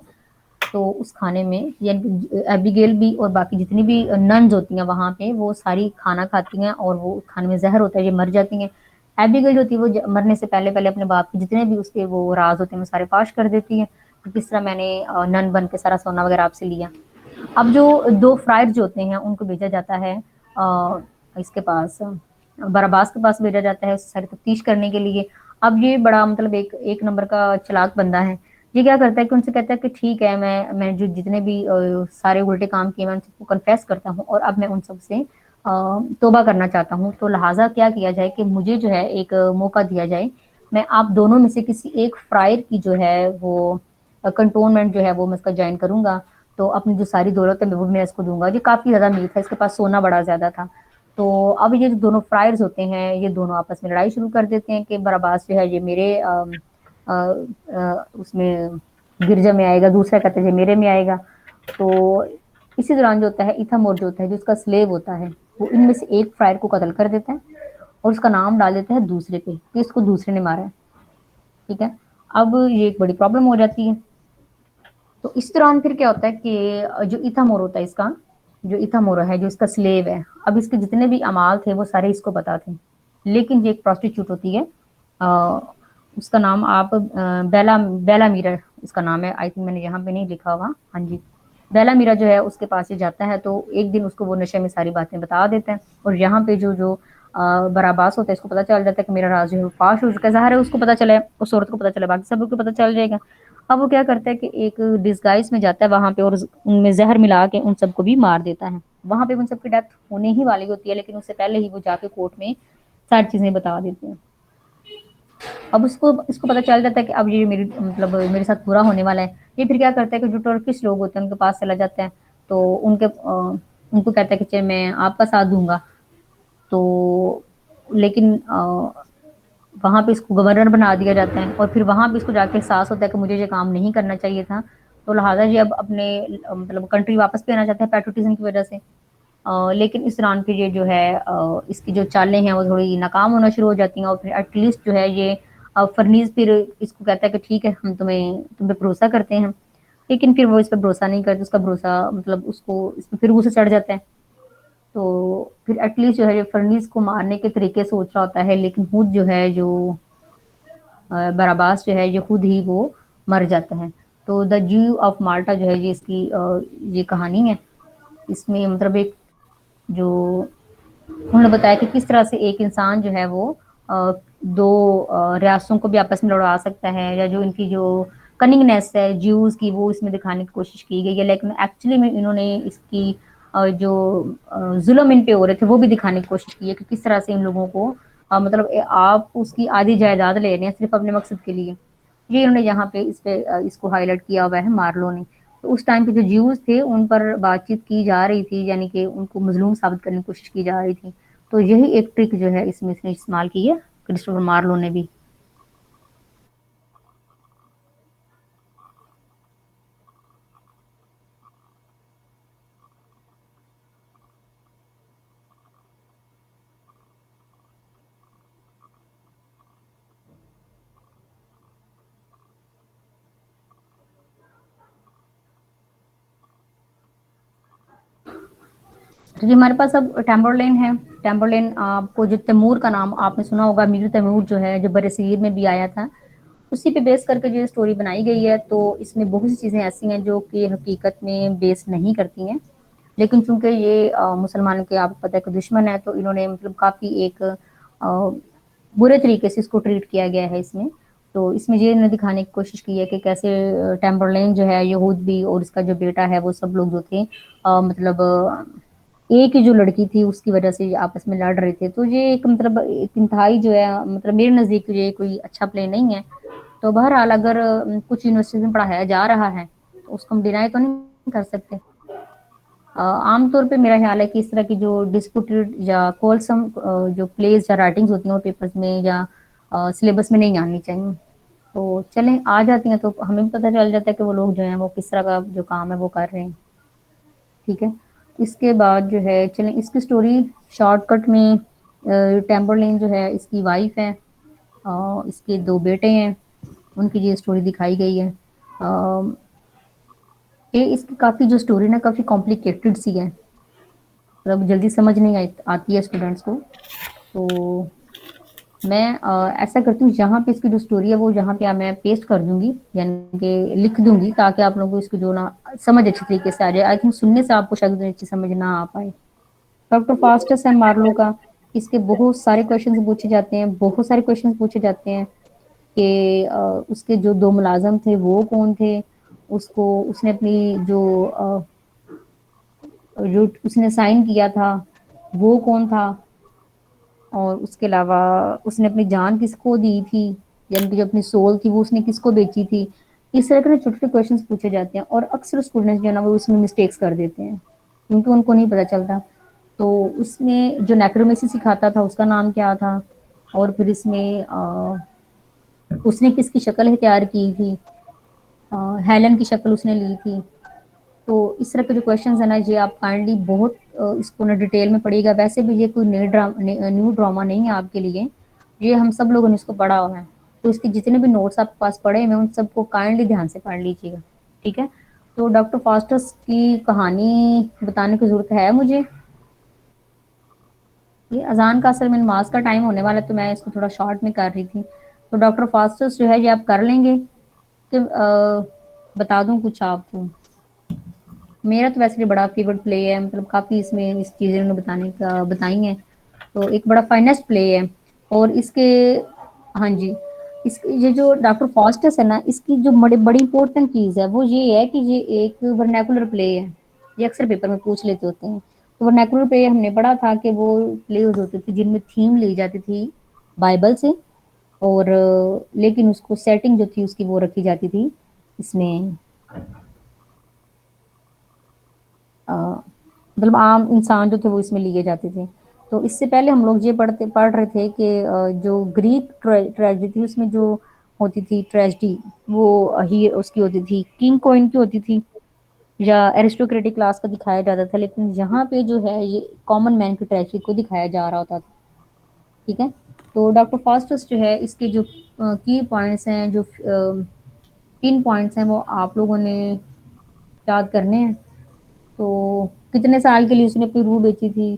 तो उस खाने में यानी एबिगेल भी और बाकी जितनी भी नन्स होती हैं वहां पे, वो सारी खाना खाती हैं और वो खाने में जहर होता है, ये मर जाती हैं। एबिगेल जो होती है वो मरने से पहले पहले अपने बाप के जितने भी उसके वो राज होते हैं वो सारे फाश कर देती है कि किस तरह मैंने नन बन के सारा सोना वगैरह आपसे लिया। अब जो दो फ्रायर जो होते हैं उनको भेजा जाता है इसके पास, बराबास के पास भेजा जाता है सारी तफ्तीश करने के लिए। अब ये बड़ा मतलब एक नंबर का चालाक बंदा है। ये क्या करता है कि उनसे कहता है कि ठीक है, मैं जो जितने भी सारे उल्टे काम किए मैं उन सबको कन्फेस करता हूँ और अब मैं उन सब से तौबा करना चाहता हूँ। तो लिहाजा क्या किया जाए कि मुझे जो है एक मौका दिया जाए, मैं आप दोनों में से किसी एक फ्रायर की जो है वो कंटोनमेंट जो है वो मैं इसका ज्वाइन करूंगा, तो अपनी जो सारी दौलत है वो मैं इसको दूंगा। ये काफी ज्यादा अमीर था, इसके पास सोना बड़ा ज्यादा था। तो अब ये जो दोनों फ्रायर्स होते हैं ये दोनों आपस में लड़ाई शुरू कर देते हैं कि बराबास जो है ये मेरे उसमें गिरजा में आएगा, दूसरा कहते हैं मेरे में आएगा। तो इसी दौरान जो होता है इथामोर जो होता है, जो उसका स्लेव होता है, वो इनमें से एक फ्रायर को कत्ल कर देता है और उसका नाम डाल देता है दूसरे पे कि इसको दूसरे ने मारा है। ठीक है, अब ये एक बड़ी प्रॉब्लम हो जाती है। तो इस दौरान फिर क्या होता है कि जो इथामोर होता है इसका, जो इथामोरा है जो इसका स्लेव है, अब इसके जितने भी अमाल थे वो सारे इसको पता थे। लेकिन ये एक प्रोस्टिट्यूट होती है, उसका नाम आप बेला बेला मीरा इसका नाम है, आई थिंक मैंने यहाँ पे नहीं लिखा हुआ। हाँ जी, बेला मीरा जो है उसके पास ही जाता है। तो एक दिन उसको वो नशे में सारी बातें बता देते हैं और यहाँ पे जो जो बराबास होता है इसको पता चल जाता है कि मेरा राज जो है फाश हो चुका है। ज़ाहिर है उसको पता चले, उस औरत को पता चले, बाकी सबको पता चल जाएगा। अब वो क्या करता है कि एक डिस्गाइज में जाता है वहां पे और उनमें जहर मिला के उन सबको भी मार देता है। वहां पे उन सबकी डेथ होने ही वाली होती है, लेकिन उससे पहले ही वो जाके कोर्ट में सारी चीजें बता देते हैं। अब इसको पता चल जाता है कि अब ये मेरी मतलब मेरे साथ बुरा होने वाला है। ये फिर क्या करता है कि जो टर्किश लोग होते हैं उनके पास चला जाता है। तो उनको कहता है कि चलिए मैं आपका साथ दूंगा। तो लेकिन वहां पे इसको गवर्नर बना दिया जाता है और फिर वहां पे इसको जाके एहसास होता है कि मुझे ये काम नहीं करना चाहिए था। तो लिहाजा ये अब अपने मतलब कंट्री वापस भी आना चाहता है पैट्रियोटिज्म की वजह से। लेकिन इस दौरान फिर ये जो है इसकी जो चालें हैं वो थोड़ी नाकाम होना शुरू हो जाती हैं और फिर एटलीस्ट जो है ये फरनीज फिर इसको कहता है कि ठीक है हम तुम पे भरोसा करते हैं। लेकिन फिर वो इस पर भरोसा नहीं करते, उसका भरोसा मतलब उसको इस पर फिर गुस्सा चढ़ जाता है। तो फिर एटलीस्ट जो है ये फर्नीस को मारने के तरीके सोच रहा होता है, लेकिन खुद जो है जो बराबास जो है ये खुद ही वो मर जाता है। तो द ज्यू ऑफ माल्टा जो है ये इसकी ये कहानी है। इसमें मतलब एक जो उन्होंने बताया कि किस तरह से एक इंसान जो है वो दो रियासतों को भी आपस में लड़ा सकता है, या जो इनकी जो कनिंगनेस है ज्यूज की वो इसमें दिखाने की कोशिश की गई है, लेकिन एक्चुअली में इन्होंने इसकी जो जुल्म इन पे हो रहे थे वो भी दिखाने की कोशिश की है कि किस तरह से इन लोगों को मतलब आप उसकी आधी जायदाद ले रहे हैं सिर्फ अपने मकसद के लिए। ये इन्होंने यहाँ पे इस पे इसको हाईलाइट किया हुआ है मार्लो ने। तो उस टाइम पे जो ज्यूज थे उन पर बातचीत की जा रही थी, यानी कि उनको मजलूम साबित करने की कोशिश की जा रही थी। तो यही एक ट्रिक जो है इसमें इसने इस्तेमाल की है क्रिस्टोफर मार्लो ने भी। तो ये हमारे पास अब टैम्बरलेन है। टैम्बरलेन आपको जो तैमूर का नाम आपने सुना होगा, मीर तैमूर जो है जो बरसीर में भी आया था, उसी पे बेस करके जो स्टोरी बनाई गई है। तो इसमें बहुत सी चीज़ें ऐसी हैं जो कि हकीकत में बेस नहीं करती हैं, लेकिन चूंकि ये मुसलमानों के आपको पता है कि दुश्मन है, तो इन्होंने मतलब काफ़ी एक बुरे तरीके से इसको ट्रीट किया गया है इसमें। तो इसमें ये इन्होंने दिखाने की कोशिश की है कि कैसे टैम्बरलेन जो है यहूद भी और इसका जो बेटा है वो सब लोग जो थे मतलब एक ही जो लड़की थी उसकी वजह से आपस में लड़ रहे थे। तो ये एक मतलब एक इंतहाई जो है मतलब मेरे नज़दीक ये कोई अच्छा प्ले नहीं है। तो बहरहाल अगर कुछ यूनिवर्सिटी में पढ़ाया जा रहा है तो उसको हम डिनाई तो नहीं कर सकते। आमतौर पे मेरा ख्याल है कि इस तरह की जो डिस्प्यूटेड या कोलसम जो प्लेस या राइटिंग्स होती हैं वो पेपर्स में या सिलेबस में नहीं आनी चाहिए। तो चलें आ जाती हैं तो हमें भी पता चल जाता है कि वो लोग जो हैं वो किस तरह का जो काम है वो कर रहे हैं। ठीक है, इसके बाद जो है चलें इसकी स्टोरी शॉर्टकट में। टेम्बरलेन जो है इसकी वाइफ है, इसके दो बेटे हैं, उनकी ये स्टोरी दिखाई गई है। ये इसकी काफ़ी जो स्टोरी ना काफ़ी कॉम्प्लिकेटेड सी है, मतलब जल्दी समझ नहीं आती है स्टूडेंट्स को। तो मैं ऐसा करती हूँ जहाँ पे इसकी जो स्टोरी है वो जहाँ पे मैं पेस्ट कर दूंगी, यानी कि लिख दूंगी, ताकि आप लोगों को इसकी जो ना समझ अच्छी तरीके से आ जाए। आई थिंक सुनने से आपको शायद अच्छी समझ ना आ पाए। डॉक्टर फास्टस एंड मार्लो का इसके बहुत सारे क्वेश्चन पूछे जाते हैं, बहुत सारे क्वेश्चन पूछे जाते हैं कि उसके जो दो मुलाजम थे वो कौन थे, उसको उसने अपनी जो उसने साइन किया था वो कौन था, और उसके अलावा उसने अपनी जान किसको दी थी, यानी कि जो अपनी सोल थी वो उसने किसको बेची थी। इस तरह के ना छोटे छोटे क्वेश्चन पूछे जाते हैं, और अक्सर स्टूडेंट्स जो है ना वो उसमें मिस्टेक्स कर देते हैं क्योंकि उनको नहीं पता चलता। तो उसमें जो नेक्रोमेसी सिखाता था उसका नाम क्या था, और फिर इसमें उसने किसकी शक्ल इख्तियार की थी, हेलन की शक्ल उसने ली थी। तो इस तरह के जो क्वेश्चंस है ना ये आप काइंडली बहुत इसको ना डिटेल में पढ़िएगा। वैसे भी ये कोई न्यू ड्रामा नहीं है आपके लिए, ये हम सब लोगों ने इसको पढ़ा हुआ है। तो इसके जितने भी नोट्स आपके पास पढ़े हुए उन सबको काइंडली ध्यान से पढ़ लीजिएगा। ठीक है, तो डॉक्टर फास्टस की कहानी बताने की जरूरत है मुझे? ये अजान का असल में नमाज का टाइम होने वाला है तो मैं इसको थोड़ा शॉर्ट में कर रही थी। तो डॉक्टर फास्टस जो है ये आप कर लेंगे कि बता दूं कुछ आपको? मेरा तो वैसे भी बड़ा फेवरेट प्ले है, मतलब काफ़ी इसमें इस चीज़ें उन्होंने बताई हैं। तो एक बड़ा फाइनेस्ट प्ले है, और इसके हाँ जी, इस ये जो डॉक्टर फास्टस है ना इसकी जो बड़ी इंपॉर्टेंट चीज़ है वो ये है कि ये एक वर्नैकुलर प्ले है। ये अक्सर पेपर में पूछ लेते होते हैं। तो वर्नैकुलर प्ले हमने पढ़ा था कि वो प्लेज होती थी जिनमें थीम ली जाती थी बाइबल से, और लेकिन उसको सेटिंग जो थी उसकी वो रखी जाती थी इसमें मतलब आम इंसान जो थे वो इसमें लिए जाते थे। तो इससे पहले हम लोग ये पढ़ रहे थे कि जो ग्रीक ट्रेजेडी थी उसमें जो होती थी ट्रेजेडी वो ही उसकी होती थी किंग कोइन की होती थी या एरिस्टोक्रेटिक क्लास का दिखाया जाता था, लेकिन यहाँ पे जो है ये कॉमन मैन की ट्रेजेडी को दिखाया जा रहा होता था। ठीक है, तो डॉक्टर फास्टस जो है इसके जो की पॉइंट्स हैं, जो पिन पॉइंट्स हैं वो आप लोगों ने याद करने हैं। तो कितने साल के लिए उसने अपनी रूह बेची थी,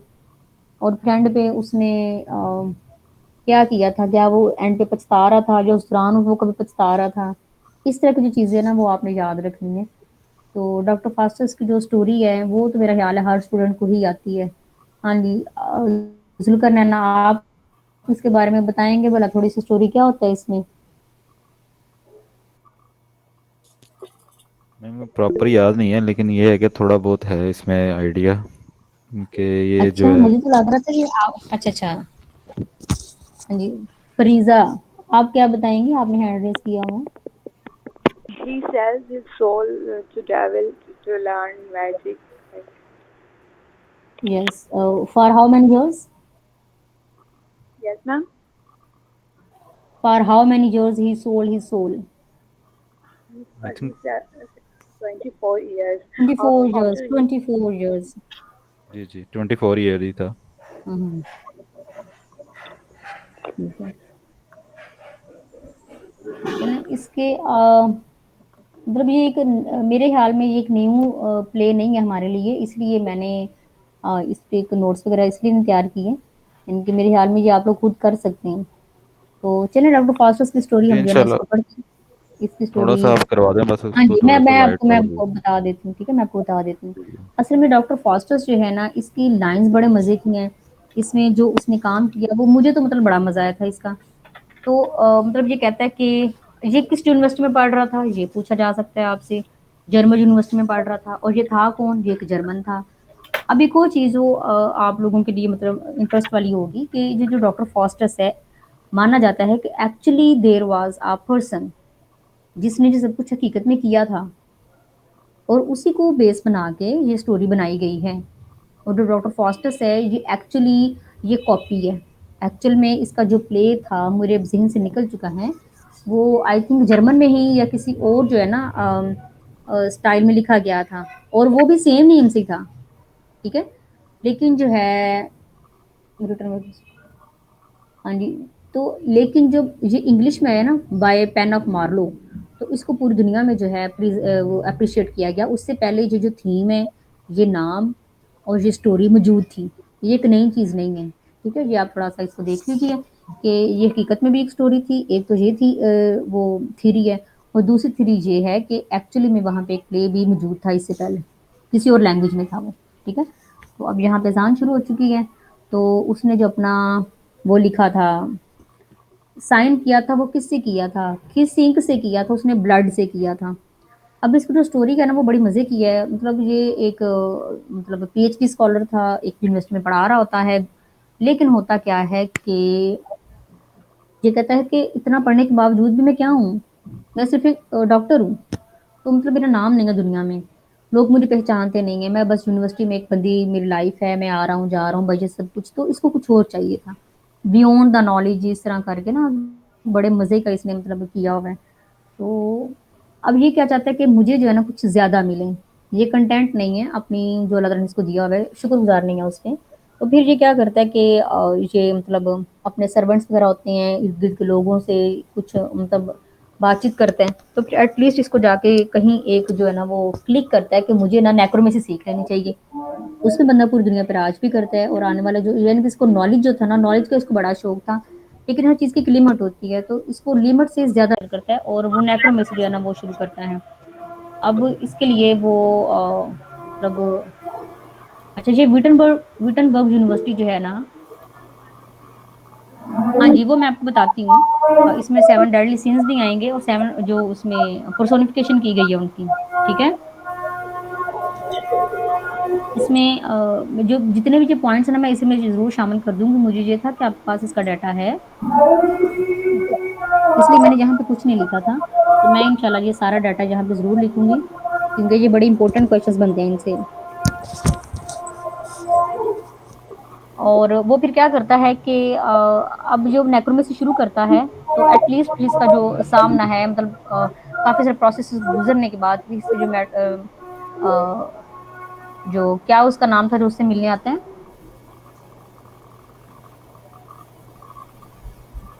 और फ्रेंड पे उसने क्या किया था, क्या वो एंड पे पछता रहा था, जो उस दौरान वो कभी पछता रहा था। इस तरह की जो चीज़ें ना वो आपने याद रखनी है। तो डॉक्टर फास्टस की जो स्टोरी है वो तो मेरा ख्याल है हर स्टूडेंट को ही आती है। हाँ जी, जुल्कर नैना आप इसके बारे में बताएंगे भला थोड़ी सी स्टोरी क्या होता है इसमें? मैम प्रॉपर याद नहीं है, लेकिन ये है कि थोड़ा बहुत है इसमें आइडिया कि ये अच्छा, जो है। मुझे तो लग रहा था कि आप अच्छा। हाँ जी, फरीजा आप क्या बताएंगी? आपने हैंड रेस किया हुआ। He sells his soul to devil to learn magic. Yes. For how many years? Yes, ma'am. For how many years he sold his soul? I He थिंक said 24 years. 24 years. After he 24 years. जी 24 year ही था। हम्म, ठीक है। ना इसके मतलब ये एक मेरे ख्याल में ये एक न्यू प्ले नहीं है हमारे लिए, इसलिए मैंने इस पे एक नोट्स वगैरह इसलिए नहीं तैयार किए, इनके मेरे ख्याल में ये आप लोग खुद कर सकते हैं। तो चलिए डॉक्टर फास्टस की स्टोरी जी हम जो है ना इंशाल्लाह इसको पढ़ते हैं। इसकी थोड़ा सा स्टोरी आप करवा दें, बस हाँ उसको जी, थोड़ा सा लाइट मैं तोड़ दें। आपको बता देती हूँ, ठीक है? मैं आपको बता देती हूँ। असल में डॉक्टर फास्टस जो है ना, इसकी लाइन्स बड़े मज़े की हैं। इसमें जो उसने काम किया वो मुझे तो मतलब बड़ा मज़ा आया था इसका। तो मतलब ये कहता है कि ये किस यूनिवर्सिटी में पढ़ रहा था, ये पूछा जा सकता है आपसे। जर्मन यूनिवर्सिटी में पढ़ रहा था और ये था कौन? ये एक जर्मन था। अब एक और चीज़ जो आप लोगों के लिए मतलब इंटरेस्ट वाली होगी कि ये जो डॉक्टर फास्टस है, माना जाता है कि actually there was a person जिसने ये सब कुछ हकीकत में किया था और उसी को बेस बना के ये स्टोरी बनाई गई है। और जो डॉक्टर फॉस्टस है ये एक्चुअली ये कॉपी है। एक्चुअल में इसका जो प्ले था मेरे जहन से निकल चुका है, वो आई थिंक जर्मन में ही या किसी और जो है ना स्टाइल में लिखा गया था और वो भी सेम नेम से था, ठीक है? लेकिन जो है रिटर्न, हाँ जी, तो लेकिन जब ये इंग्लिश में है ना बाय पेन ऑफ मार्लो, तो इसको पूरी दुनिया में जो है वो अप्रिशिएट किया गया। उससे पहले ये जो थीम है, ये नाम और ये स्टोरी मौजूद थी। ये एक नई चीज़ नहीं है, ठीक है? ये आप थोड़ा सा इसको देख लीजिए कि ये हकीकत में भी एक स्टोरी थी। एक तो ये थी वो थ्योरी है और दूसरी थ्योरी ये है कि एक्चुअली में वहाँ पे एक प्ले भी मौजूद था इससे पहले, किसी और लैंग्वेज में था वो, ठीक है? तो अब यहाँ पे अज़ान शुरू हो चुकी है, तो उसने जो अपना वो लिखा था, साइन किया था, वो किससे किया था? किस इंक से किया था? उसने ब्लड से किया था। अब इसकी जो स्टोरी है ना वो बड़ी मज़े की है। मतलब ये एक मतलब पीएचडी स्कॉलर था, एक यूनिवर्सिटी में पढ़ा रहा होता है। लेकिन होता क्या है कि ये कहता है कि इतना पढ़ने के बावजूद भी मैं क्या हूँ? मैं सिर्फ़ एक डॉक्टर हूँ। तो मतलब मेरा नाम नहीं है दुनिया में, लोग मुझे पहचानते नहीं हैं, मैं बस यूनिवर्सिटी में एक बंदी, मेरी लाइफ है, मैं आ रहा हूँ, जा रहा हूँ, बस ये सब कुछ। तो इसको कुछ और चाहिए था, बियॉन्ड द नॉलेज, इस तरह करके ना बड़े मज़े का इसने मतलब किया हुआ है। तो अब ये क्या चाहता है कि मुझे जो है ना कुछ ज़्यादा मिले, ये कंटेंट नहीं है अपनी जो अल्लाह ताला ने इसको दिया हुआ है, शुक्रगुज़ार नहीं है उसके। तो फिर ये क्या करता है कि ये मतलब अपने सर्वेंट्स वगैरह होते हैं, इर्द-गिर्द के लोगों से कुछ मतलब बातचीत करते हैं, तो फिर एटलीस्ट इसको जाके कहीं एक जो है ना वो क्लिक करता है कि मुझे ना नेक्रोमेंसी सीख लेनी चाहिए। उसमें बंदा पूरी दुनिया पे राज भी करता है और आने वाला जो यानी कि इसको नॉलेज जो था ना, नॉलेज का इसको बड़ा शौक था। लेकिन हर चीज़ की एक लिमिट होती है, तो इसको लिमिट से ज़्यादा करता है और वो नेक्रोमेंसी जो है ना वो शुरू करता है। अब इसके लिए वो मतलब अच्छा, ये विटनबर्ग यूनिवर्सिटी जो है ना, हाँ जी, वो मैं आपको बताती हूँ। इसमें 7 डेडली सिंस भी आएँगे और 7 जो उसमें पर्सोनिफिकेशन की गई है उनकी, ठीक है? इसमें जो जितने भी जो पॉइंट्स हैं ना मैं इसमें ज़रूर शामिल कर दूँगी। मुझे ये था कि आपके पास इसका डाटा है, इसलिए मैंने यहाँ पे कुछ नहीं लिखा था। तो मैं इंशाल्लाह ये सारा डाटा यहाँ पे ज़रूर लिखूँगी क्योंकि ये बड़े इंपॉर्टेंट क्वेश्चंस बनते हैं इनसे। और वो फिर क्या करता है कि अब जो नेक्रोमेंसी शुरू करता है, तो एटलीस्ट फिर इसका जो सामना है मतलब काफ़ी सारे प्रोसेसेस गुजरने के बाद फिर इससे जो क्या उसका नाम था जो उससे मिलने आता है?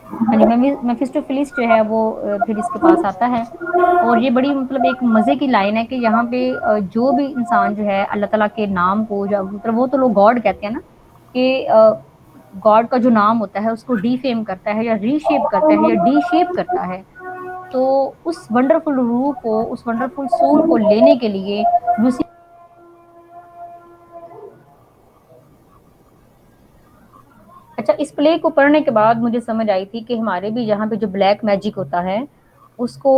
हाँ जी, मेफिस्टोफेलिस जो है वो फिर इसके पास आता है और ये बड़ी मतलब एक मज़े की लाइन है कि यहाँ पे जो भी इंसान जो है अल्लाह ताला के नाम को या मतलब वो तो लोग गॉड कहते हैं ना कि गॉड का जो नाम होता है उसको डिफेम करता है या रीशेप करता है या डी शेप करता है, तो उस वंडरफुल रूह को, उस वंडरफुल सोल को लेने के लिए लूसी अच्छा, इस प्ले को पढ़ने के बाद मुझे समझ आई थी कि हमारे भी यहाँ पे जो ब्लैक मैजिक होता है उसको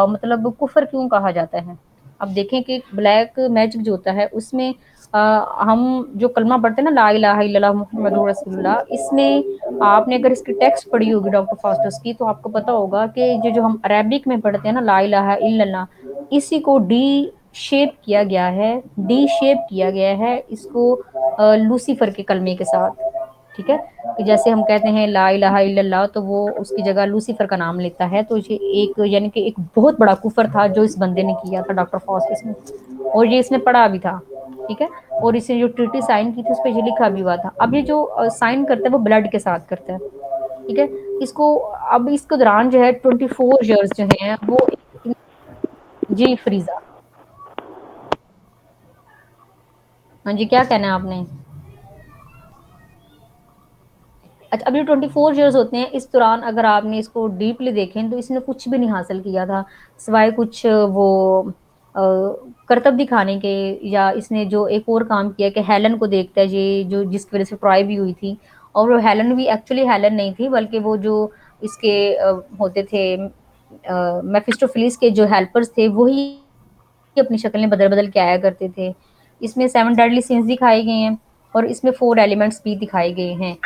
मतलब कुफर क्यों कहा जाता है। अब देखें कि ब्लैक मैजिक जो होता है उसमें हम जो कलमा पढ़ते हैं ना, ला इलाहा इल्लल्लाह मुहम्मदुर रसूलुल्लाह, इसमें आपने अगर इसकी टेक्स्ट पढ़ी होगी डॉक्टर फास्टस की, तो आपको पता होगा कि जो हम अरेबिक में पढ़ते हैं ना, ला इलाहा इल्लल्लाह, इसी को डी शेप किया गया है, डी शेप किया गया है इसको लूसीफर के कलमे के साथ। ठीक है, कि जैसे हम कहते हैं ला इलाहा इल्लल्लाह, तो वो उसकी जगह लूसीफर का नाम लेता है। तो ये एक यानी कि एक बहुत बड़ा कुफर था जो इस बंदे ने किया था, डॉक्टर फॉस्टस ने, और ये इसने पढ़ा भी था। ठीक है, और इसने जो ट्रीटी साइन की थी उस पर ये लिखा भी हुआ था। अब ये जो साइन करता है वो ब्लड के साथ करता है। ठीक है, इसको अब इसके दौरान जो है 24 ईयर्स जो है वो, जी फरीजा, हाँ जी, क्या कहना है आपने? अच्छा, अभी 24 ईयर्स होते हैं, इस दौरान अगर आपने इसको डीपली देखें तो इसने कुछ भी नहीं हासिल किया था सिवाय कुछ वो अ, करतब दिखाने के। या इसने जो एक और काम किया कि हेलन को देखता है, ये जो जिसकी वजह से ट्रॉय भी हुई थी, और वो हेलन भी एक्चुअली हेलन नहीं थी, बल्कि वो जो इसके होते थे मेफिस्टोफिलिस के जो हेल्पर्स थे, वही अपनी शक्लें बदल बदल के आया करते थे। इसमें 7 डेडली सिंस दिखाए गए हैं, और इसमें 4 एलिमेंट्स भी दिखाए गए हैं।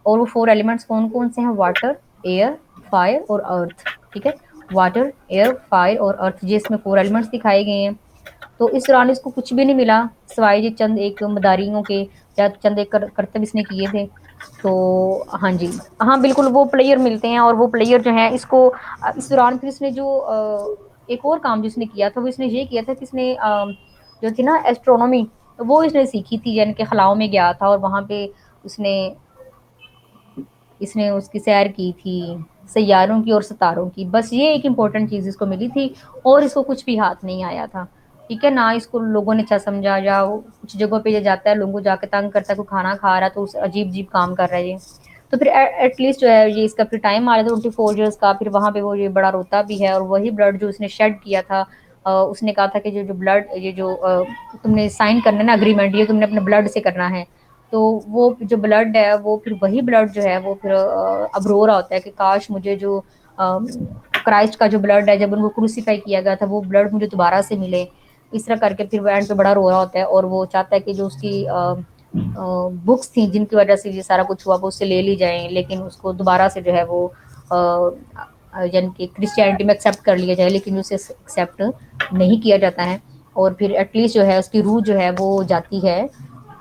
और वो 4 एलिमेंट्स कौन कौन से हैं? वाटर, एयर, फायर और अर्थ। ठीक है, वाटर, एयर, फायर और अर्थ, ये इसमें 4 एलिमेंट्स दिखाए गए हैं। तो इस दौरान इसको कुछ भी नहीं मिला सिवाय ये चंद एक मदारियों के, या चंद एक करतब इसने किए थे। तो हाँ जी, हाँ बिल्कुल, वो प्लेयर मिलते हैं, और वो प्लेयर जो है इसको इस दौरान फिर इसने जो एक और काम जिसने किया था वो इसने ये किया था कि इसने जो थी ना एस्ट्रोनॉमी, वो इसने सीखी थी, यानी कि खलाओं में गया था और वहाँ पे उसने इसने उसकी सैर की थी सैयारों की और सितारों की। बस ये एक इम्पोर्टेंट चीज़ इसको मिली थी, और इसको कुछ भी हाथ नहीं आया था। ठीक है ना, इसको लोगों ने अच्छा समझा, या कुछ जगहों पे ये जाता है, लोगों को जाके तंग करता है, कोई खाना खा रहा है तो उस अजीब अजीब काम कर रहा है ये। तो फिर एटलीस्ट जो है ये इसका फिर टाइम आ रहा था 24 ईयर्स का, फिर वहाँ पे वो ये बड़ा रोता भी है, और वही ब्लड जो उसने शेड किया था, उसने कहा था कि जो जो ब्लड ये जो तुमने साइन करना है ना अग्रीमेंट, ये तुमने अपने ब्लड से करना है। तो वो जो ब्लड है वो फिर वही ब्लड जो है वो फिर अब रो रहा होता है कि काश मुझे जो क्राइस्ट का जो ब्लड है जब उनको क्रूसीफाई किया गया था वो ब्लड मुझे दोबारा से मिले। इस तरह करके फिर वो एंड पे बड़ा रो रहा होता है, और वो चाहता है कि जो उसकी बुक्स थी जिनकी वजह से ये सारा कुछ हुआ वो उससे ले ली जाएं, लेकिन उसको दोबारा से जो है वो यानी कि क्रिश्चियनिटी में एक्सेप्ट कर लिया जाए, लेकिन उसे एक्सेप्ट नहीं किया जाता है। और फिर एटलीस्ट जो है उसकी रूह जो है वो जाती है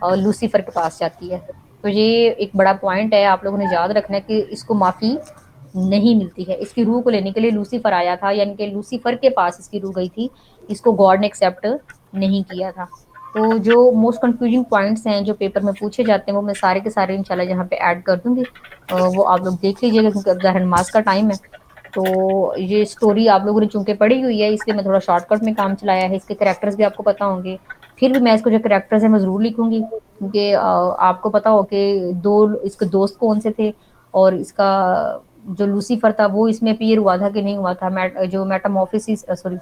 और लूसीफर के पास जाती है। तो ये एक बड़ा पॉइंट है, आप लोगों ने याद रखना है कि इसको माफ़ी नहीं मिलती है। इसकी रूह को लेने के लिए लूसीफर आया था, यानी कि लूसीफर के पास इसकी रूह गई थी, इसको गॉड ने एक्सेप्ट नहीं किया था। तो जो मोस्ट कंफ्यूजिंग पॉइंट्स हैं जो पेपर में पूछे जाते हैं वो मैं सारे के सारे इंशाल्लाह यहाँ पे ऐड कर दूंगी, वो आप लोग देख लीजिएगा, क्योंकि अब ज़ाहिर नमाज का टाइम है। तो ये स्टोरी आप लोगों ने चूंकि पढ़ी हुई है इसलिए मैं थोड़ा शॉर्टकट में काम चलाया है, इसके करेक्टर्स भी आपको पता होंगे। फिर भी मैं इसको जो करेक्टर्स है मैं ज़रूर लिखूंगी, क्योंकि आपको पता हो कि दो इसके दोस्त कौन से थे, और इसका जो लूसीफर था वो इसमें अपीयर हुआ था कि नहीं हुआ था। जो मेटामॉर्फोसिस सॉरी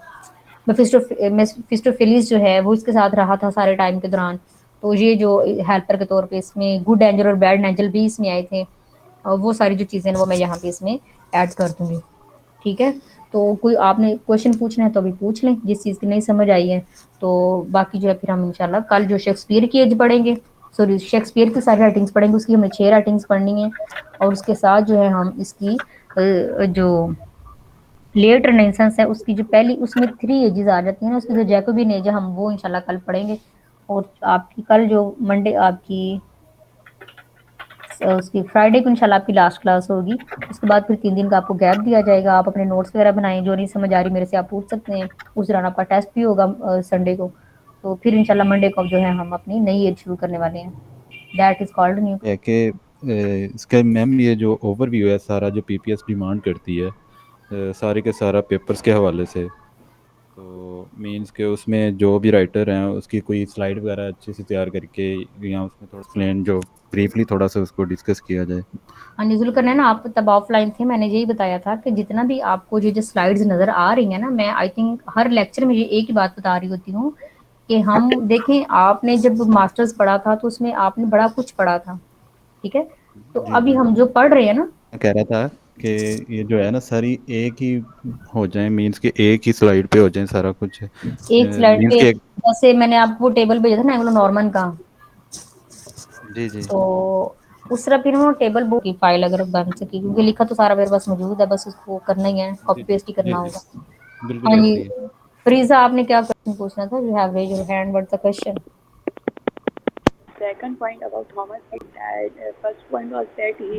मेफिस्टोफेलिस जो है वो इसके साथ रहा था सारे टाइम के दौरान। तो ये जो हेल्पर के तौर पे इसमें गुड एंजल और बैड एंजल भी इसमें आए थे, और वो सारी जो चीज़ें वो मैं यहाँ पे इसमें ऐड कर दूंगी। ठीक है, तो कोई आपने क्वेश्चन पूछना है तो अभी पूछ लें जिस चीज़ की नहीं समझ आई है। तो बाकी जो है फिर हम इंशाल्लाह कल जो शेक्सपियर की एज पढ़ेंगे, सॉरी शेक्सपियर की सारी राइटिंग्स पढ़ेंगे, उसकी हमें 6 राइटिंग्स पढ़नी है। और उसके साथ जो है हम इसकी जो लेट रेनेसांस है उसकी जो पहली उसमें 3 एजेस आ जाती हैं ना, उसकी जो जैकोबिन एज है हम वो इंशाल्लाह कल पढ़ेंगे। और आपकी कल जो मंडे आपकी उसकी फ्राइडे को इंशाल्लाह आपकी लास्ट क्लास होगी। उसके बाद फिर 3 दिन का आपको गैप दिया जाएगा, आप अपने नोट्स वगैरह बनाएं, जो नहीं समझ आ रही मेरे से आप पूछ सकते हैं। उस दौरान आपका टेस्ट भी होगा संडे को। तो फिर इंशाल्लाह मंडे को जो है हम अपनी नई एज शुरू करने वाले हैं, दैट इज कॉल्ड न्यू। है कि इसका मैम ये जो ओवरव्यू है सारा जो पीपीएस डिमांड करती है सारे के सारा पेपर्स के हवाले से, तो मीन्स के उसमें जो भी राइटर हैं उसकी कोई स्लाइड वगैरह अच्छे से तैयार करके या उसमें थोड़ा एक्सप्लेन जो ब्रीफली थोड़ा सा उसको डिस्कस किया जाए। हाँ जी, जुल्करनैन, आप तब ऑफलाइन थे, मैंने यही बताया था कि जितना भी आपको जो स्लाइड्स नज़र आ रही हैं ना, मैं आई थिंक हर लेक्चर में ये एक ही बात बता रही होती हूँ कि हम देखें, आपने जब मास्टर्स पढ़ा था तो उसमें आपने बड़ा कुछ पढ़ा था, ठीक है। तो जी अभी जी, हम जो पढ़ रहे हैं ना, मैं कह रहा था कि ये जो है ना सारी एक ही हो जाए, मीन्स के एक ही स्लाइड पे हो जाए सारा कुछ, एक स्लाइड मीन्स पे, के। जैसे मैंने आपको टेबल भेजा था ना एंग्लो नॉर्मन का, जी जी तो उस तरह फिर वो टेबल बुक की फाइल अगर बन सके, क्योंकि लिखा तो सारा मेरे पास मौजूद है, बस उसको करना ही है, कॉपी जी पेस्ट ही जी करना जी, होगा। बिल्कुल हाँ ऐसे जी, ही है। फरीजा, आपने क्या क्वेश्चन पूछना था? You have raise your hand, what's the question? Second point about Thomas is that first point was that he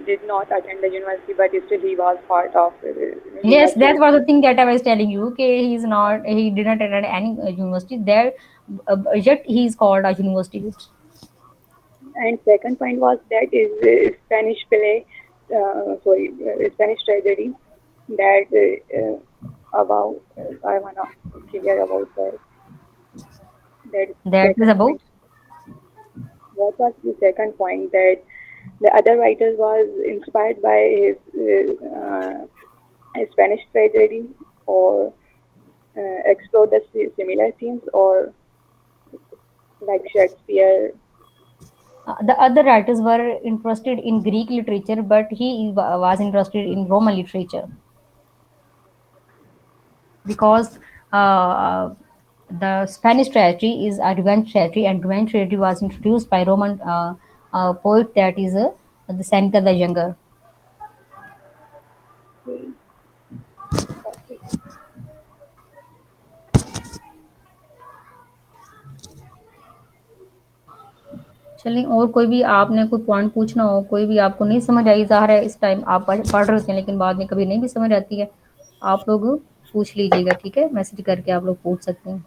did not attend the university, but still he was part of Yes, that university. was the thing that I was telling you. Okay, he didn't attend any university there, yet he is called a university. And second point was that is Spanish play, Spanish tragedy that about I wanna clear about that. That That is second about. point. What was the second point that the other writers was inspired by his Spanish tragedy or explore the similar themes or like Shakespeare. The other writers were interested in Greek literature, but he was interested in Roman literature because the Spanish tragedy is a revenge tragedy, and revenge tragedy was introduced by Roman poet, that is the Seneca the Younger. Okay. Okay. चलिए, और कोई भी आपने कोई point पूछना हो, कोई भी आपको नहीं समझ आई, ज़ाहिर है इस टाइम आप पढ़ रहे होते हैं, लेकिन बाद में कभी नहीं भी समझ आती है, आप लोग पूछ लीजिएगा, ठीक है, मैसेज करके आप लोग पूछ सकते हैं।